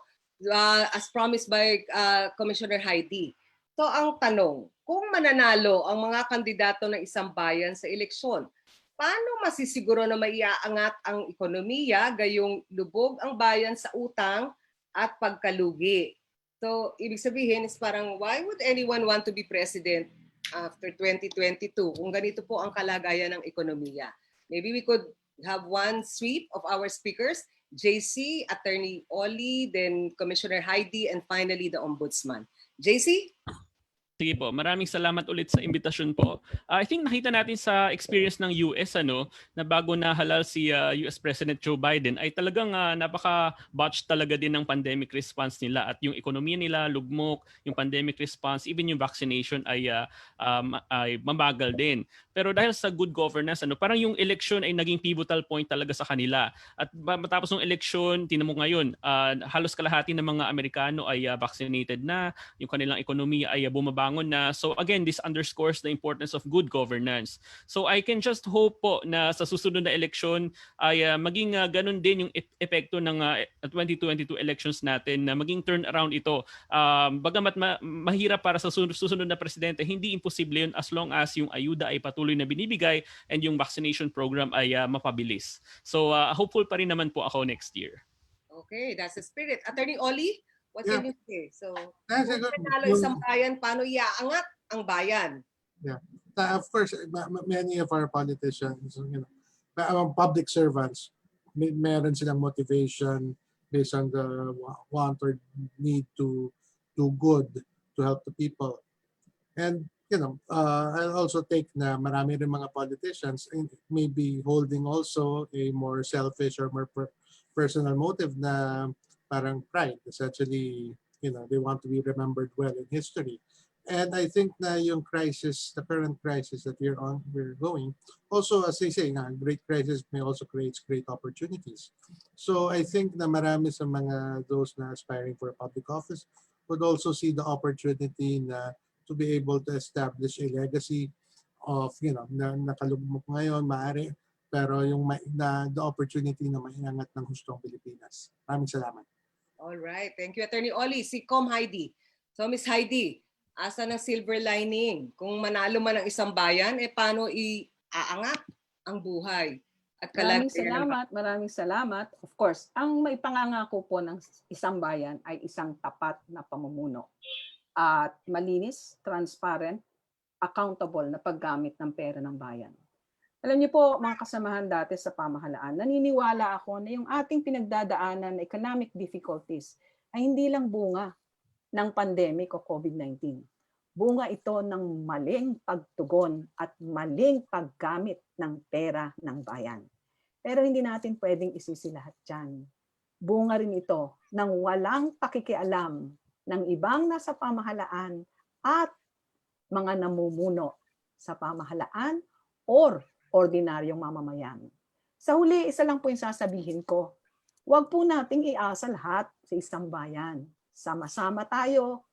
as promised by Commissioner Heidi. So ang tanong, kung mananalo ang mga kandidato ng isang bayan sa eleksyon, paano masisiguro na maiaangat ang ekonomiya gayong lubog ang bayan sa utang at pagkalugi? So, ibig sabihin is parang why would anyone want to be president after 2022 kung ganito po ang kalagayan ng ekonomiya? Maybe we could have one sweep of our speakers, JC, Attorney Oli, then Commissioner Heidi, and finally the Ombudsman. JC? Sige po, maraming salamat ulit sa imbitasyon po. I think nakita natin sa experience ng US na bago nahalal si US President Joe Biden ay talagang napaka-botched talaga din ng pandemic response nila at yung ekonomiya nila lugmok, yung pandemic response, even yung vaccination ay mabagal din. Pero dahil sa good governance, parang yung election ay naging pivotal point talaga sa kanila. At matapos ng election, tinan mo ngayon, halos kalahati ng mga Amerikano ay vaccinated na, yung kanilang ekonomiya ay bumaba na. So again, this underscores the importance of good governance. So I can just hope po na sa susunod na eleksyon ay maging ganun din yung epekto ng 2022 elections natin na maging turnaround ito. Bagamat mahirap para sa susunod na presidente, hindi imposible yun as long as yung ayuda ay patuloy na binibigay and yung vaccination program ay mapabilis. So hopeful pa rin naman po ako next year. Okay, that's the spirit. Attorney Oli? What can you say? So, That's kung nanalo isang bayan, paano iaangat ang bayan? Yeah. Of course, many of our politicians, public servants, meron silang motivation based on the want or need to do good to help the people. And, I'll also take na marami rin mga politicians maybe holding also a more selfish or more personal motive na parang pride. Essentially, they want to be remembered well in history. And I think na yung crisis, the current crisis that we're going, also as they say, great crisis may also create great opportunities. So I think na marami sa mga those na aspiring for a public office would also see the opportunity na to be able to establish a legacy of, na nakalugmok ngayon, maaari pero the opportunity na maiangat ng hustong Pilipinas. Maraming salamat. All right. Thank you, Attorney Oli. Si Com Heidi. So, Miss Heidi, asa ng silver lining? Kung manalo man ang isang bayan, paano iaangat ang buhay? At Maraming salamat. Of course, ang maipangangako po ng isang bayan ay isang tapat na pamumuno. At malinis, transparent, accountable na paggamit ng pera ng bayan. Alam niyo po, mga kasamahan dati sa pamahalaan, naniniwala ako na yung ating pinagdadaanan na economic difficulties ay hindi lang bunga ng pandemic o COVID-19. Bunga ito ng maling pagtugon at maling paggamit ng pera ng bayan. Pero hindi natin pwedeng isisi lahat dyan. Bunga rin ito ng walang pakikialam ng ibang nasa pamahalaan at mga namumuno sa pamahalaan or ordinaryong mamamayan. Sa huli, isa lang po yung sasabihin ko. Huwag po nating iasa lahat sa isang bayan. Sama-sama tayo,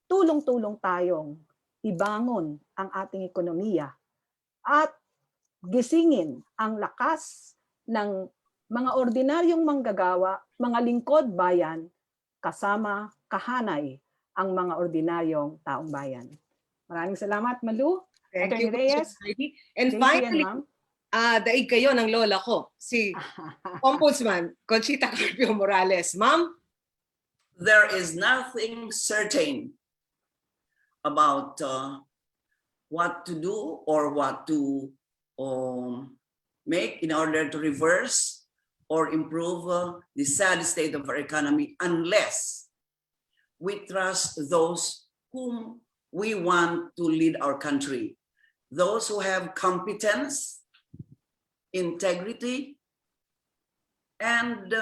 tulong-tulong tayong ibangon ang ating ekonomiya at gisingin ang lakas ng mga ordinaryong manggagawa, mga lingkod bayan, kasama kahanay ang mga ordinaryong taong bayan. Maraming salamat, Malu. Thank you, Reyes. And finally, daig kayo ng lola ko, si Ombudsman Conchita Carpio Morales. Ma'am? There is nothing certain about what to do or what to make in order to reverse or improve the sad state of our economy unless we trust those whom we want to lead our country. Those who have competence, integrity, and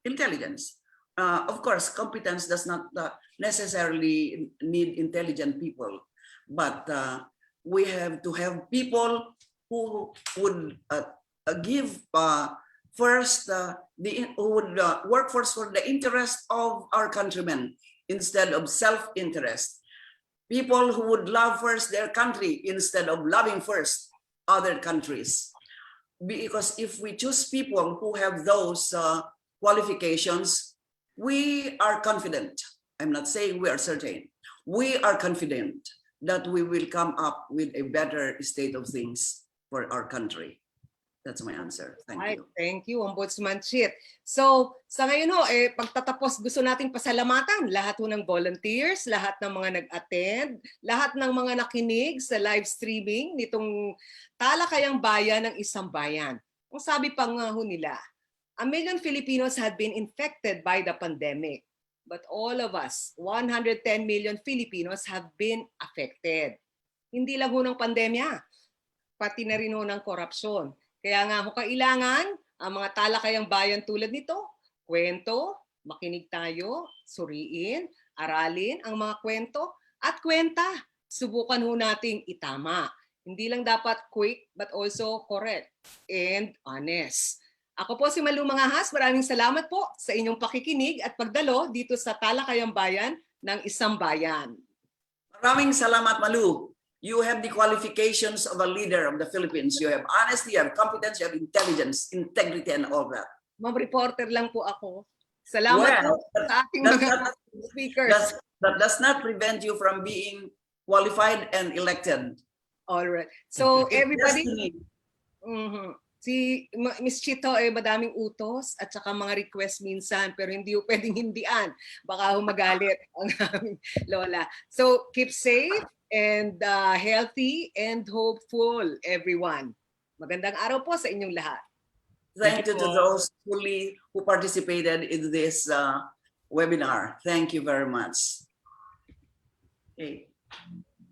intelligence. Of course, competence does not necessarily need intelligent people, but we have to have people who would give first, who would work first for the interest of our countrymen instead of self-interest. People who would love first their country instead of loving first other countries. Because if we choose people who have those qualifications, we are confident. I'm not saying we are certain. We are confident that we will come up with a better state of things for our country. That's my answer. Thank you. Thank you, Ombudsman Chit. So, sa ngayon pagtatapos, gusto nating pasalamatan lahat ng volunteers, lahat ng mga nag-attend, lahat ng mga nakinig sa live streaming nitong Talakayang Bayan ng Isang Bayan. Ang sabi pa nga nila, 1 million Filipinos had been infected by the pandemic. But all of us, 110 million Filipinos have been affected. Hindi lang ng pandemya, pati na rin ng korupsyon. Kaya nga kailangan ang mga talakayang bayan tulad nito, kwento, makinig tayo, suriin, aralin ang mga kwento at kwenta. Subukan nating itama. Hindi lang dapat quick but also correct and honest. Ako po si Malu Mangahas. Maraming salamat po sa inyong pakikinig at pagdalo dito sa Talakayang Bayan ng Isang Bayan. Maraming salamat, Malu. You have the qualifications of a leader of the Philippines. You have honesty, you have competence, you have intelligence, integrity, and all that. Ma'am, reporter lang po ako. Salamat po sa ating mga speakers. That does not prevent you from being qualified and elected. All right. So everybody, si Miss Chito madaming utos at saka mga request minsan pero hindi pwedeng hindian. Baka magalit ang aming lola. So keep safe and healthy and hopeful, everyone. Magandang araw po sa inyong lahat. Thank you to those who participated in this webinar. Thank you very much. Okay.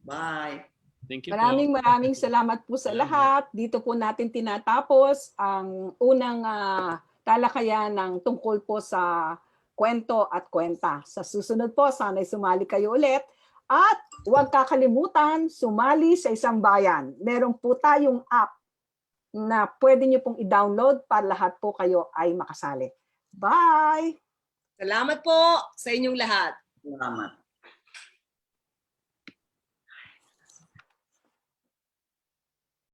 Bye. Thank you Maraming salamat po sa lahat. Dito po natin tinatapos ang unang talakayan ng tungkol po sa kwento at kwenta. Sa susunod po, sana'y sumali kayo ulit. At huwag kakalimutan, sumali sa Isang Bayan. Meron po tayong app na pwede nyo pong i-download para lahat po kayo ay makasali. Bye! Salamat po sa inyong lahat. Salamat.